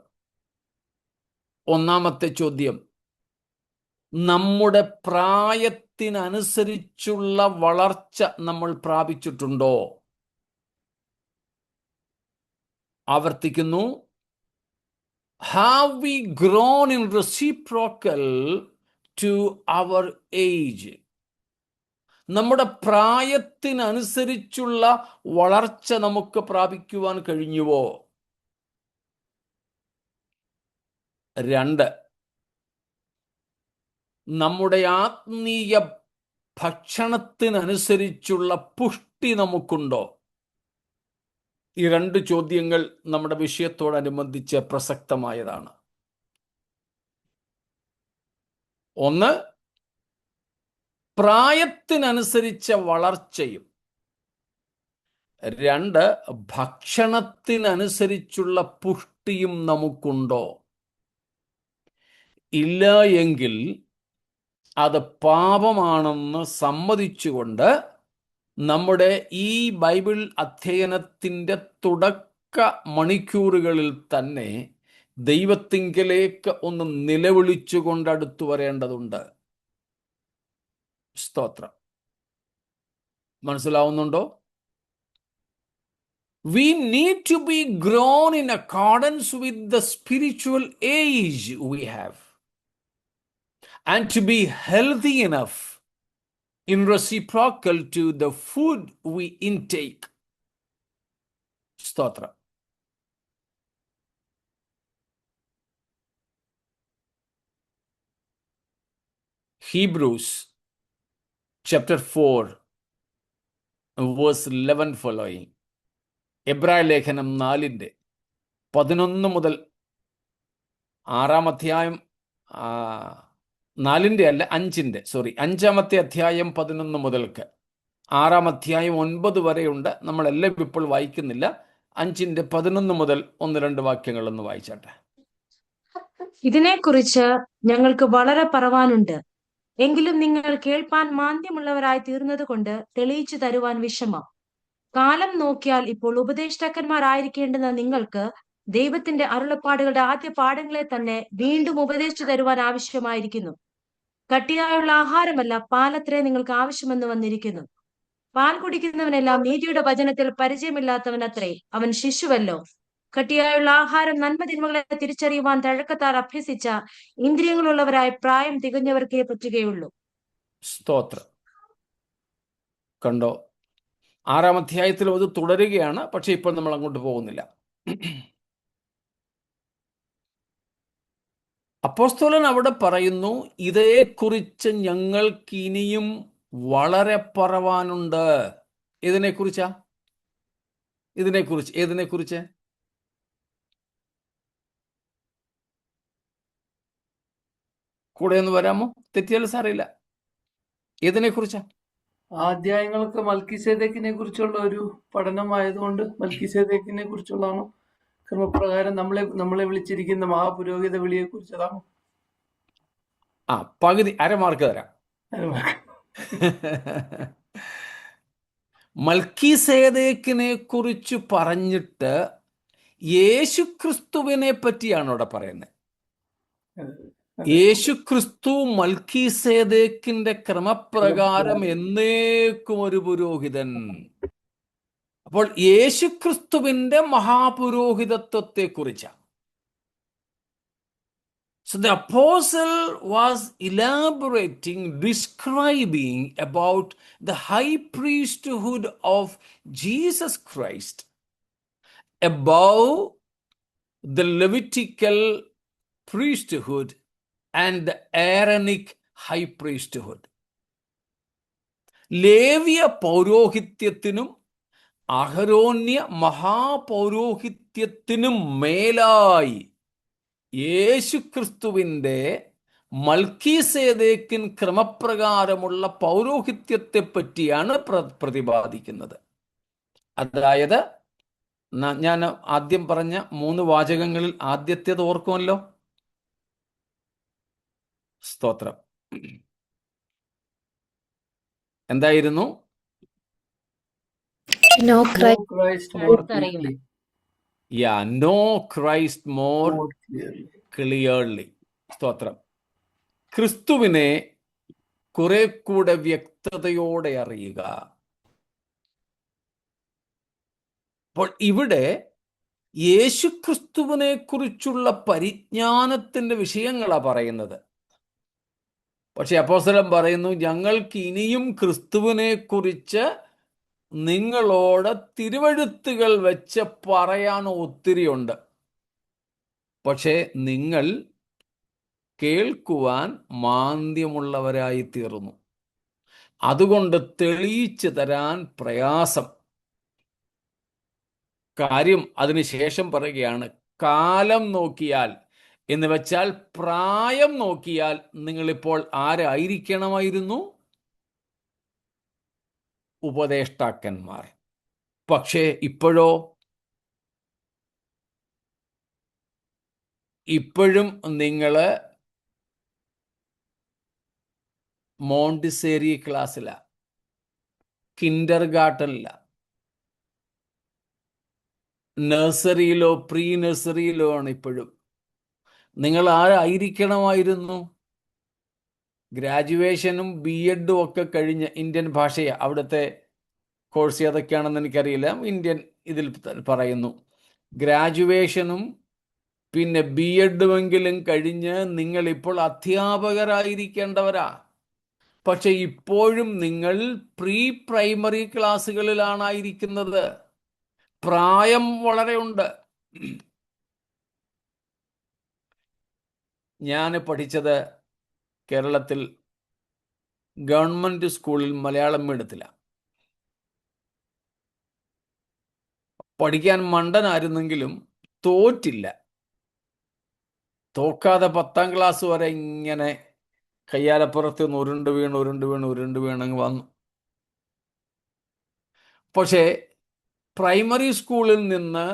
ഒന്നാമത്തെ ചോദ്യം, നമ്മുടെ പ്രായത്തിനനുസരിച്ചുള്ള വളർച്ച നമ്മൾ പ്രാപിച്ചിട്ടുണ്ടോ? ആവർത്തിക്കുന്നു, have we grown in reciprocal to our age? നമ്മുടെ പ്രായത്തിനനുസരിച്ചുള്ള വളർച്ച നമുക്ക് പ്രാപിക്കുവാൻ കഴിഞ്ഞുവോ? 2, നമ്മുടെ ആത്മീയ ഭക്ഷണത്തിനനുസരിച്ചുള്ള പുഷ്ടി നമുക്കുണ്ടോ? ഈ 2 ചോദ്യങ്ങൾ നമ്മുടെ വിഷയത്തോടനുബന്ധിച്ച് പ്രസക്തമായതാണ്. 1, പ്രായത്തിനനുസരിച്ച വളർച്ചയും. 2, ഭക്ഷണത്തിനനുസരിച്ചുള്ള പുഷ്ടിയും നമുക്കുണ്ടോ? ഇല്ല എങ്കിൽ അത് പാപമാണെന്ന് സമ്മതിച്ചുകൊണ്ട് നമ്മുടെ ഈ ബൈബിൾ അധ്യയനത്തിൻ്റെ തുടക്ക മണിക്കൂറുകളിൽ തന്നെ ദൈവത്തിങ്കലേക്ക് ഒന്ന് നിലവിളിച്ചുകൊണ്ട് അടുത്തു വരേണ്ടതുണ്ട്. സ്തോത്രം. മനസ്സിലാവുന്നുണ്ടോ? We need to be grown in accordance with the spiritual age we have, and to be healthy enough in reciprocal to the food we intake. Stotra. Hebrews chapter 4 verse 11 following. എബ്രായ ലേഖനം 4:11 മുതൽ 6-ാം അധ്യായം 4-ന്റെ അല്ല 5-ന്റെ 5-ാമത്തെ അധ്യായം 11 മുതൽക്ക് 6-ാം അധ്യായം 9 വരെയുണ്ട്. നമ്മളെല്ലാം ഇപ്പോൾ വായിക്കുന്നില്ല. 5-ന്റെ 11 മുതൽ 1-2 വാക്യങ്ങളൊന്ന് വായിച്ചാട്ടെ. ഇതിനെക്കുറിച്ച് ഞങ്ങൾക്ക് വളരെ പറവാനുണ്ട്. എങ്കിലും നിങ്ങൾ കേൾപ്പാൻ മാന്ദ്യമുള്ളവരായി തീർന്നത് കൊണ്ട് തെളിയിച്ചു തരുവാൻ വിഷമം. കാലം നോക്കിയാൽ ഇപ്പോൾ ഉപദേഷ്ടാക്കന്മാരായിരിക്കേണ്ടുന്ന നിങ്ങൾക്ക് ദൈവത്തിന്റെ അരുളപ്പാടുകളുടെ ആദ്യ പാഠങ്ങളെ തന്നെ വീണ്ടും ഉപദേശിച്ചു തരുവാൻ ആവശ്യമായിരിക്കുന്നു. കട്ടിയായുള്ള ആഹാരമല്ല, പാലത്രേ നിങ്ങൾക്ക് ആവശ്യമെന്ന് വന്നിരിക്കുന്നു. പാൽ കുടിക്കുന്നവനെല്ലാം നീതിയുടെ വചനത്തിൽ പരിചയമില്ലാത്തവനത്രേ, അവൻ ശിശുവല്ലോ. കട്ടിയായുള്ള ആഹാരം നന്മതിന്മകളെ തിരിച്ചറിയുവാൻ തഴക്കത്താൽ അഭ്യസിച്ച ഇന്ദ്രിയങ്ങളുള്ളവരായ പ്രായം തികഞ്ഞവർക്കേ പറ്റുകയുള്ളൂ. സ്തോത്രം. കണ്ടോ, 6-ാം അധ്യായത്തിലും അത് തുടരുകയാണ്. പക്ഷെ ഇപ്പോൾ നമ്മൾ അങ്ങോട്ട് പോകുന്നില്ല. അപ്പോസ്തലൻ അവിടെ പറയുന്നു, ഇതേക്കുറിച്ച് ഞങ്ങൾക്കിനിയും വളരെ പറവാനുണ്ട്. ഇതിനെക്കുറിച്ചാ? ഏതിനെക്കുറിച്ച്? കൂടെ ഒന്ന് വരാമോ? തെറ്റിയാലും സാറിയില്ല. ഏതിനെക്കുറിച്ചാ? ആ അധ്യായങ്ങൾക്ക് മൽക്കീസേദെക്കിനെ കുറിച്ചുള്ള ഒരു പഠനമായതുകൊണ്ട് മൽക്കീസേദെക്കിനെ കുറിച്ചുള്ളതാണോ? ക്രമപ്രകാരം നമ്മളെ വിളിച്ചിരിക്കുന്ന മഹാപുരോഹിത വിളിയെ കുറിച്ചതാണോ? പകുതി, അരമാർക്ക് തരാം. മൽക്കീസേദെക്കിനെ കുറിച്ച് പറഞ്ഞിട്ട് യേശുക്രിസ്തുവിനെ പറ്റിയാണ് അവിടെ പറയുന്നത്. യേശുക്രിസ്തു മൽക്കീസേദേക്കിന്റെ ക്രമപ്രകാരം എന്നേക്കും ഒരു പുരോഹിതൻ. അപ്പോൾ യേശുക്രിസ്തുവിന്റെ മഹാപുരോഹിതത്വത്തെ കുറിച്ചാണ്. So the apostle was elaborating, describing about the high priesthood of Jesus Christ above the Levitical priesthood and the Aaronic high priesthood. ലേവ്യ പൗരോഹിത്യത്തിനും അഹരോന്യ മഹാപൗരോഹിത്യത്തിനും മേലായി യേശുക്രിസ്തുവിൻ്റെ മൽക്കീസേദേക്കിൻ ക്രമപ്രകാരമുള്ള പൗരോഹിത്യത്തെ പറ്റിയാണ് പ്രതിപാദിക്കുന്നത്. അതായത് ഞാൻ ആദ്യം പറഞ്ഞ 3 വാചകങ്ങളിൽ ആദ്യത്തേത് ഓർക്കുമല്ലോ. സ്തോത്രം. എന്തായിരുന്നു? No No Christ Christ more അറിയുന്നു. clearly. No Christ more More clearly. Clearly. സ്തോത്രം. ക്രിസ്തുവിനെ കുറെ കൂടെ വ്യക്തതയോടെ അറിയുക. അപ്പോൾ ഇവിടെ യേശുക്രിസ്തുവിനെ കുറിച്ചുള്ള പരിജ്ഞാനത്തിന്റെ വിഷയങ്ങളാണ് പറയുന്നത്. പക്ഷെ അപ്പോസ്തലൻ പറയുന്നു, ഞങ്ങൾക്ക് ഇനിയും ക്രിസ്തുവിനെ കുറിച്ച് നിങ്ങളോട് തിരുവെഴുത്തുകൾ വെച്ച് പറയാൻ ഒത്തിരിയുണ്ട്. പക്ഷേ നിങ്ങൾ കേൾക്കുവാൻ മാന്ദ്യമുള്ളവരായി തീർന്നു. അതുകൊണ്ട് തെളിയിച്ചു തരാൻ പ്രയാസം. കാര്യം അതിനുശേഷം പറയുകയാണ്, കാലം നോക്കിയാൽ എന്ന് വെച്ചാൽ പ്രായം നോക്കിയാൽ നിങ്ങളിപ്പോൾ ആരായിരിക്കണമായിരുന്നു? ഉപദേഷ്ടാക്കന്മാർ. പക്ഷേ ഇപ്പോഴും നിങ്ങൾ മോണ്ടിസേരി ക്ലാസ്സിലാ, കിൻഡർ ഗാർട്ടനിലാ, നഴ്സറിയിലോ പ്രീ നഴ്സറിയിലോ ആണ് ഇപ്പോഴും. നിങ്ങൾ ആരായിരിക്കണമായിരുന്നു? ഗ്രാജുവേഷനും BEdും ഒക്കെ കഴിഞ്ഞ്, ഇന്ത്യൻ ഭാഷയാണ് അവിടുത്തെ കോഴ്സ് ഏതൊക്കെയാണെന്ന് എനിക്കറിയില്ല, ഇന്ത്യൻ ഇതിൽ പറയുന്നു. ഗ്രാജുവേഷനും പിന്നെ BEdുമെങ്കിലും കഴിഞ്ഞ് നിങ്ങളിപ്പോൾ അധ്യാപകരായിരിക്കേണ്ടവരാ. പക്ഷെ ഇപ്പോഴും നിങ്ങൾ പ്രീ പ്രൈമറി ക്ലാസ്സുകളിലാണ് ആയിരിക്കുന്നത്. പ്രായം വളരെ ഉണ്ട്. ഞാൻ പഠിച്ചത് കേരളത്തിൽ ഗവൺമെന്റ് സ്കൂളിൽ മലയാളം മീഡിയത്തിലാണ്. പഠിക്കാൻ മണ്ടനായിരുന്നെങ്കിലും തോറ്റില്ല. തോക്കാതെ 10ാം ക്ലാസ് വരെ ഇങ്ങനെ കയ്യാലപ്പുറത്ത് നിന്ന് ഉരുണ്ട് വീണങ്ങ് വന്നു. പക്ഷേ പ്രൈമറി സ്കൂളിൽ നിന്ന്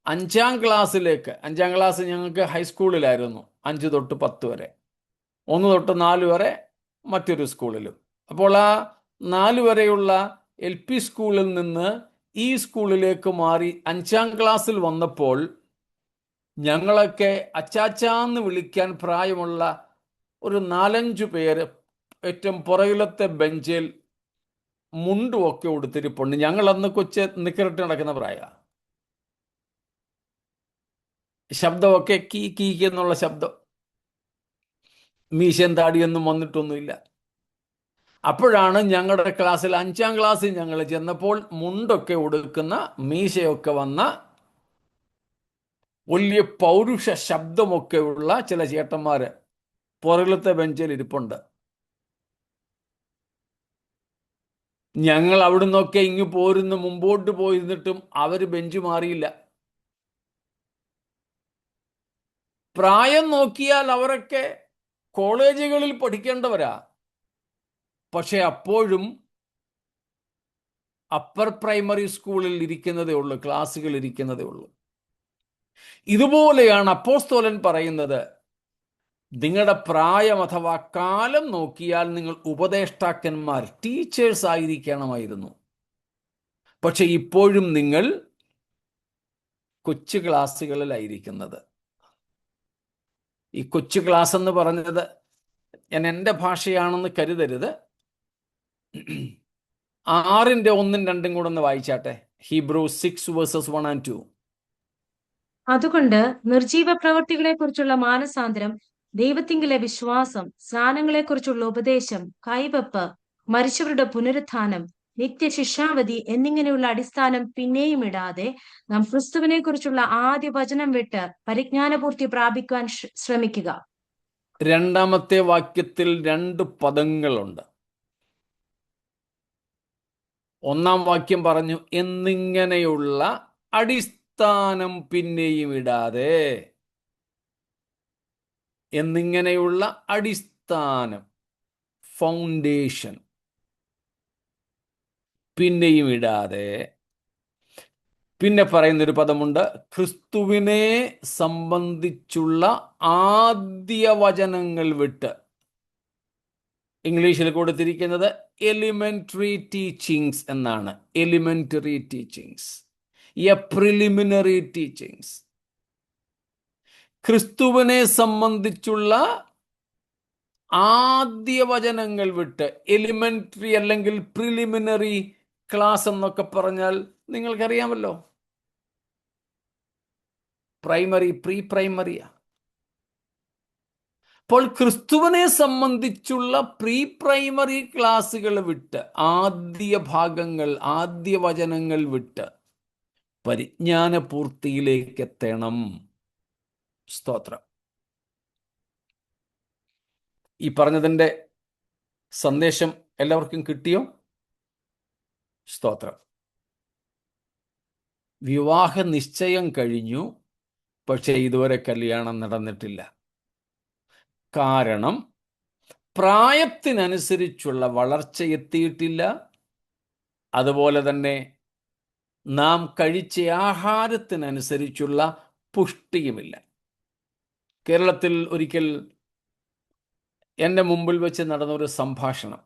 5ാം ക്ലാസ്സിലേക്ക്, 5ാം ക്ലാസ് ഞങ്ങൾക്ക് ഹൈസ്കൂളിലായിരുന്നു, 5 തൊട്ട് 10 വരെ, 1 തൊട്ട് 4 വരെ മറ്റൊരു സ്കൂളിലും. അപ്പോൾ ആ 4 വരെയുള്ള LP സ്കൂളിൽ നിന്ന് ഈ സ്കൂളിലേക്ക് മാറി 5ാം ക്ലാസ്സിൽ വന്നപ്പോൾ ഞങ്ങളൊക്കെ അച്ചാച്ചാന്ന് വിളിക്കാൻ പ്രായമുള്ള ഒരു 4-5 പേര് ഏറ്റവും പുറകിലത്തെ ബെഞ്ചിൽ മുണ്ടുമൊക്കെ ഉടുത്തിരിപ്പുണ്ട്. ഞങ്ങളന്ന് കൊച്ച് നിക്കറിട്ട് നടക്കുന്ന പ്രായ. ശബ്ദമൊക്കെ കീക്ക് എന്നുള്ള ശബ്ദം, മീശയും താടിയൊന്നും വന്നിട്ടൊന്നുമില്ല. അപ്പോഴാണ് ഞങ്ങളുടെ ക്ലാസ്സിൽ 5ാം ക്ലാസ്സിൽ ഞങ്ങൾ ചെന്നപ്പോൾ മുണ്ടൊക്കെ ഉടുക്കുന്ന, മീശയൊക്കെ വന്ന, വലിയ പൗരുഷ ശബ്ദമൊക്കെ ഉള്ള ചില ചേട്ടന്മാര് പുറകിലത്തെ ബെഞ്ചിൽ ഇരിപ്പുണ്ട്. ഞങ്ങൾ അവിടുന്നൊക്കെ ഇങ്ങ് പോരുന്ന മുമ്പോട്ട് പോയിരുന്നിട്ടും അവർ ബെഞ്ച് മാറിയില്ല. പ്രായം നോക്കിയാൽ അവരൊക്കെ കോളേജുകളിൽ പഠിക്കേണ്ടവരാ. പക്ഷെ അപ്പോഴും അപ്പർ പ്രൈമറി സ്കൂളിൽ ഇരിക്കുന്നതേ ഉള്ളൂ, ക്ലാസ്സുകൾ ഇരിക്കുന്നതേ ഉള്ളൂ. ഇതുപോലെയാണ് അപ്പോസ്തലൻ പറയുന്നത്, നിങ്ങളുടെ പ്രായം അഥവാ കാലം നോക്കിയാൽ നിങ്ങൾ ഉപദേഷ്ടാക്കന്മാർ, ടീച്ചേഴ്സ് ആയിരിക്കണമായിരുന്നു. പക്ഷെ ഇപ്പോഴും നിങ്ങൾ കൊച്ചു ക്ലാസ്സുകളിലായിരിക്കുന്നത്. ഈ കൊച്ചു ക്ലാസ് എന്ന് പറഞ്ഞത് ഞാൻ എൻ്റെ ഭാഷയാണെന്ന് കരുതരുത്. 6:1-2 കൂടെ ഒന്ന് വായിച്ചാട്ടെ. Hebrews 6:1-2. അതുകൊണ്ട് നിർജീവ പ്രവൃത്തികളെ കുറിച്ചുള്ള മാനസാന്തരം, ദൈവത്തിങ്കിലെ വിശ്വാസം, സ്നാനങ്ങളെക്കുറിച്ചുള്ള ഉപദേശം, കൈവെപ്പ്, മരിച്ചവരുടെ പുനരുത്ഥാനം, നിത്യശിക്ഷാവധി എന്നിങ്ങനെയുള്ള അടിസ്ഥാനം പിന്നെയും ഇടാതെ നാം ക്രിസ്തുവിനെ കുറിച്ചുള്ള ആദ്യ വചനം വിട്ട് പരിജ്ഞാനപൂർത്തി പ്രാപിക്കുവാൻ ശ്രമിക്കുക. 2-ാമത്തെ വാക്യത്തിൽ 2 പദങ്ങളുണ്ട്. 1-ാം വാക്യം പറഞ്ഞു എന്നിങ്ങനെയുള്ള അടിസ്ഥാനം പിന്നെയും ഇടാതെ. എന്നിങ്ങനെയുള്ള അടിസ്ഥാനം, ഫൗണ്ടേഷൻ, പിന്നെയും ഇടാതെ. പിന്നെ പറയുന്നൊരു പദമുണ്ട്, ക്രിസ്തുവിനെ സംബന്ധിച്ചുള്ള ആദ്യ വചനങ്ങൾ വിട്ട്. ഇംഗ്ലീഷിൽ കൊടുത്തിരിക്കുന്നത് എലിമെന്ററി ടീച്ചിങ്സ് എന്നാണ്. Elementary teachings, A preliminary teachings. ക്രിസ്തുവിനെ സംബന്ധിച്ചുള്ള ആദ്യ വചനങ്ങൾ വിട്ട്. എലിമെന്ററി അല്ലെങ്കിൽ പ്രിലിമിനറി ക്ലാസ് എന്നൊക്കെ പറഞ്ഞാൽ നിങ്ങൾക്കറിയാമല്ലോ, പ്രൈമറി, പ്രീ പ്രൈമറിയാ. അപ്പോൾ ക്രിസ്തുവിനെ സംബന്ധിച്ചുള്ള പ്രീ പ്രൈമറി ക്ലാസ്സുകൾ വിട്ട്, ആദ്യ ഭാഗങ്ങൾ, ആദ്യ വചനങ്ങൾ വിട്ട് പരിജ്ഞാന പൂർത്തിയിലേക്ക് എത്തണം. സ്തോത്രം. ഈ പറഞ്ഞതിൻ്റെ സന്ദേശം എല്ലാവർക്കും കിട്ടിയോ? സ്തോത്രം. വിവാഹ നിശ്ചയം കഴിഞ്ഞു, പക്ഷേ ഇതുവരെ കല്യാണം നടന്നിട്ടില്ല. കാരണം പ്രായത്തിനനുസരിച്ചുള്ള വളർച്ച എത്തിയിട്ടില്ല. അതുപോലെ തന്നെ നാം കഴിച്ച ആഹാരത്തിനനുസരിച്ചുള്ള പുഷ്ടിയുമില്ല. കേരളത്തിൽ ഒരിക്കൽ എൻ്റെ മുമ്പിൽ വെച്ച് നടന്ന ഒരു സംഭാഷണം.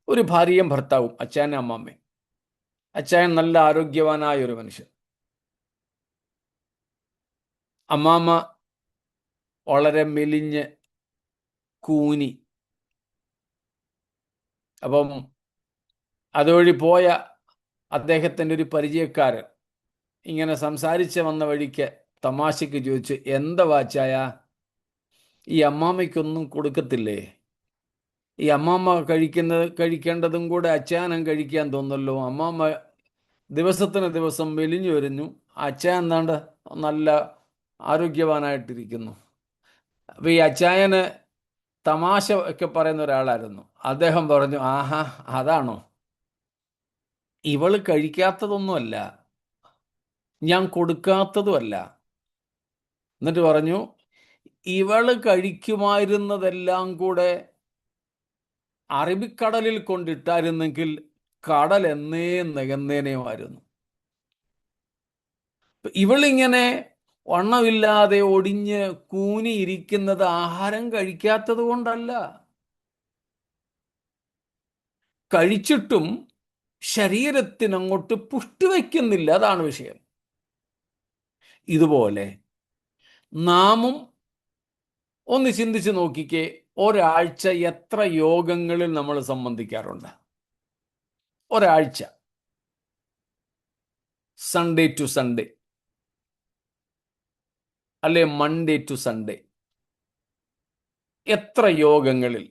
ഒരു ഭാര്യയും ഭർത്താവും, അച്ചായനും അമ്മാമ്മയും. അച്ചായൻ നല്ല ആരോഗ്യവാനായ ഒരു മനുഷ്യൻ, അമ്മാമ്മ വളരെ മെലിഞ്ഞ് കൂനി. അപ്പം അതുവഴി പോയ അദ്ദേഹത്തിൻ്റെ ഒരു പരിചയക്കാരൻ ഇങ്ങനെ സംസാരിച്ച് വന്ന വഴിക്ക് തമാശയ്ക്ക് ചോദിച്ചു, എന്താ വാച്ചായ, ഈ അമ്മാമ്മയ്ക്കൊന്നും കൊടുക്കത്തില്ലേ? ഈ അമ്മാമ്മ കഴിക്കേണ്ടതും കൂടെ അച്ചായനം കഴിക്കാൻ തോന്നല്ലോ. അമ്മാമ്മ ദിവസത്തിന് ദിവസം മെലിഞ്ഞു വരുന്നു, അച്ചായൻ എന്താണ്ട് നല്ല ആരോഗ്യവാനായിട്ടിരിക്കുന്നു. അപ്പം ഈ അച്ചായന് തമാശ ഒക്കെ പറയുന്ന ഒരാളായിരുന്നു. അദ്ദേഹം പറഞ്ഞു, ആഹാ അതാണോ? ഇവള് കഴിക്കാത്തതൊന്നുമല്ല, ഞാൻ കൊടുക്കാത്തതുമല്ല. എന്നിട്ട് പറഞ്ഞു, ഇവള് കഴിക്കുമായിരുന്നതെല്ലാം കൂടെ അറബിക്കടലിൽ കൊണ്ടിട്ടായിരുന്നെങ്കിൽ കടൽ എന്നേ നികന്നേനെയുമായിരുന്നു. ഇവളിങ്ങനെ വണ്ണമില്ലാതെ ഒടിഞ്ഞ് കൂനിയിരിക്കുന്നത് ആഹാരം കഴിക്കാത്തത് കൊണ്ടല്ല, കഴിച്ചിട്ടും ശരീരത്തിനങ്ങോട്ട് പുഷ്ടി വയ്ക്കുന്നില്ല. അതാണ് വിഷയം. ഇതുപോലെ നാമും ഒന്ന് ചിന്തിച്ച് നോക്കിക്കേ, ഒരാഴ്ച എത്ര യോഗങ്ങളിൽ നമ്മൾ സംബന്ധിക്കാറുണ്ട്? ഒരാഴ്ച, സൺഡേ ടു സൺഡേ, അല്ലെ മൺഡേ ടു സൺഡേ. എത്ര യോഗങ്ങളിൽ,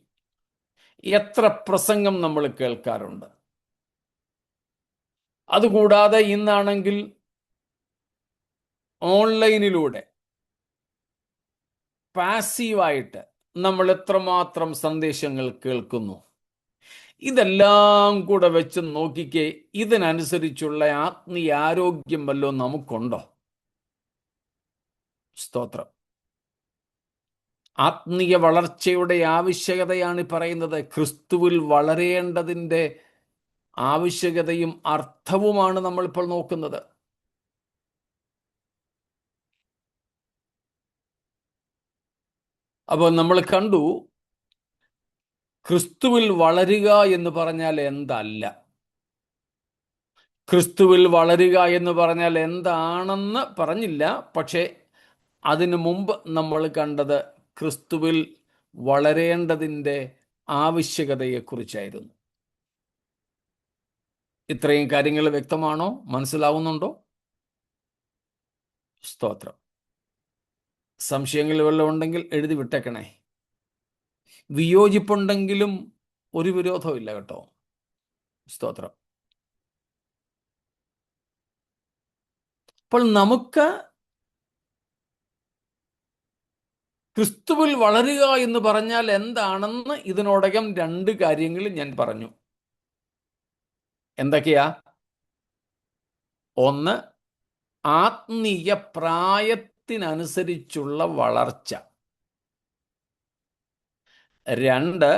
എത്ര പ്രസംഗം നമ്മൾ കേൾക്കാറുണ്ട്? അതുകൂടാതെ ഇന്നാണെങ്കിൽ ഓൺലൈനിലൂടെ പാസീവായിട്ട് നമ്മൾ എത്രമാത്രം സന്ദേശങ്ങൾ കേൾക്കുന്നു. ഇതെല്ലാം കൂടെ വെച്ച് നോക്കിക്കേ, ഇതിനനുസരിച്ചുള്ള ആത്മീയ ആരോഗ്യം വല്ലതും നമുക്കുണ്ടോ? സ്തോത്രം. ആത്മീയ വളർച്ചയുടെ ആവശ്യകതയാണ് പറയുന്നത്. ക്രിസ്തുവിൽ വളരേണ്ടതിൻ്റെ ആവശ്യകതയും അർത്ഥവുമാണ് നമ്മളിപ്പോൾ നോക്കുന്നത്. അപ്പോൾ നമ്മൾ കണ്ടു, ക്രിസ്തുവിൽ വളരുക എന്ന് പറഞ്ഞാൽ എന്തല്ല, ക്രിസ്തുവിൽ വളരുക എന്ന് പറഞ്ഞാൽ എന്താണെന്ന് പറഞ്ഞില്ല. പക്ഷേ അതിനു മുമ്പ് നമ്മൾ കണ്ടത് ക്രിസ്തുവിൽ വളരേണ്ടതിൻ്റെ ആവശ്യകതയെക്കുറിച്ചായിരുന്നു. ഇത്രയും കാര്യങ്ങൾ വ്യക്തമാണോ? മനസ്സിലാവുന്നുണ്ടോ? സ്തോത്രം. സംശയങ്ങൾ വല്ലതും ഉണ്ടെങ്കിൽ എഴുതി വിട്ടേക്കണേ. വിയോജിപ്പുണ്ടെങ്കിലും ഒരു വിരോധവും ഇല്ല കേട്ടോ. സ്തോത്രം. അപ്പോൾ നമുക്ക് ക്രിസ്തുവിൽ വളരുക എന്ന് പറഞ്ഞാൽ എന്താണെന്ന് ഇതിനോടകം 2 കാര്യങ്ങൾ ഞാൻ പറഞ്ഞു. എന്തൊക്കെയാ? ഒന്ന്, ആത്മീയ പ്രായത്തിനനുസരിച്ചുള്ള വളർച്ച. 2,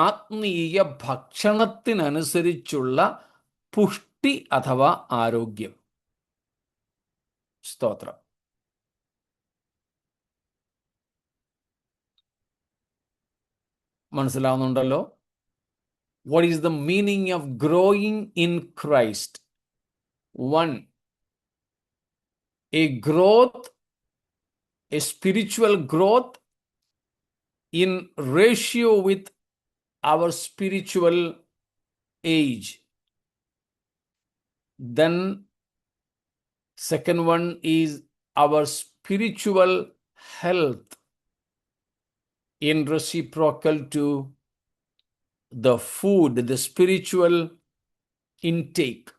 ആത്മീയ ഭക്ഷണത്തിനനുസരിച്ചുള്ള പുഷ്ടി അഥവാ ആരോഗ്യം. സ്തോത്രം. മനസ്സിലാവുന്നുണ്ടല്ലോ? What is the meaning of growing in Christ? 1, a growth, a spiritual growth in ratio with our spiritual age. Then second one is our spiritual health in reciprocal to the food, the spiritual intake,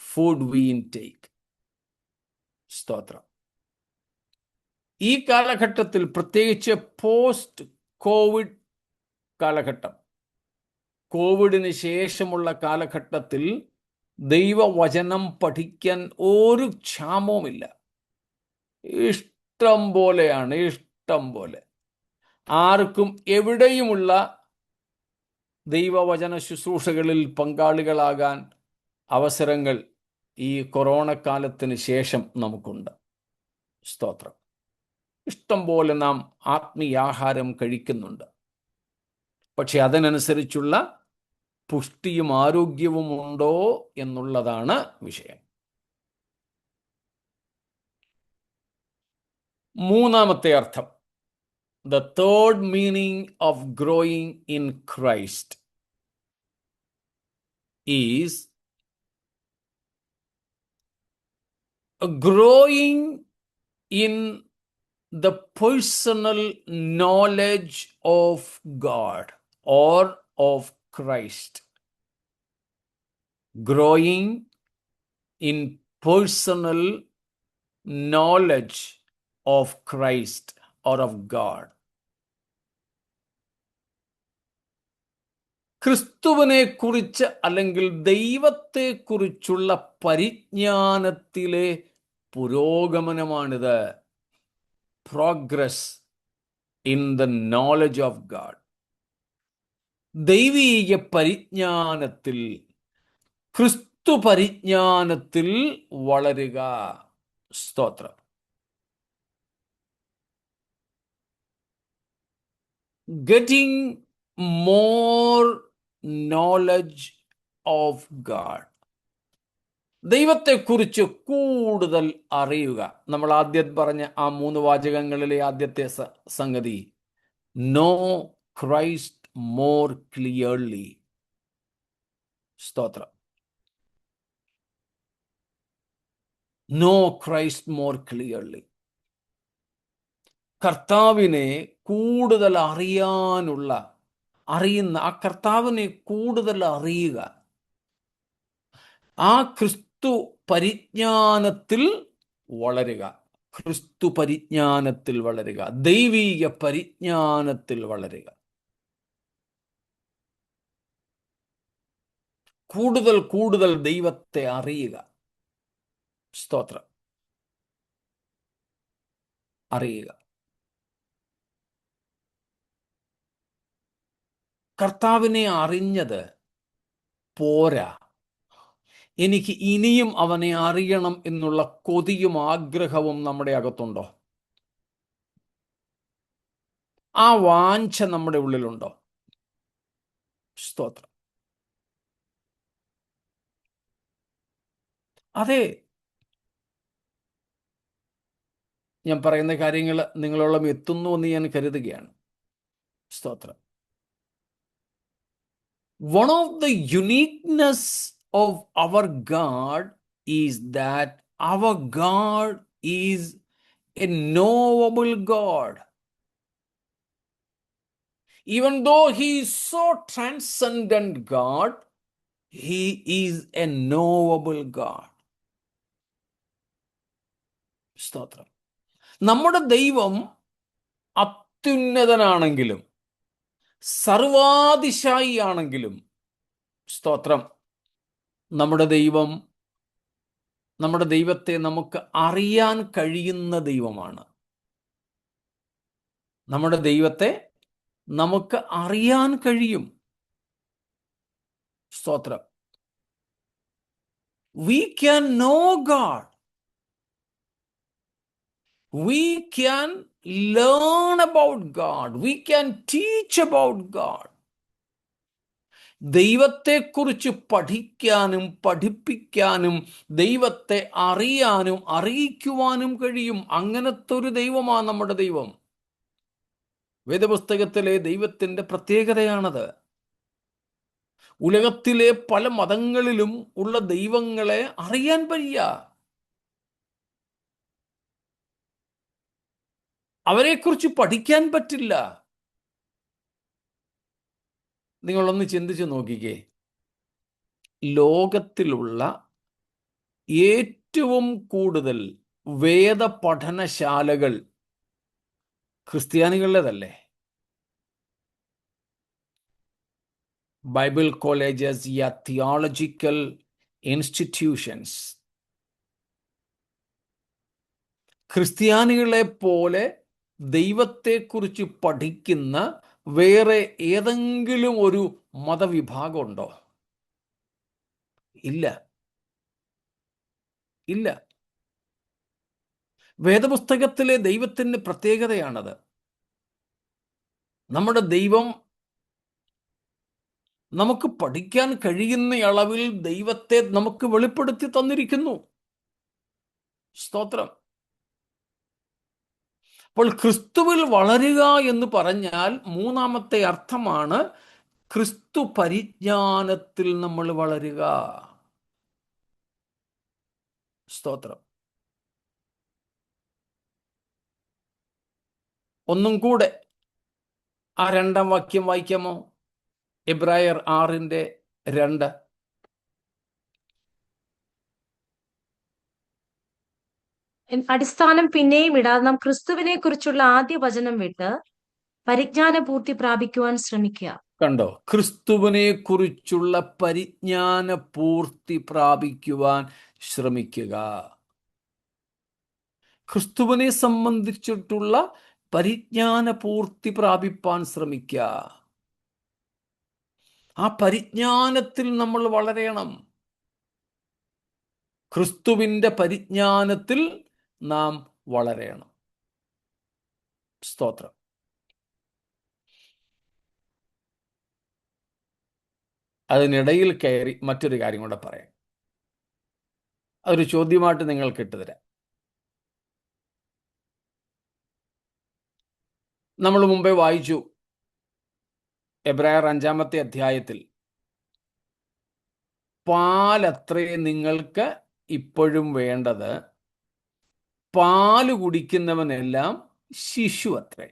food we intake. സ്തോത്രം. ഈ കാലഘട്ടത്തിൽ, പ്രത്യേകിച്ച് post Covid കാലഘട്ടം, കോവിഡിന് ശേഷമുള്ള കാലഘട്ടത്തിൽ ദൈവവചനം പഠിക്കാൻ ഒരു ക്ഷാമവുമില്ല. ഇഷ്ടം പോലെയാണ്, ഇഷ്ടം പോലെ. ആർക്കും എവിടെയുമുള്ള ദൈവവചന ശുശ്രൂഷകളിൽ പങ്കാളികളാകാൻ അവസരങ്ങൾ ഈ കൊറോണ കാലത്തിന് ശേഷം നമുക്കുണ്ട്. സ്തോത്രം. ഇഷ്ടം പോലെ നാം ആത്മീയാഹാരം കഴിക്കുന്നുണ്ട്. പക്ഷെ അതിനനുസരിച്ചുള്ള പുഷ്ടിയും ആരോഗ്യവും ഉണ്ടോ എന്നുള്ളതാണ് വിഷയം. മൂന്നാമത്തെ അർത്ഥം, the third meaning of growing in Christ is growing in the personal knowledge of God or of Christ. Growing in personal knowledge of Christ or of God. ക്രിസ്തുവിനെ കുറിച്ച് അല്ലെങ്കിൽ ദൈവത്തെക്കുറിച്ചുള്ള പരിജ്ഞാനത്തിലെ പുരോഗമനമാണിത്. Progress in the knowledge of God. ദൈവീക പരിജ്ഞാനത്തിൽ, ക്രിസ്തു പരിജ്ഞാനത്തിൽ വളരുക. സ്തോത്രം. Getting more knowledge of God. ദൈവത്തെക്കുറിച്ച് കൂടുതൽ അറിയുക. നമ്മൾ ആദ്യം പറഞ്ഞ ആ 3 വാചകങ്ങളിലെ ആദ്യത്തെ സംഗതി, നോ ക്രൈസ്റ്റ് മോർ ക്ലിയർലി. സ്തോത്രം. No Christ more clearly. കർത്താവിനെ കൂടുതൽ അറിയുന്ന ആ കർത്താവിനെ കൂടുതൽ അറിയുക. ആ ക്രിസ്തു പരിജ്ഞാനത്തിൽ വളരുക. ക്രിസ്തു പരിജ്ഞാനത്തിൽ വളരുക. ദൈവീക പരിജ്ഞാനത്തിൽ വളരുക. കൂടുതൽ കൂടുതൽ ദൈവത്തെ അറിയുക. സ്തോത്രം. അറിയുക. കർത്താവിനെ അറിഞ്ഞത് പോരാ. എനിക്ക് ഇനിയും അവനെ അറിയണം എന്നുള്ള കൊതിയും ആഗ്രഹവും നമ്മുടെ അകത്തുണ്ടോ? ആ വാഞ്ച നമ്മുടെ ഉള്ളിലുണ്ടോ? സ്തോത്രം. അതെ, ഞാൻ പറയുന്ന കാര്യങ്ങൾ നിങ്ങളോളം എത്തുന്നു എന്ന് ഞാൻ കരുതുകയാണ്. സ്തോത്രം. One of the uniqueness of our God is that our God is a knowable God. Even though he is so transcendent God, he is a knowable God. സ്തോത്രം. നമ്മുടെ ദൈവം അത്യുന്നതനാണെങ്കിലും സർവാതിശായി ആണെങ്കിലും, സ്തോത്രം, നമ്മുടെ ദൈവത്തെ നമുക്ക് അറിയാൻ കഴിയുന്ന ദൈവമാണ്. നമ്മുടെ ദൈവത്തെ നമുക്ക് അറിയാൻ കഴിയും. സ്തോത്രം. We can know God. We can learn about God. We can teach about God. ദൈവത്തെക്കുറിച്ച് പഠിക്കാനും പഠിപ്പിക്കാനും ദൈവത്തെ അറിയാനും അറിയിക്കുവാനും കഴിയും. അങ്ങനത്തെ ഒരു ദൈവമാണ് നമ്മുടെ ദൈവം. വേദപുസ്തകത്തിലെ ദൈവത്തിൻ്റെ പ്രത്യേകതയാണത്. ഉലകത്തിലെ പല മതങ്ങളിലും ഉള്ള ദൈവങ്ങളെ അറിയാൻ വയ്യ. അവരെക്കുറിച്ച് പഠിക്കാൻ പറ്റില്ല. നിങ്ങളൊന്ന് ചിന്തിച്ചു നോക്കിക്കേ. ലോകത്തിലുള്ള ഏറ്റവും കൂടുതൽ വേദ പഠനശാലകൾ ക്രിസ്ത്യാനികളുടേതല്ലേ? Bible colleges, theological institutions. ക്രിസ്ത്യാനികളെ പോലെ ദൈവത്തെക്കുറിച്ച് പഠിക്കുന്ന വേറെ ഏതെങ്കിലും ഒരു മതവിഭാഗമുണ്ടോ? ഇല്ല, ഇല്ല. വേദപുസ്തകത്തിലെ ദൈവത്തിൻ്റെ പ്രത്യേകതയാണത്. നമ്മുടെ ദൈവം നമുക്ക് പഠിക്കാൻ കഴിയുന്ന അളവിൽ ദൈവത്തെ നമുക്ക് വെളിപ്പെടുത്തി തന്നിരിക്കുന്നു. സ്തോത്രം. അപ്പോൾ ക്രിസ്തുവിൽ വളരുക എന്ന് പറഞ്ഞാൽ മൂന്നാമത്തെ അർത്ഥമാണ് ക്രിസ്തു പരിജ്ഞാനത്തിൽ നമ്മൾ വളരുക. സ്തോത്രം. ഒന്നും കൂടെ ആ 2-ാം വാക്യം വായിക്കാമോ? എബ്രായർ 6:2. അടിസ്ഥാനം പിന്നെയും ഇടാതെ നാം ക്രിസ്തുവിനെ കുറിച്ചുള്ള ആദ്യ വചനം വിട്ട് പരിജ്ഞാന പൂർത്തി പ്രാപിക്കുവാൻ ശ്രമിക്കുക. കണ്ടോ? ക്രിസ്തുവിനെ കുറിച്ചുള്ള പരിജ്ഞാന പൂർത്തി പ്രാപിക്കുവാൻ ശ്രമിക്കുക. ക്രിസ്തുവിനെ സംബന്ധിച്ചിട്ടുള്ള പരിജ്ഞാന പൂർത്തി പ്രാപിപ്പാൻ ശ്രമിക്കുക. ആ പരിജ്ഞാനത്തിൽ നമ്മൾ വളരണം. ക്രിസ്തുവിൻ്റെ പരിജ്ഞാനത്തിൽ നാം വളരണം. സ്തോത്രം. അതിനിടയിൽ കയറി മറ്റൊരു കാര്യം കൂടെ പറയാം. അതൊരു ചോദ്യമായിട്ട് നിങ്ങൾക്ക് ഇട്ടുതരാം. നമ്മൾ മുമ്പേ വായിച്ചു എബ്രായർ 5-ാമത്തെ അധ്യായത്തിൽ, പാലത്രേ നിങ്ങൾക്ക് ഇപ്പോഴും വേണ്ടത്, പാല് കുടിക്കുന്നവനെല്ലാം ശിശു അത്രേ.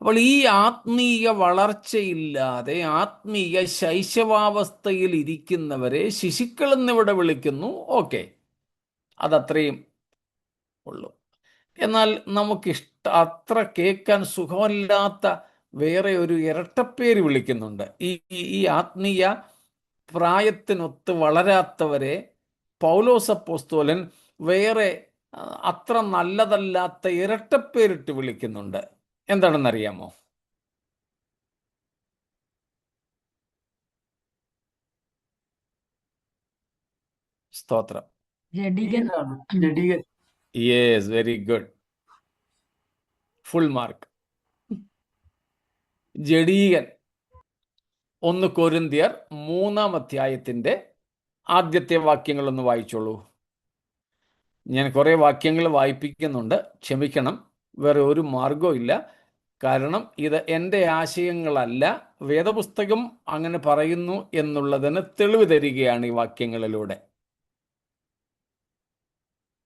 അപ്പോൾ ഈ ആത്മീയ വളർച്ചയില്ലാതെ ആത്മീയ ശൈശവാവസ്ഥയിൽ ഇരിക്കുന്നവരെ ശിശുക്കൾ എന്നിവിടെ വിളിക്കുന്നു. ഓക്കെ, അതത്രയും ഉള്ളൂ. എന്നാൽ അത്ര കേൾക്കാൻ സുഖമില്ലാത്ത വേറെ ഒരു ഇരട്ടപ്പേര് വിളിക്കുന്നുണ്ട്. ഈ ആത്മീയ പ്രായത്തിനൊത്ത് വളരാത്തവരെ പൗലോസ് അപ്പോസ്തലൻ വേറെ അത്ര നല്ലതല്ലാത്ത ഇരട്ടപ്പേരിട്ട് വിളിക്കുന്നുണ്ട്. എന്താണെന്നറിയാമോ? സ്തോത്രം. ജഡികൻ. Yes, very good, full mark. ജഡീകൻ. 1 കൊരിന്ത്യർ 3-ാം അധ്യായത്തിന്റെ ആദ്യത്തെ വാക്യങ്ങളൊന്ന് വായിച്ചോളൂ. ഞാൻ കുറേ വാക്യങ്ങൾ വായിപ്പിക്കുന്നുണ്ട്, ക്ഷമിക്കണം. വേറെ ഒരു മാർഗവും ഇല്ല. കാരണം ഇത് എൻ്റെ ആശയങ്ങളല്ല, വേദപുസ്തകം അങ്ങനെ പറയുന്നു എന്നുള്ളതിന് തെളിവ് തരികയാണ് ഈ വാക്യങ്ങളിലൂടെ.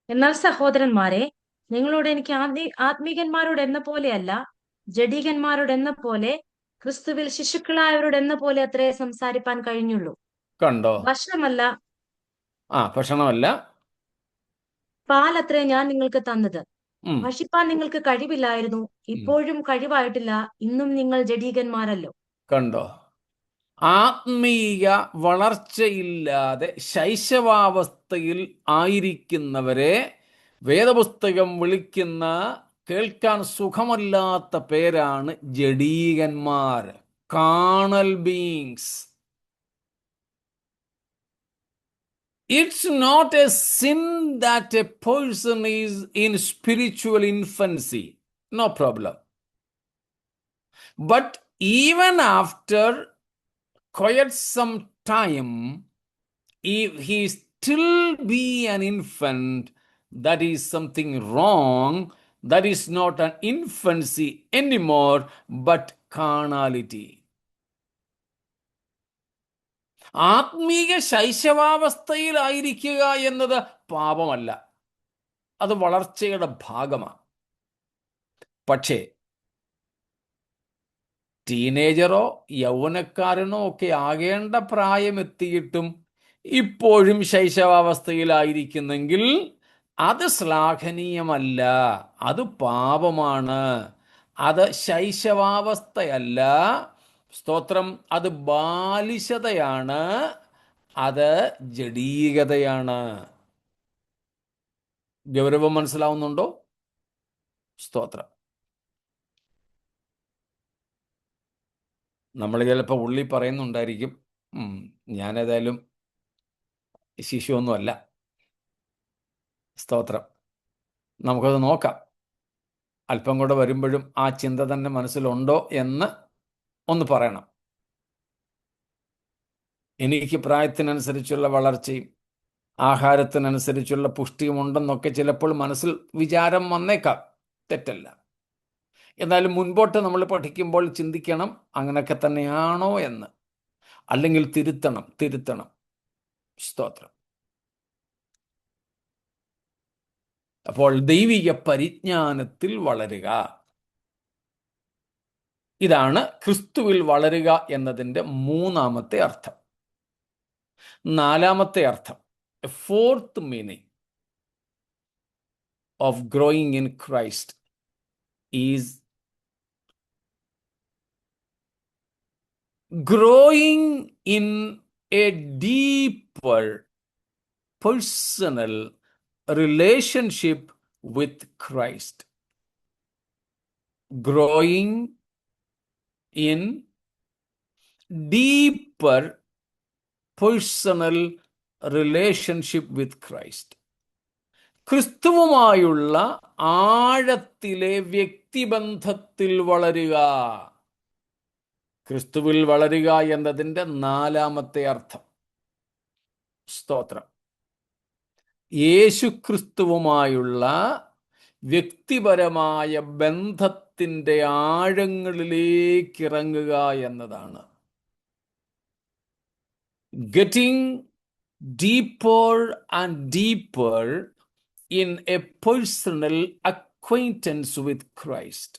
എന്നാൽ സഹോദരന്മാരെ, നിങ്ങളോട് എനിക്ക് ആത്മീകന്മാരോട് എന്ന പോലെയല്ല, ജഡീകന്മാരോട് എന്ന പോലെ, ക്രിസ്തുവിൽ ശിശുക്കളായവരോട് എന്ന പോലെ അത്രേ സംസാരിപ്പാൻ കഴിഞ്ഞുള്ളൂ. കണ്ടോ? ഭക്ഷണമല്ല, ഭക്ഷണമല്ല, പാലത്രേ ഞാൻ നിങ്ങൾക്ക് തന്നത്. ഉം, ഭക്ഷിപ്പാൻ നിങ്ങൾക്ക് കഴിവില്ലായിരുന്നു, ഇപ്പോഴും കഴിവായിട്ടില്ല, ഇന്നും നിങ്ങൾ ജഡീകന്മാരല്ലോ. കണ്ടോ? ആത്മീയ വളർച്ചയില്ലാതെ ശൈശവാവസ്ഥയിൽ ആയിരിക്കുന്നവരെ വേദപുസ്തകം വിളിക്കുന്ന, കേൾക്കാൻ സുഖമല്ലാത്ത പേരാണ് ജഡീകന്മാർ, carnal beings. It's not a sin that a person is in spiritual infancy. No problem. But even after quite some time, if he still be an infant, that is something wrong. That is not an infancy anymore, but carnality. ആത്മീയ ശൈശവാവസ്ഥയിലായിരിക്കുക എന്നത് പാപമല്ല, അത് വളർച്ചയുടെ ഭാഗമാണ്. പക്ഷേ ടീനേജറോ യൗവനക്കാരനോ ഒക്കെ ആകേണ്ട പ്രായമെത്തിയിട്ടും ഇപ്പോഴും ശൈശവാവസ്ഥയിലായിരിക്കുന്നെങ്കിൽ അത് ശ്ലാഘനീയമല്ല, അത് പാപമാണ്. അത് ശൈശവാവസ്ഥയല്ല, സ്തോത്രം, അത് ബാലിശതയാണ്, അത് ജഡീകതയാണ്. ഗൗരവം മനസ്സിലാവുന്നുണ്ടോ? സ്തോത്രം. നമ്മൾ ചിലപ്പോൾ ഉള്ളി പറയുന്നുണ്ടായിരിക്കും, ഞാനേതായാലും ശിശുവൊന്നുമല്ല. സ്തോത്രം. നമുക്കത് നോക്കാം. അല്പം കൂടെ വരുമ്പോഴും ആ ചിന്ത തന്നെ മനസ്സിലുണ്ടോ എന്ന് ഒന്ന് പറയണം. എനിക്ക് പ്രായത്തിനനുസരിച്ചുള്ള വളർച്ചയും ആഹാരത്തിനനുസരിച്ചുള്ള പുഷ്ടിയും ഉണ്ടെന്നൊക്കെ ചിലപ്പോൾ മനസ്സിൽ വിചാരം വന്നേക്കാം, തെറ്റല്ല. എന്നാലും മുൻപോട്ട് നമ്മൾ പഠിക്കുമ്പോൾ ചിന്തിക്കണം, അങ്ങനെയൊക്കെ തന്നെയാണോ എന്ന്. അല്ലെങ്കിൽ തിരുത്തണം. സ്തോത്രം. അപ്പോൾ ദൈവിക പരിജ്ഞാനത്തിൽ വളരുക, ഇതാണ് ക്രിസ്തുവിൽ വളരുക എന്നതിൻ്റെ മൂന്നാമത്തെ അർത്ഥം. നാലാമത്തെ അർത്ഥം, a fourth meaning of growing in Christ is growing in a deeper personal relationship with Christ. Growing in deeper personal relationship with Christ. ക്രിസ്തുവുമായുള്ള ആഴത്തിലെ വ്യക്തിബന്ധത്തിൽ വളരുക. ക്രിസ്തുവിൽ വളരുക എന്നതിൻ്റെ നാലാമത്തെ അർത്ഥം. സ്തോത്രം. യേശു ക്രിസ്തുവുമായുള്ള വ്യക്തിപരമായ ബന്ധത്തിൻ്റെ ആഴങ്ങളിലേക്ക് ഇറങ്ങുക എന്നതാണ്. Getting deeper and deeper in a personal acquaintance with Christ.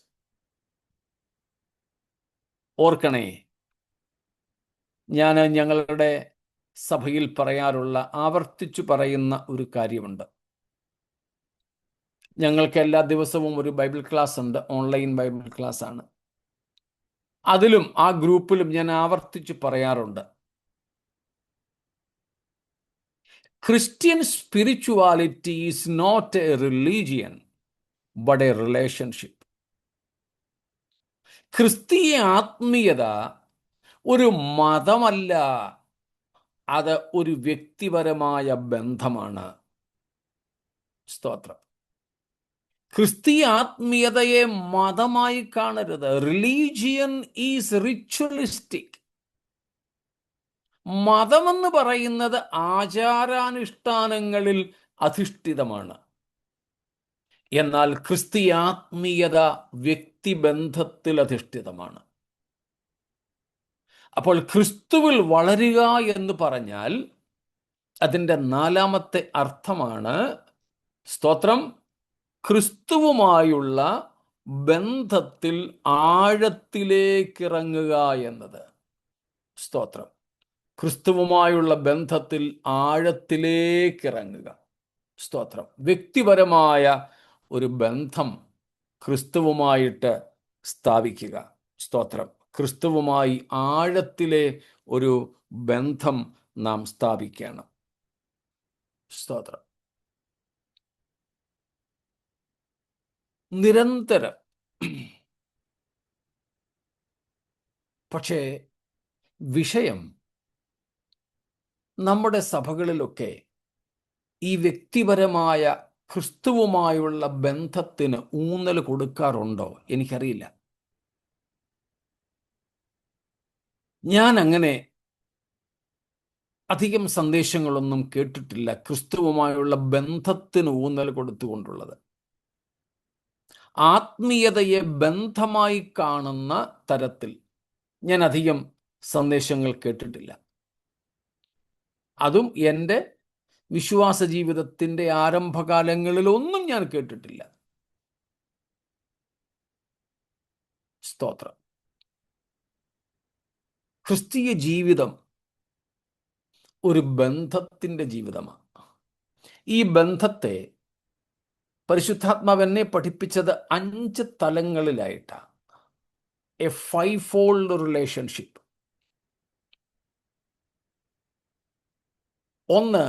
ഓർക്കണേ, ഞാൻ ഞങ്ങളുടെ സഭയിൽ പറയാറുള്ള, ആവർത്തിച്ചു പറയുന്ന ഒരു കാര്യമുണ്ട്. ഞങ്ങൾക്ക് എല്ലാ ദിവസവും ഒരു ബൈബിൾ ക്ലാസ് ഉണ്ട്, ഓൺലൈൻ ബൈബിൾ ക്ലാസ് ആണ്. അതിലും ആ ഗ്രൂപ്പിലും ഞാൻ ആവർത്തിച്ചു പറയാറുണ്ട്, Christian spirituality is not a religion, but a relationship. ക്രിസ്തീയ ആത്മീയത ഒരു മതമല്ല, അത് ഒരു വ്യക്തിപരമായ ബന്ധമാണ്. സ്തോത്രം. ക്രിസ്തീയ ആത്മീയതയെ മതമായി കാണരുത്. Religion is ritualistic. മതമെന്ന് പറയുന്നത് ആചാരാനുഷ്ഠാനങ്ങളിൽ അധിഷ്ഠിതമാണ്. എന്നാൽ ക്രിസ്തീയ ആത്മീയത വ്യക്തിബന്ധത്തിൽ അധിഷ്ഠിതമാണ്. അപ്പോൾ ക്രിസ്തുവിൽ വളരുക എന്ന് പറഞ്ഞാൽ അതിൻ്റെ നാലാമത്തെ അർത്ഥമാണ്, സ്തോത്രം, ക്രിസ്തുവുമായുള്ള ബന്ധത്തിൽ ആഴത്തിലേക്കിറങ്ങുക എന്നത്. സ്തോത്രം, ക്രിസ്തുവുമായുള്ള ബന്ധത്തിൽ ആഴത്തിലേക്കിറങ്ങുക. സ്തോത്രം, വ്യക്തിപരമായ ഒരു ബന്ധം ക്രിസ്തുവുമായിട്ട് സ്ഥാപിക്കുക. സ്തോത്രം, ക്രിസ്തുവുമായി ആഴത്തിലെ ഒരു ബന്ധം നാം സ്ഥാപിക്കണം. സ്തോത്രം, നിരന്തരം. പക്ഷേ വിഷയം, നമ്മുടെ സഭകളിലൊക്കെ ഈ വ്യക്തിപരമായ ക്രിസ്തുവുമായുള്ള ബന്ധത്തിന് ഊന്നൽ കൊടുക്കാറുണ്ടോ എനിക്കറിയില്ല. ഞാൻ അങ്ങനെ അധികം സന്ദേശങ്ങളൊന്നും കേട്ടിട്ടില്ല ക്രിസ്തുവുമായുള്ള ബന്ധത്തിന് ഊന്നൽ കൊടുത്തുകൊണ്ടുള്ളത്. ആത്മീയതയെ ബന്ധമായി കാണുന്ന തരത്തിൽ ഞാൻ അധികം സന്ദേശങ്ങൾ കേട്ടിട്ടില്ല. അതും എൻ്റെ വിശ്വാസ ജീവിതത്തിൻ്റെ ആരംഭകാലങ്ങളിലൊന്നും ഞാൻ കേട്ടിട്ടില്ല. സ്തോത്രം, ക്രിസ്തീയ ജീവിതം ഒരു ബന്ധത്തിൻ്റെ ജീവിതമാണ്. ഈ ബന്ധത്തെ പരിശുദ്ധാത്മാവ് എന്നെ പഠിപ്പിച്ചത് 5 തലങ്ങളിലായിട്ടാണ്. A 5-fold relationship. ഒന്ന്,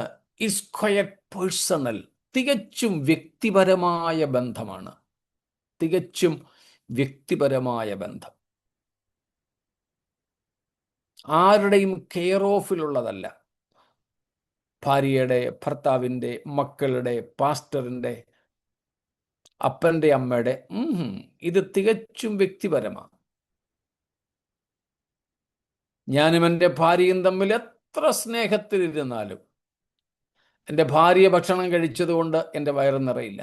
ഇസ് ക്വയറ്റ് പേഴ്സണൽ, തികച്ചും വ്യക്തിപരമായ ബന്ധമാണ്. തികച്ചും വ്യക്തിപരമായ ബന്ധം, ആരുടെയും കെയർ ഓഫിലുള്ളതല്ല. ഭാര്യയുടെ, ഭർത്താവിൻ്റെ, മക്കളുടെ, പാസ്റ്ററിൻ്റെ, അപ്പൻ്റെ, അമ്മയുടെ. ഇത് തികച്ചും വ്യക്തിപരമാണ്. ഞാനും എൻ്റെ ഭാര്യയും തമ്മിൽ എത്ര സ്നേഹത്തിലിരുന്നാലും എൻ്റെ ഭാര്യ ഭക്ഷണം കഴിച്ചതുകൊണ്ട് എൻ്റെ വയറ് നിറയില്ല.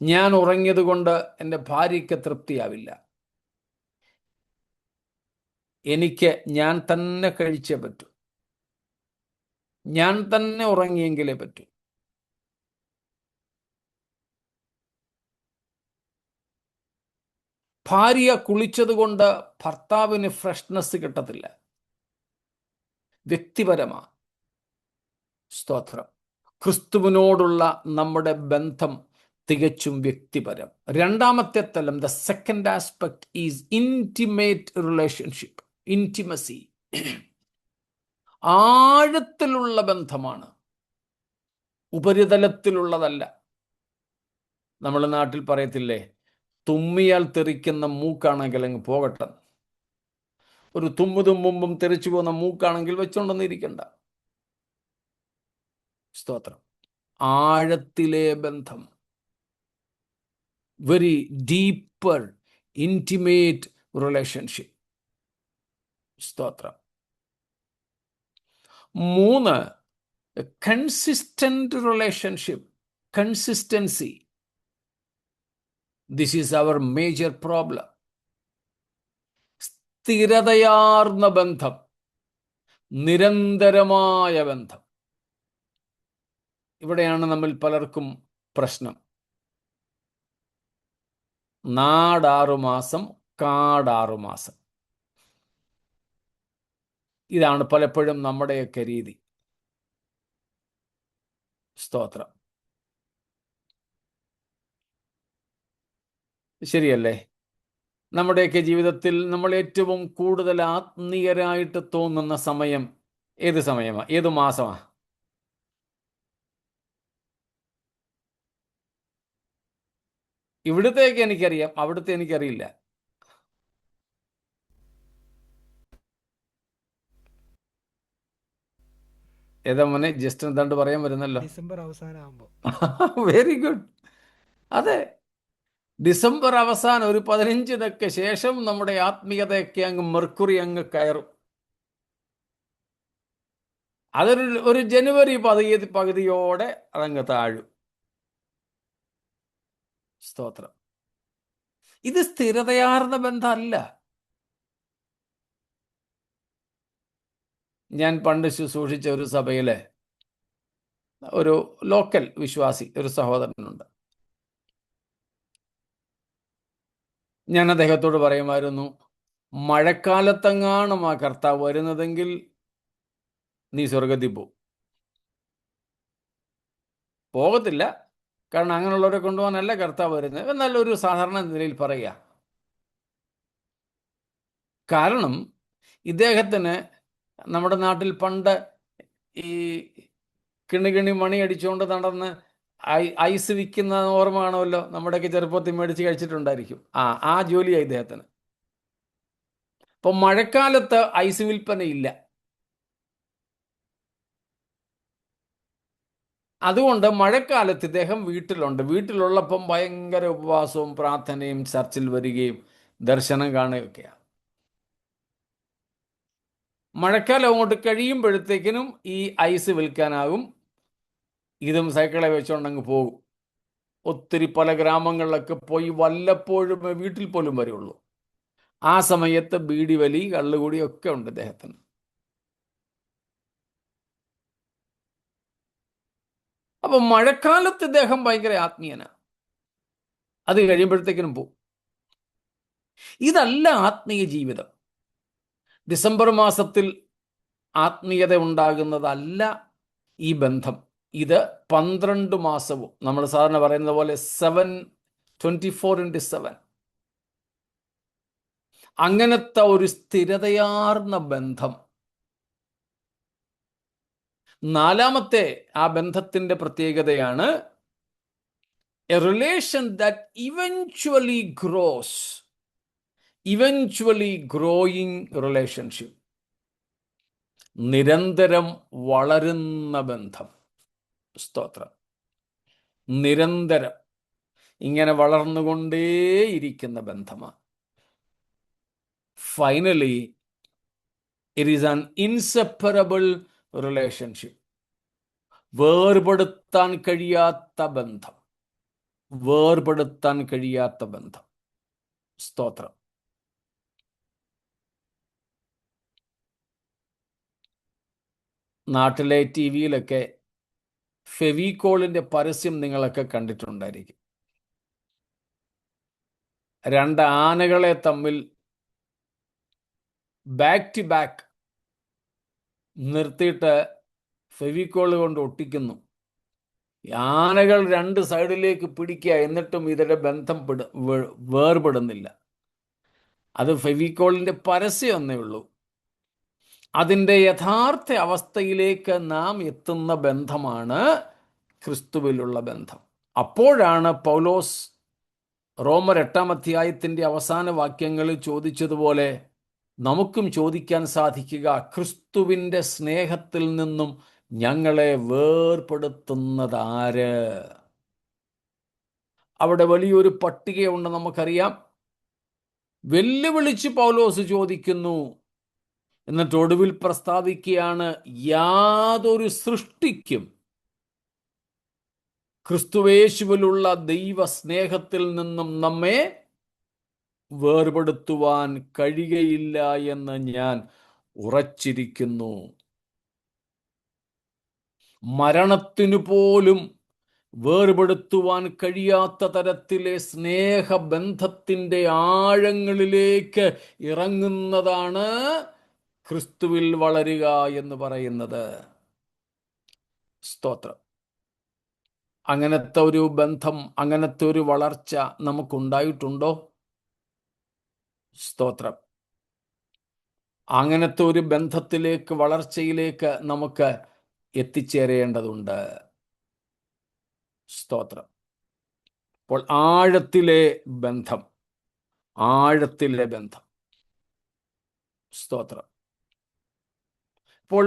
ഞാൻ ഉറങ്ങിയത് കൊണ്ട് എൻ്റെ ഭാര്യയ്ക്ക് തൃപ്തിയാവില്ല. എനിക്ക് ഞാൻ തന്നെ കഴിച്ചേ പറ്റൂ. ഞാൻ തന്നെ ഉറങ്ങിയെങ്കിലേ പറ്റൂ. ഭാര്യ കുളിച്ചതുകൊണ്ട് ഭർത്താവിന് ഫ്രഷ്നെസ് കിട്ടത്തില്ല. വ്യക്തിപരമാണ്. സ്തോത്രം, ക്രിസ്തുവിനോടുള്ള നമ്മുടെ ബന്ധം തികച്ചും വ്യക്തിപരം. രണ്ടാമത്തെ തലം, the second aspect is intimate relationship. Intimacy, ആഴത്തിലുള്ള ബന്ധമാണ്, ഉപരിതലത്തിലുള്ളതല്ല. നമ്മൾ നാട്ടിൽ പറയത്തില്ലേ, തുമ്മിയാൽ തെറിക്കുന്ന മൂക്കാണെങ്കിൽ അങ്ങ് പോകട്ടെ. ഒരു തുമ്മുമ്പും തെറിച്ചു പോകുന്ന മൂക്കാണെങ്കിൽ വെച്ചോണ്ടെന്നിരിക്കണ്ട. സ്തോത്രം, ആഴത്തിലെ ബന്ധം, വെരി ഡീപ്പർ ഇന്റിമേറ്റ് റിലേഷൻഷിപ്പ്. സ്തോത്രം. 3, consistent relationship. Consistency, this is our major problem. സ്ഥിരതയാർന്ന ബന്ധം, നിരന്തരമായ ബന്ധം. ഇവിടെയാണ് നമ്മിൽ പലർക്കും പ്രശ്നം. നാട് 6 മാസം, കാട് 6 മാസം. ഇതാണ് പലപ്പോഴും നമ്മുടെയൊക്കെ രീതി. സ്തോത്രം, ശരിയല്ലേ? നമ്മുടെയൊക്കെ ജീവിതത്തിൽ നമ്മൾ ഏറ്റവും കൂടുതൽ ആത്മീയരായിട്ട് തോന്നുന്ന സമയം ഏത് സമയമാണ്? ഏത് മാസമാണ്? ഇവിടുത്തേക്ക് എനിക്കറിയാം, അവിടുത്തെ എനിക്കറിയില്ല. ഏതാ മോനെ? ജസ്റ്റ് എന്താണ്ട് പറയാൻ വരുന്നല്ലോ. ഡിസംബർ അവസാനമാകുമ്പോൾ. Very good. അതെ, ഡിസംബർ അവസാനം ഒരു 15 ശേഷം നമ്മുടെ ആത്മീയതയൊക്കെ അങ്ങ് മെർക്കുറി അങ്ങ് കയറും. അതൊരു ജനുവരി പകുതിയോടെ അതങ്ങ് താഴും. സ്തോത്രം. ഇത് സ്ഥിരതയാർന്ന ബന്ധമല്ല. ഞാൻ പണ്ട് ശുശ്രൂഷിച്ച ഒരു സഭയിലെ ഒരു ലോക്കൽ വിശ്വാസി ഒരു സഹോദരനുണ്ട്. ഞാൻ അദ്ദേഹത്തോട് പറയുമായിരുന്നു, മഴക്കാലത്തെങ്ങാനും ആ കർത്താവ് വരുന്നതെങ്കിൽ നീ സ്വർഗത്തിൽ പോകത്തില്ല. കാരണം അങ്ങനെയുള്ളവരെ കൊണ്ടുപോകാനല്ല കർത്താവ് വരുന്നത്. എന്നാൽ ഒരു സാധാരണ നിലയിൽ പറയുക. കാരണം ഇദ്ദേഹത്തിന് നമ്മുടെ നാട്ടിൽ പണ്ട് ഈ കിണി മണി അടിച്ചുകൊണ്ട് നടന്ന് ഐസ് വിൽക്കുന്ന ഓർമ്മ കാണുമല്ലോ. നമ്മുടെയൊക്കെ ചെറുപ്പത്തിൽ മേടിച്ച് കഴിച്ചിട്ടുണ്ടായിരിക്കും. ആ ജോലിയാണ് ഇദ്ദേഹത്തിന്. അപ്പം മഴക്കാലത്ത് ഐസ് വിൽപ്പനയില്ല. അതുകൊണ്ട് മഴക്കാലത്ത് ഇദ്ദേഹം വീട്ടിലുണ്ട്. വീട്ടിലുള്ളപ്പം ഭയങ്കര ഉപവാസവും പ്രാർത്ഥനയും ചർച്ചിൽ വരികയും ദർശനം കാണുകയൊക്കെയാണ്. മഴക്കാലം അങ്ങോട്ട് കഴിയുമ്പോഴത്തേക്കിനും ഈ ഐസ് വിൽക്കാനാകും. ഇതും സൈക്കിളെ വെച്ചുകൊണ്ടങ്ങ് പോകും. ഒത്തിരി പല ഗ്രാമങ്ങളിലൊക്കെ പോയി വല്ലപ്പോഴും വീട്ടിൽ പോലും വരുള്ളൂ. ആ സമയത്ത് ബീഡി വലി, കള്ളുകൂടിയൊക്കെ ഉണ്ട് ഇദ്ദേഹത്തിന്. അപ്പം മഴക്കാലത്ത് ഇദ്ദേഹം ഭയങ്കര ആത്മീയനാണ്. അത് കഴിയുമ്പോഴത്തേക്കിനും പോകും. ഇതല്ല ആത്മീയ ജീവിതം. ഡിസംബർ മാസത്തിൽ ആത്മീയത ഉണ്ടാകുന്നതല്ല ഈ ബന്ധം. ഇത് 12 മാസവും നമ്മൾ സാധാരണ പറയുന്നത് പോലെ 24/7 അങ്ങനത്തെ ഒരു സ്ഥിരതയാർന്ന ബന്ധം. നാലാമത്തെ ആ ബന്ധത്തിന്റെ പ്രത്യേകതയാണ് a relation that eventually grows, eventually growing relationship. നിരന്തരം വളരുന്ന ബന്ധം. സ്തോത്രം. നിരന്തരം ഇങ്ങനെ വളർന്നുകൊണ്ടേയിരിക്കുന്ന ബന്ധമാണ്. Finally it is an inseparable relationship. വേർപെടുത്താൻ കഴിയാത്ത ബന്ധം. വേർപെടുത്താൻ കഴിയാത്ത ബന്ധം. സ്തോത്രം. നാട്ടിലെ ടി വിയിലൊക്കെ ഫെവിക്കോളിന്റെ പരസ്യം നിങ്ങളൊക്കെ കണ്ടിട്ടുണ്ടായിരിക്കും. 2 ആനകളെ തമ്മിൽ ബാക്ക് ടു ബാക്ക് നിർത്തിയിട്ട് ഫെവിക്കോൾ കൊണ്ട് ഒട്ടിക്കുന്നു. ആനകൾ 2 സൈഡിലേക്ക് പിടിക്കുക, എന്നിട്ടും ഇതിന്റെ ബന്ധം വേർപെടുന്നില്ല. അത് ഫെവിക്കോളിന്റെ പരസ്യം എന്നേ ഉള്ളൂ. അതിൻ്റെ യഥാർത്ഥ അവസ്ഥയിലേക്ക് നാം എത്തുന്ന ബന്ധമാണ് ക്രിസ്തുവിലുള്ള ബന്ധം. അപ്പോഴാണ് പൗലോസ് റോമർ 8-ാം അധ്യായത്തിൻ്റെ അവസാന വാക്യങ്ങളിൽ ചോദിച്ചതുപോലെ നമുക്കും ചോദിക്കാൻ സാധിക്കുക, ക്രിസ്തുവിൻ്റെ സ്നേഹത്തിൽ നിന്നും ഞങ്ങളെ വേർപെടുത്തുന്നതാര്? അവിടെ വലിയൊരു പട്ടികയുണ്ട്, നമുക്കറിയാം. വെല്ലുവിളിച്ച് പൗലോസ് ചോദിക്കുന്നു. എന്നിട്ട് ഒടുവിൽ പ്രസ്താവിക്കുകയാണ്, യാതൊരു സൃഷ്ടിക്കും ക്രിസ്തുവേശുവിലുള്ള ദൈവ സ്നേഹത്തിൽ നിന്നും നമ്മെ വേർപെടുത്തുവാൻ കഴിയുകയില്ല എന്ന് ഞാൻ ഉറച്ചിരിക്കുന്നു. മരണത്തിനു പോലും വേർപെടുത്തുവാൻ കഴിയാത്ത തരത്തിലെ സ്നേഹബന്ധത്തിൻ്റെ ആഴങ്ങളിലേക്ക് ഇറങ്ങുന്നതാണ് ക്രിസ്തുവിൽ വളരുക എന്ന് പറയുന്നത്. സ്തോത്രം. അങ്ങനത്തെ ഒരു ബന്ധം, അങ്ങനത്തെ ഒരു വളർച്ച നമുക്കുണ്ടായിട്ടുണ്ടോ? സ്തോത്രം. അങ്ങനത്തെ ഒരു ബന്ധത്തിലേക്ക്, വളർച്ചയിലേക്ക് നമുക്ക് എത്തിച്ചേരേണ്ടതുണ്ട്. സ്തോത്രം. അപ്പോൾ ആഴത്തിലെ ബന്ധം, ആഴത്തിലെ ബന്ധം. സ്തോത്രം. അപ്പോൾ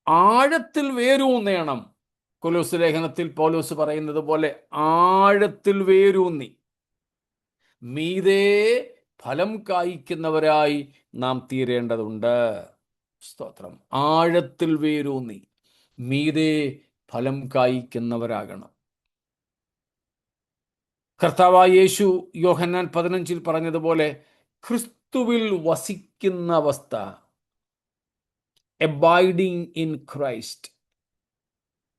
ആഴത്തിൽ വേരൂന്നേണം. കൊലോസ്യ ലേഖനത്തിൽ പൗലോസ് പറയുന്നത് പോലെ ആഴത്തിൽ വേരൂന്നി മീതെ ഫലം കായ്ക്കുന്നവരായി നാം തീരേണ്ടതുണ്ട്. സ്തോത്രം. ആഴത്തിൽ വേരൂന്നി മീതെ ഫലം കായ്ക്കുന്നവരാകണം. കർത്താവായ യേശു യോഹന്നാൻ 15 പറഞ്ഞതുപോലെ ക്രിസ്തുവിൽ വസിക്കുന്ന അവസ്ഥ, എബൈഡിങ് ഇൻ ക്രൈസ്റ്റ്.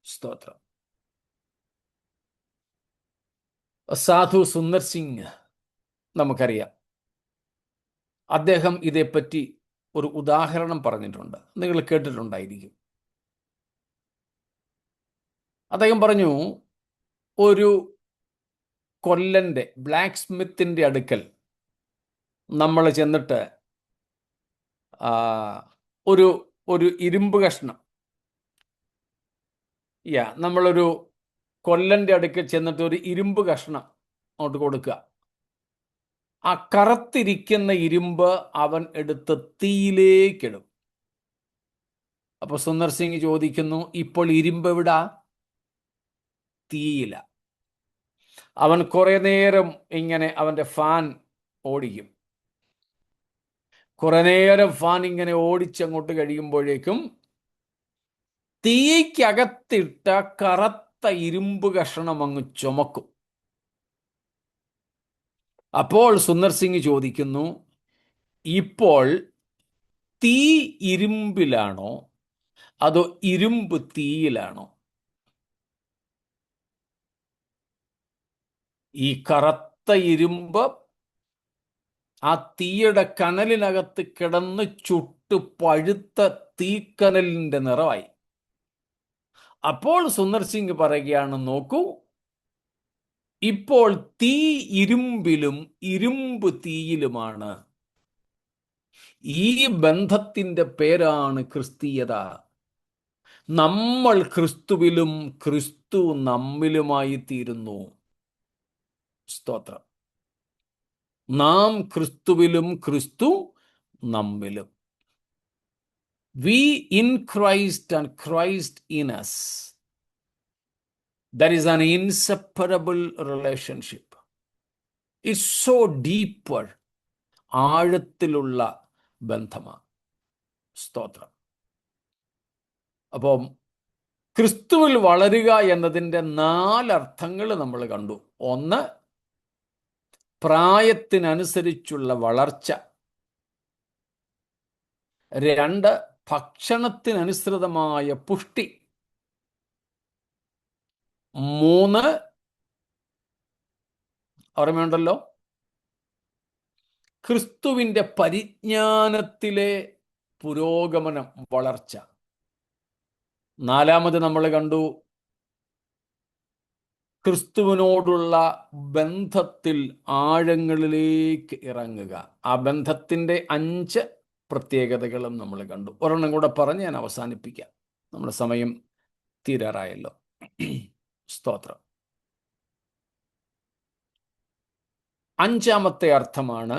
സ്തോത്രം. സാധു സുന്ദർ സിംഗ് നമുക്കറിയാം. അദ്ദേഹം ഇതേപ്പറ്റി ഒരു ഉദാഹരണം പറഞ്ഞിട്ടുണ്ട്, നിങ്ങൾ കേട്ടിട്ടുണ്ടായിരിക്കും. അദ്ദേഹം പറഞ്ഞു, ഒരു കൊല്ലൻ്റെ, ബ്ലാക്ക് സ്മിത്തിൻ്റെ അടുക്കൽ നമ്മൾ ചെന്നിട്ട് ഒരു ഒരു ഇരുമ്പ് കഷ്ണം, നമ്മളൊരു കൊല്ലൻ്റെ അടുക്കൽ ചെന്നിട്ട് ഒരു ഇരുമ്പ് കഷ്ണം അങ്ങോട്ട് കൊടുക്കുക. ആ കറുത്തിരിക്കുന്ന ഇരുമ്പ് അവൻ എടുത്ത് തീയിലേക്കിടും. അപ്പോൾ സുന്ദർ സിംഗ് ചോദിക്കുന്നു, ഇപ്പോൾ ഇരുമ്പ് എവിടാ? തീയില. അവൻ കുറെ നേരം ഇങ്ങനെ അവൻ്റെ ഫാൻ ഓടിക്കും. കുറെ നേരം ഫാൻ ഇങ്ങനെ ഓടിച്ചങ്ങോട്ട് കഴിയുമ്പോഴേക്കും തീയ്ക്കകത്തിട്ട കറുത്ത ഇരുമ്പ് കഷണം അങ്ങ് ചുമക്കും. അപ്പോൾ സുന്ദർ സിംഗ് ചോദിക്കുന്നു, ഇപ്പോൾ തീ ഇരുമ്പിലാണോ അതോ ഇരുമ്പ് തീയിലാണോ? ഈ കറുത്ത ഇരുമ്പ് ആ തീയുടെ കനലിനകത്ത് കിടന്ന് ചുട്ട് പഴുത്ത തീക്കനലിൻ്റെ നിറമായി. അപ്പോൾ സുന്ദർ സിംഗ് പറയുകയാണ്, നോക്കൂ, ഇപ്പോൾ തീ ഇരുമ്പിലും ഇരുമ്പ് തീയിലുമാണ്. ഈ ബന്ധത്തിൻ്റെ പേരാണ് ക്രിസ്തീയത. നമ്മൾ ക്രിസ്തുവിലും ക്രിസ്തു നമ്മിലുമായി തീരുന്നു. സ്തോത്രം. നാം ക്രിസ്തുവിലും ക്രിസ്തു നമ്മിലും. We in Christ and Christ in us. That is an inseparable relationship. It's so deeper. ആഴത്തിലുള്ള ബന്ധമാണ്. സ്തോത്രം. അപ്പം ക്രിസ്തുവിൽ വളരുക എന്നതിൻ്റെ 4 അർത്ഥങ്ങൾ നമ്മൾ കണ്ടു. 1, പ്രായത്തിനനുസരിച്ചുള്ള വളർച്ച. 2, ഭക്ഷണത്തിനനുസൃതമായ പുഷ്ടി. 3, ഓർമ്മയുണ്ടല്ലോ, ക്രിസ്തുവിൻ്റെ പരിജ്ഞാനത്തിലെ പുരോഗമനം, വളർച്ച. 4 നമ്മൾ കണ്ടു, ക്രിസ്തുവിനോടുള്ള ബന്ധത്തിൽ ആഴങ്ങളിലേക്ക് ഇറങ്ങുക. ആ ബന്ധത്തിൻ്റെ 5 പ്രത്യേകതകളും നമ്മൾ കണ്ടു. ഒരെണ്ണം കൂടെ പറഞ്ഞ് ഞാൻ അവസാനിപ്പിക്കാം, നമ്മുടെ സമയം തീരാറായല്ലോ. സ്തോത്രം. 5ാമത്തെ അർത്ഥമാണ്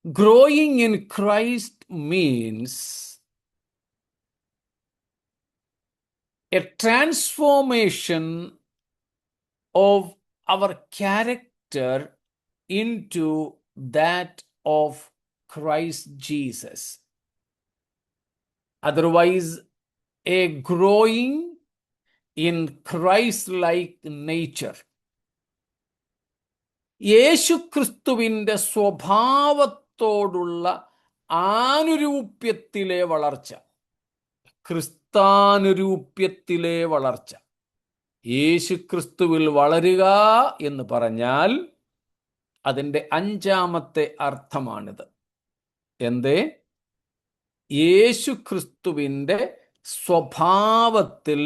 growing in Christ means a transformation of our character into that of Christ Jesus. Otherwise, a growing in Christ-like nature. യേശുക്രിസ്തുവിൻ്റെ സ്വഭാവത്തോടുള്ള ആനുരൂപ്യത്തിലെ വളർച്ച, ക്രിസ്താനുരൂപ്യത്തിലെ വളർച്ച. യേശുക്രിസ്തുവിൽ വളരുക എന്ന് പറഞ്ഞാൽ അതിൻ്റെ 5ാമത്തെ അർത്ഥമാണിത്. എന്തേ? യേശുക്രിസ്തുവിൻ്റെ സ്വഭാവത്തിൽ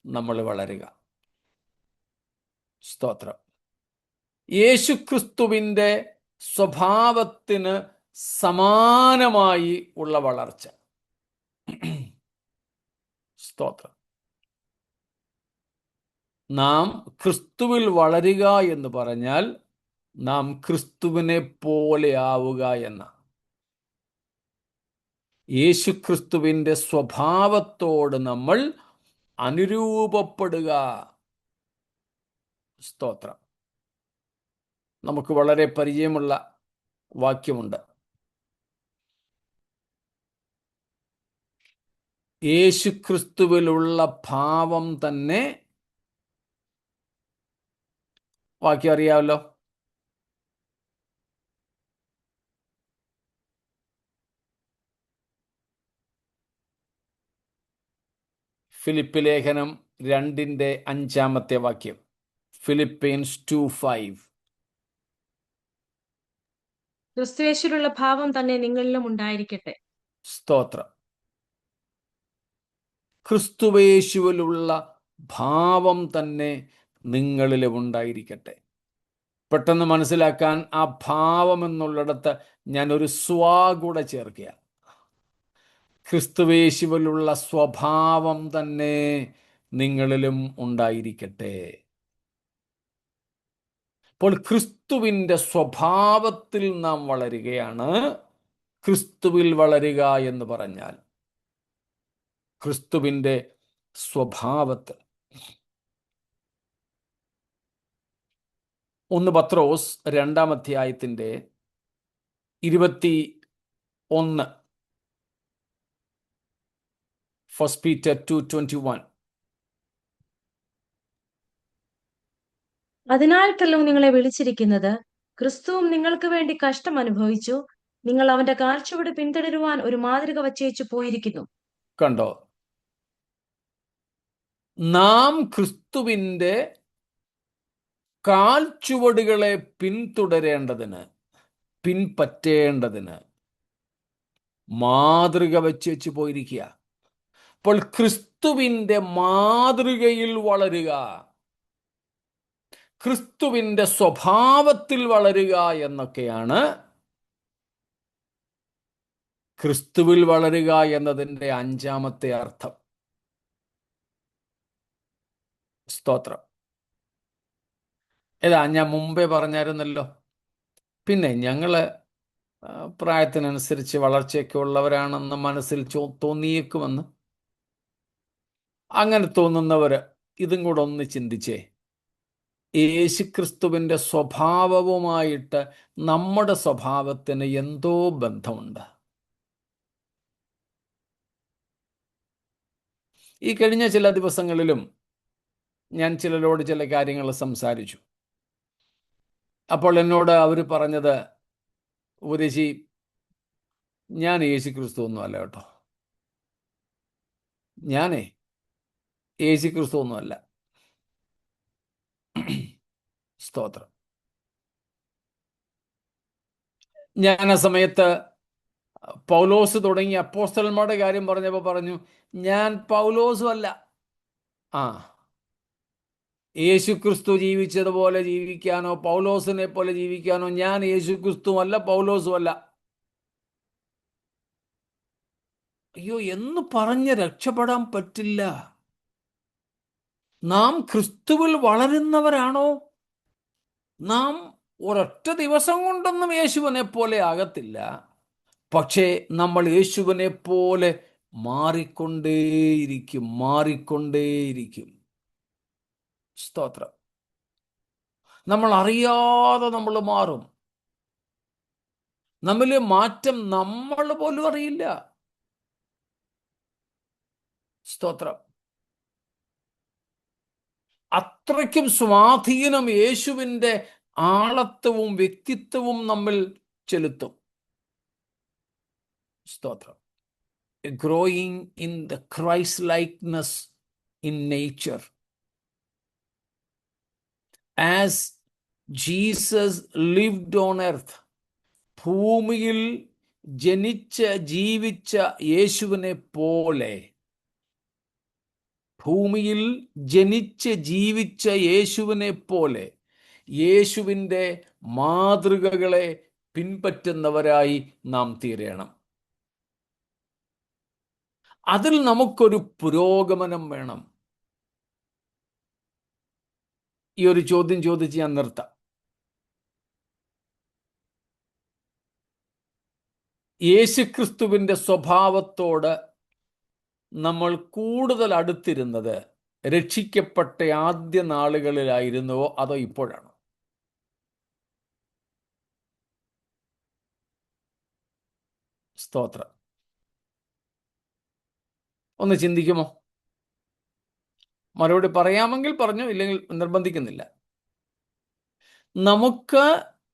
നമ്മൾ വളരുക. സ്തോത്രം. യേശുക്രിസ്തുവിൻ്റെ സ്വഭാവത്തിന് സമാനമായി ഉള്ള വളർച്ച. സ്തോത്രം. നാം ക്രിസ്തുവിൽ വളരുക എന്ന് പറഞ്ഞാൽ നാം ക്രിസ്തുവിനെ പോലെ ആവുക എന്ന, യേശുക്രിസ്തുവിൻ്റെ സ്വഭാവത്തോട് നമ്മൾ അനുരൂപപ്പെടുക. സ്തോത്രം. നമുക്ക് വളരെ പരിചയമുള്ള വാക്യമുണ്ട്. യേശുക്രിസ്തുവിലുള്ള ഭാവം തന്നെ, വാക്യം അറിയാമല്ലോ, ഫിലിപ്പ് ലേഖനം 2:5 വാക്യം. ഫിലിപ്പീൻസ് 2:5. ക്രിസ്തുയേശുവിലുള്ള ഭാവം തന്നെ നിങ്ങളിലും ഉണ്ടായിരിക്കട്ടെ. സ്തോത്രം. ക്രിസ്തുവേശുവിലുള്ള ഭാവം തന്നെ നിങ്ങളിലും ഉണ്ടായിരിക്കട്ടെ. പെട്ടെന്ന് മനസ്സിലാക്കാൻ ആ ഭാവം എന്നുള്ളിടത്ത് ഞാൻ ഒരു കൂടെ ചേർക്കുക. ക്രിസ്തുവേശുവിലുള്ള സ്വഭാവം തന്നെ നിങ്ങളിലും ഉണ്ടായിരിക്കട്ടെ. അപ്പോൾ ക്രിസ്തുവിൻ്റെ സ്വഭാവത്തിൽ നാം വളരുകയാണ്. ക്രിസ്തുവിൽ വളരുക എന്ന് പറഞ്ഞാൽ ക്രിസ്തുവിൻ്റെ സ്വഭാവത്തിൽ. 1 പത്രോസ് 2:21. First Peter 2:21. അതിനായിട്ടല്ലോ നിങ്ങളെ വിളിച്ചിരിക്കുന്നത്, ക്രിസ്തുവും നിങ്ങൾക്ക് വേണ്ടി കഷ്ടം അനുഭവിച്ചു, നിങ്ങൾ അവന്റെ കാൽച്ചുവട് പിന്തുടരുവാൻ ഒരു മാതൃക വച്ചേച്ചു പോയിരിക്കുന്നു. കണ്ടോ, നാം ക്രിസ്തുവിൻ്റെ കാൽച്ചുവടുകളെ പിന്തുടരേണ്ടതിന്, പിൻപറ്റേണ്ടതിന് മാതൃക വെച്ച് പോയിരിക്കുക. അപ്പോൾ ക്രിസ്തുവിൻ്റെ മാതൃകയിൽ വളരുക, ക്രിസ്തുവിൻ്റെ സ്വഭാവത്തിൽ വളരുക എന്നൊക്കെയാണ് ക്രിസ്തുവിൽ വളരുക എന്നതിൻ്റെ 5ാമത്തെ അർത്ഥം. സ്തോത്രം. ഏതാ ഞാൻ മുമ്പേ പറഞ്ഞായിരുന്നല്ലോ. പിന്നെ ഞങ്ങള് പ്രായത്തിനനുസരിച്ച് വളർച്ചയൊക്കെ ഉള്ളവരാണെന്ന് മനസ്സിൽ തോന്നിയേക്കുമെന്ന്. അങ്ങനെ തോന്നുന്നവര് ഇതും കൂടെ ഒന്ന് ചിന്തിച്ചേ. യേശുക്രിസ്തുവിൻ്റെ സ്വഭാവവുമായിട്ട് നമ്മുടെ സ്വഭാവത്തിന് എന്തോ ബന്ധമുണ്ട്. ഈ കഴിഞ്ഞ ചില ദിവസങ്ങളിലും ഞാൻ ചിലരോട് ചില കാര്യങ്ങൾ സംസാരിച്ചു. അപ്പോൾ എന്നോട് അവർ പറഞ്ഞത്, ഉപദേശി, ഞാൻ യേശുക്രിസ്തു ഒന്നും അല്ല കേട്ടോ, ഞാനേ യേശുക്രിസ്തു ഒന്നുമല്ല. സ്തോത്രം. ഞാൻ ആ സമയത്ത് പൗലോസ് തുടങ്ങി അപ്പോസ്തലന്മാരുടെ കാര്യം പറഞ്ഞപ്പോൾ പറഞ്ഞു, ഞാൻ പൗലോസും അല്ല. യേശുക്രിസ്തു ജീവിച്ചതുപോലെ ജീവിക്കാനോ പൗലോസിനെ പോലെ ജീവിക്കാനോ ഞാൻ യേശുക്രിസ്തുവല്ല, പൗലോസുമല്ല. അയ്യോ, എന്ന് പറഞ്ഞ് രക്ഷപ്പെടാൻ പറ്റില്ല. നാം ക്രിസ്തുവിൽ വളരുന്നവരാണോ? നാം ഒരൊറ്റ ദിവസം കൊണ്ടൊന്നും യേശുവിനെ പോലെ ആകത്തില്ല. പക്ഷേ നമ്മൾ യേശുവിനെ പോലെ മാറിക്കൊണ്ടേയിരിക്കും, മാറിക്കൊണ്ടേയിരിക്കും. സ്തോത്രം. നമ്മൾ അറിയാതെ നമ്മൾ മാറും. നമ്മിലെ മാറ്റം നമ്മൾ പോലും അറിയില്ല. സ്തോത്രം. അത്രയ്ക്കും സ്വാധീനം യേശുവിൻ്റെ ആളത്വവും വ്യക്തിത്വവും നമ്മിൽ ചെലുത്തും. സ്തോത്രം. Growing in the Christ likeness in nature, as Jesus lived on earth. ഭൂമിയിൽ ജീവിച്ച യേശുവിനെ പോലെ, ഭൂമിയിൽ ജീവിച്ച യേശുവിനെ പോലെ യേശുവിൻ്റെ മാതൃകകളെ പിൻപറ്റുന്നവരായി നാം തീരണം. അതിൽ നമുക്കൊരു പുരോഗമനം വേണം. ഈ ഒരു ചോദ്യം ചോദിച്ച് ഞാൻ നിർത്താം. യേശുക്രിസ്തുവിൻ്റെ സ്വഭാവത്തോട് നമ്മൾ കൂടുതൽ അടുത്തിരുന്നത് രക്ഷിക്കപ്പെട്ട ആദ്യ നാളുകളിലായിരുന്നുവോ അതോ ഇപ്പോഴാണോ? സ്തോത്രം. ഒന്ന് ചിന്തിക്കുമോ? മറുപടി പറയാമെങ്കിൽ പറഞ്ഞു, ഇല്ലെങ്കിൽ നിർബന്ധിക്കുന്നില്ല. നമുക്ക്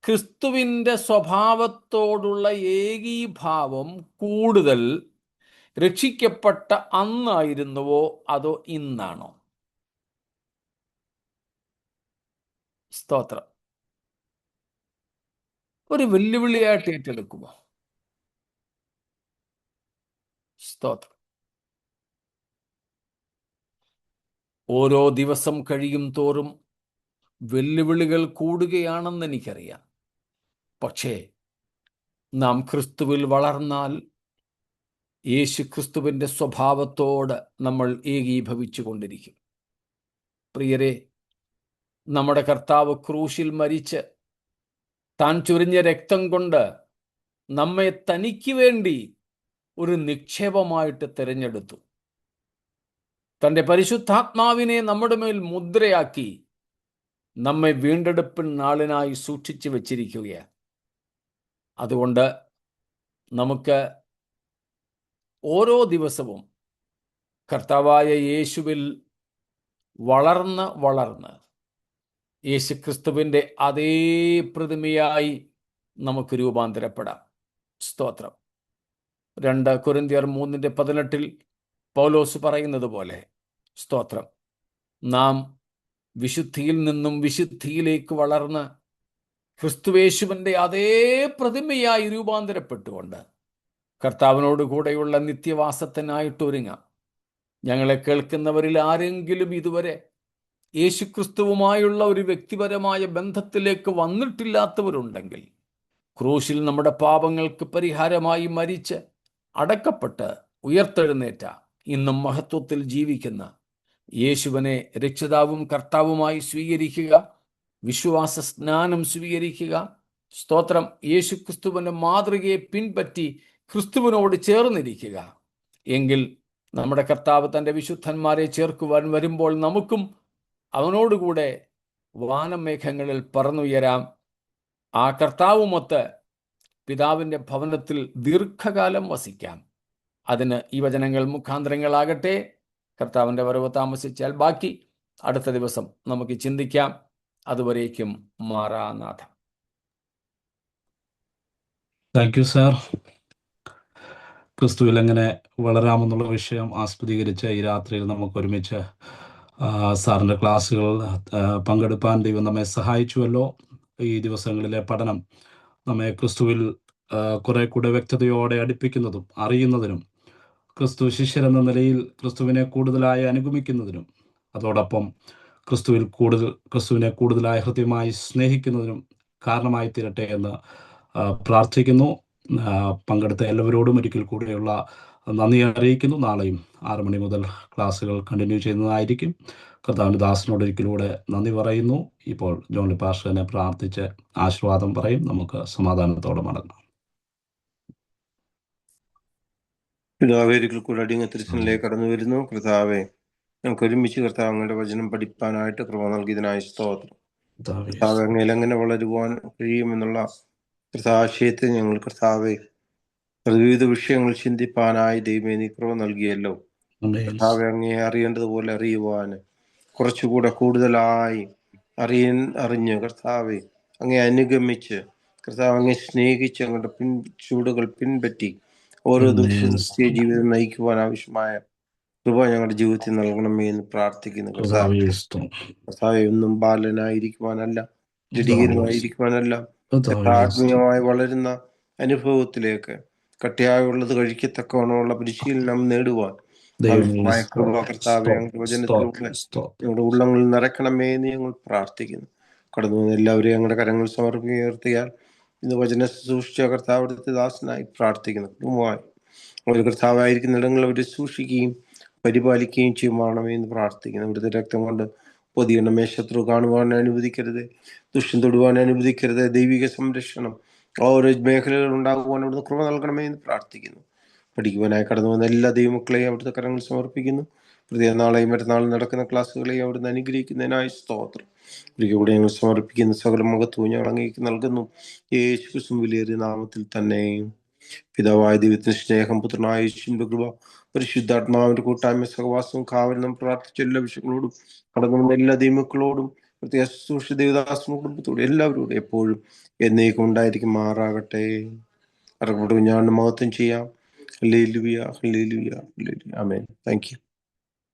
ക്രിസ്തുവിൻ്റെ സ്വഭാവത്തോടുള്ള ഏകീഭാവം കൂടുതൽ രക്ഷിക്കപ്പെട്ട അന്നായിരുന്നുവോ അതോ ഇന്നാണോ? സ്തോത്രം. ഒരു വെല്ലുവിളിയായിട്ട് ഏറ്റെടുക്കുമോ? സ്തോത്രം. ഓരോ ദിവസം കഴിയും തോറും വെല്ലുവിളികൾ കൂടുകയാണെന്ന് എനിക്കറിയാം. പക്ഷേ നാം ക്രിസ്തുവിൽ വളർന്നാൽ യേശു ക്രിസ്തുവിൻ്റെ സ്വഭാവത്തോട് നമ്മൾ ഏകീഭവിച്ചു കൊണ്ടിരിക്കും. പ്രിയരെ, നമ്മുടെ കർത്താവ് ക്രൂശിൽ മരിച്ച് താൻ ചൊരിഞ്ഞ രക്തം കൊണ്ട് നമ്മെ തനിക്ക് വേണ്ടി ഒരു നിക്ഷേപമായിട്ട് തിരഞ്ഞെടുത്തു. തൻ്റെ പരിശുദ്ധാത്മാവിനെ നമ്മുടെ മേൽ മുദ്രയാക്കി നമ്മെ വീണ്ടെടുപ്പിൻ നാളിനായി സൂക്ഷിച്ചു വച്ചിരിക്കുകയാണ്. അതുകൊണ്ട് നമുക്ക് ഓരോ ദിവസവും കർത്താവായ യേശുവിൽ വളർന്ന് യേശുക്രിസ്തുവിൻ്റെ അതേ പ്രതിമയായി നമുക്ക് രൂപാന്തരപ്പെടാം. സ്തോത്രം. 2 കൊരിന്ത്യർ 3:18 പൗലോസ് പറയുന്നത് പോലെ, സ്തോത്രം, നാം വിശുദ്ധിയിൽ നിന്നും വിശുദ്ധിയിലേക്ക് വളർന്ന് ക്രിസ്തുവേശുവിൻ്റെ അതേ പ്രതിമയായി രൂപാന്തരപ്പെട്ടുകൊണ്ട് കർത്താവിനോട് കൂടെയുള്ള നിത്യവാസത്തിനായിട്ട് ഒരുങ്ങാം. ഞങ്ങളെ കേൾക്കുന്നവരിൽ ആരെങ്കിലും ഇതുവരെ യേശുക്രിസ്തുവുമായുള്ള ഒരു വ്യക്തിപരമായ ബന്ധത്തിലേക്ക് വന്നിട്ടില്ലാത്തവരുണ്ടെങ്കിൽ, ക്രൂശിൽ നമ്മുടെ പാപങ്ങൾക്ക് പരിഹാരമായി മരിച്ച് അടക്കപ്പെട്ട് ഉയർത്തെഴുന്നേറ്റ ഇന്നും മഹത്വത്തിൽ ജീവിക്കുന്ന യേശുവിനെ രക്ഷിതാവും കർത്താവുമായി സ്വീകരിക്കുക. വിശ്വാസ സ്നാനം സ്വീകരിക്കുക. സ്തോത്രം. യേശുക്രിസ്തുവിൻ്റെ മാതൃകയെ പിൻപറ്റി ക്രിസ്തുവിനോട് ചേർന്നിരിക്കുക. എങ്കിൽ നമ്മുടെ കർത്താവ് തൻ്റെ വിശുദ്ധന്മാരെ ചേർക്കുവാൻ വരുമ്പോൾ നമുക്കും അവനോടുകൂടെ വാനമേഘങ്ങളിൽ പറന്നുയരാം. ആ കർത്താവുമൊത്ത് പിതാവിൻ്റെ ഭവനത്തിൽ ദീർഘകാലം വസിക്കാം. അതിന് ഈ വചനങ്ങൾ മുഖാന്തരങ്ങളാകട്ടെ. കർത്താവിൻ്റെ വരവ് താമസിച്ചാൽ ബാക്കി അടുത്ത ദിവസം നമുക്ക് ചിന്തിക്കാം. അതുവരേക്കും മാറാനാഥ. Thank you sir. ക്രിസ്തുവിൽ എങ്ങനെ വളരാമെന്നുള്ള വിഷയം ആസ്പദീകരിച്ച ഈ രാത്രിയിൽ നമുക്ക് ഒരുമിച്ച് സാറിൻ്റെ ക്ലാസ്സുകൾ പങ്കെടുപ്പാൻ ദൈവം നമ്മെ സഹായിച്ചുവല്ലോ. ഈ ദിവസങ്ങളിലെ പഠനം നമ്മെ ക്രിസ്തുവിൽ കുറെ കൂടെ വ്യക്തതയോടെ അടുപ്പിക്കുന്നതും അറിയുന്നതിനും ക്രിസ്തു ശിഷ്യരെന്ന നിലയിൽ ക്രിസ്തുവിനെ കൂടുതലായി അനുഗമിക്കുന്നതിനും അതോടൊപ്പം ക്രിസ്തുവിനെ കൂടുതലായി ഹൃദ്യമായി സ്നേഹിക്കുന്നതിനും കാരണമായി തീരട്ടെ എന്ന് പ്രാർത്ഥിക്കുന്നു. പങ്കെടുത്ത എല്ലാവരോടും ഒരിക്കൽ കൂടെയുള്ള നന്ദി അറിയിക്കുന്നു. നാളെയും 6 മണി മുതൽ ക്ലാസ്സുകൾ കണ്ടിന്യൂ ചെയ്യുന്നതായിരിക്കും. കർത്താവിൻ്റെ ദാസനോട് ഒരിക്കലൂടെ നന്ദി പറയുന്നു. ഇപ്പോൾ ജോണി പാസ്റ്ററിനെ പ്രാർത്ഥിച്ച് ആശീർവാദം പറയും. നമുക്ക് സമാധാനത്തോടെ മടങ്ങാം. പിതാവേ, ഒരിക്കൽ കൂടെ അടിയങ്ങ് തിരുസന്നിലേക്ക് കടന്നു വരുന്നു. കർത്താവേ, ഞങ്ങൾക്ക് ഒരുമിച്ച് കർത്താവ് അങ്ങയുടെ വചനം പഠിപ്പാനായിട്ട് കൃപ നൽകിയതിനായി സ്തോത്രം. കർത്താവ് അങ്ങയിൽ എങ്ങനെ വളരുവാൻ കഴിയുമെന്നുള്ള കർത്താശയത്തെ ഞങ്ങൾ കർത്താവെ വിവിധ വിഷയങ്ങൾ ചിന്തിപ്പാനായി ദൈവമേ നീ കൃപ നൽകിയല്ലോ. കർത്താവെ, അങ്ങയെ അറിയേണ്ടതുപോലെ അറിയുവാൻ കുറച്ചുകൂടെ കൂടുതലായി അറിഞ്ഞ് കർത്താവെ അങ്ങയെ അനുഗമിച്ച് കർത്താവ് അങ്ങയെ സ്നേഹിച്ച് അങ്ങയുടെ ചൂടുകൾ പിൻപറ്റി ഓരോ ദിവസവും ക്രിസ്തീയ ജീവിതം നയിക്കുവാൻ ആവശ്യമായ കൃപ ഞങ്ങളുടെ ജീവിതത്തിൽ നൽകണമേ എന്ന് പ്രാർത്ഥിക്കുന്നു. കർത്താവെ, ഒന്നും ബാലനായിരിക്കുവാനല്ല, ജഡികനുമായിരിക്കുവാനല്ല, ആത്മീയമായി വളരുന്ന അനുഭവത്തിലേക്ക് കട്ടിയായുള്ളത് കഴിക്കത്തക്കവണ്ണമുള്ള പരിശീലനം നേടുവാൻ ആവശ്യമായ കൃപ കർത്താവെ ഞങ്ങളുടെ വചനത്തിലൂടെ ഞങ്ങളുടെ ഉള്ളങ്ങളിൽ നിറയ്ക്കണമേ എന്ന് ഞങ്ങൾ പ്രാർത്ഥിക്കുന്നു. കടന്നു വന്ന എല്ലാവരെയും ഞങ്ങളുടെ കരങ്ങൾ സമർപ്പിക്കുകയാൽ ഇന്ന് വചന സൂക്ഷിച്ച കർത്താവിടുത്തെ ദാസനായി പ്രാർത്ഥിക്കുന്നു. കുടുംബമായി ഒരു കർത്താവായിരിക്കുന്ന ഇടങ്ങളിൽ അവരെ സൂക്ഷിക്കുകയും പരിപാലിക്കുകയും ചെയ്യുവാണമേ എന്ന് പ്രാർത്ഥിക്കുന്നു. ഇവിടുത്തെ രക്തം കൊണ്ട് പൊതിയണമേ. ശത്രു കാണുവാൻ അനുവദിക്കരുത്, ദുഷ്ടം തൊടുവാൻ അനുവദിക്കരുത്. ദൈവിക സംരക്ഷണം ഓരോ മേഖലകൾ ഉണ്ടാകുവാൻ അവിടുന്ന് കൃപ നൽകണമേ എന്ന് പ്രാർത്ഥിക്കുന്നു. പഠിക്കുവാനായി കടന്നു വന്ന എല്ലാ ദൈവമക്കളെയും അവിടുത്തെ കരങ്ങൾ സമർപ്പിക്കുന്നു. പ്രതി നാളെയും മറ്റന്നാളും നടക്കുന്ന ക്ലാസ്സുകളെയും അവിടുന്ന് അനുഗ്രഹിക്കുന്നതിനായി സ്തോത്രം. ഒരിക്കൽ കൂടെ ഞങ്ങൾ സമർപ്പിക്കുന്ന സകല മഹത്വവും ഞങ്ങൾ അങ്ങേക്ക് നൽകുന്നു. യേശു ക്രിസ്തുവിന്റെ വലിയ നാമത്തിൽ തന്നെ, പിതാവായ ദൈവത്തിന്റെ സ്നേഹം, പുത്രനായ യേശുവിന്റെ കൃപ, പരിശുദ്ധാത്മാവിന്റെ കൂട്ടായ്മ, സഹവാസവും കാവലും പ്രാർത്ഥിച്ച എല്ലാ വിഷയങ്ങളോടും കടന്നു എല്ലാ ദൈവമക്കളോടും പ്രത്യേക ദേവദാസനും കുടുംബത്തോടും എല്ലാവരോടും എപ്പോഴും എന്നേക്കും ഉണ്ടായിരിക്കുമാറാകട്ടെ. അറക്കപ്പെട്ടു ഞാൻ മഹത്വം ചെയ്യാം. Hallelujah, hallelujah, hallelujah. Amen. Thank you.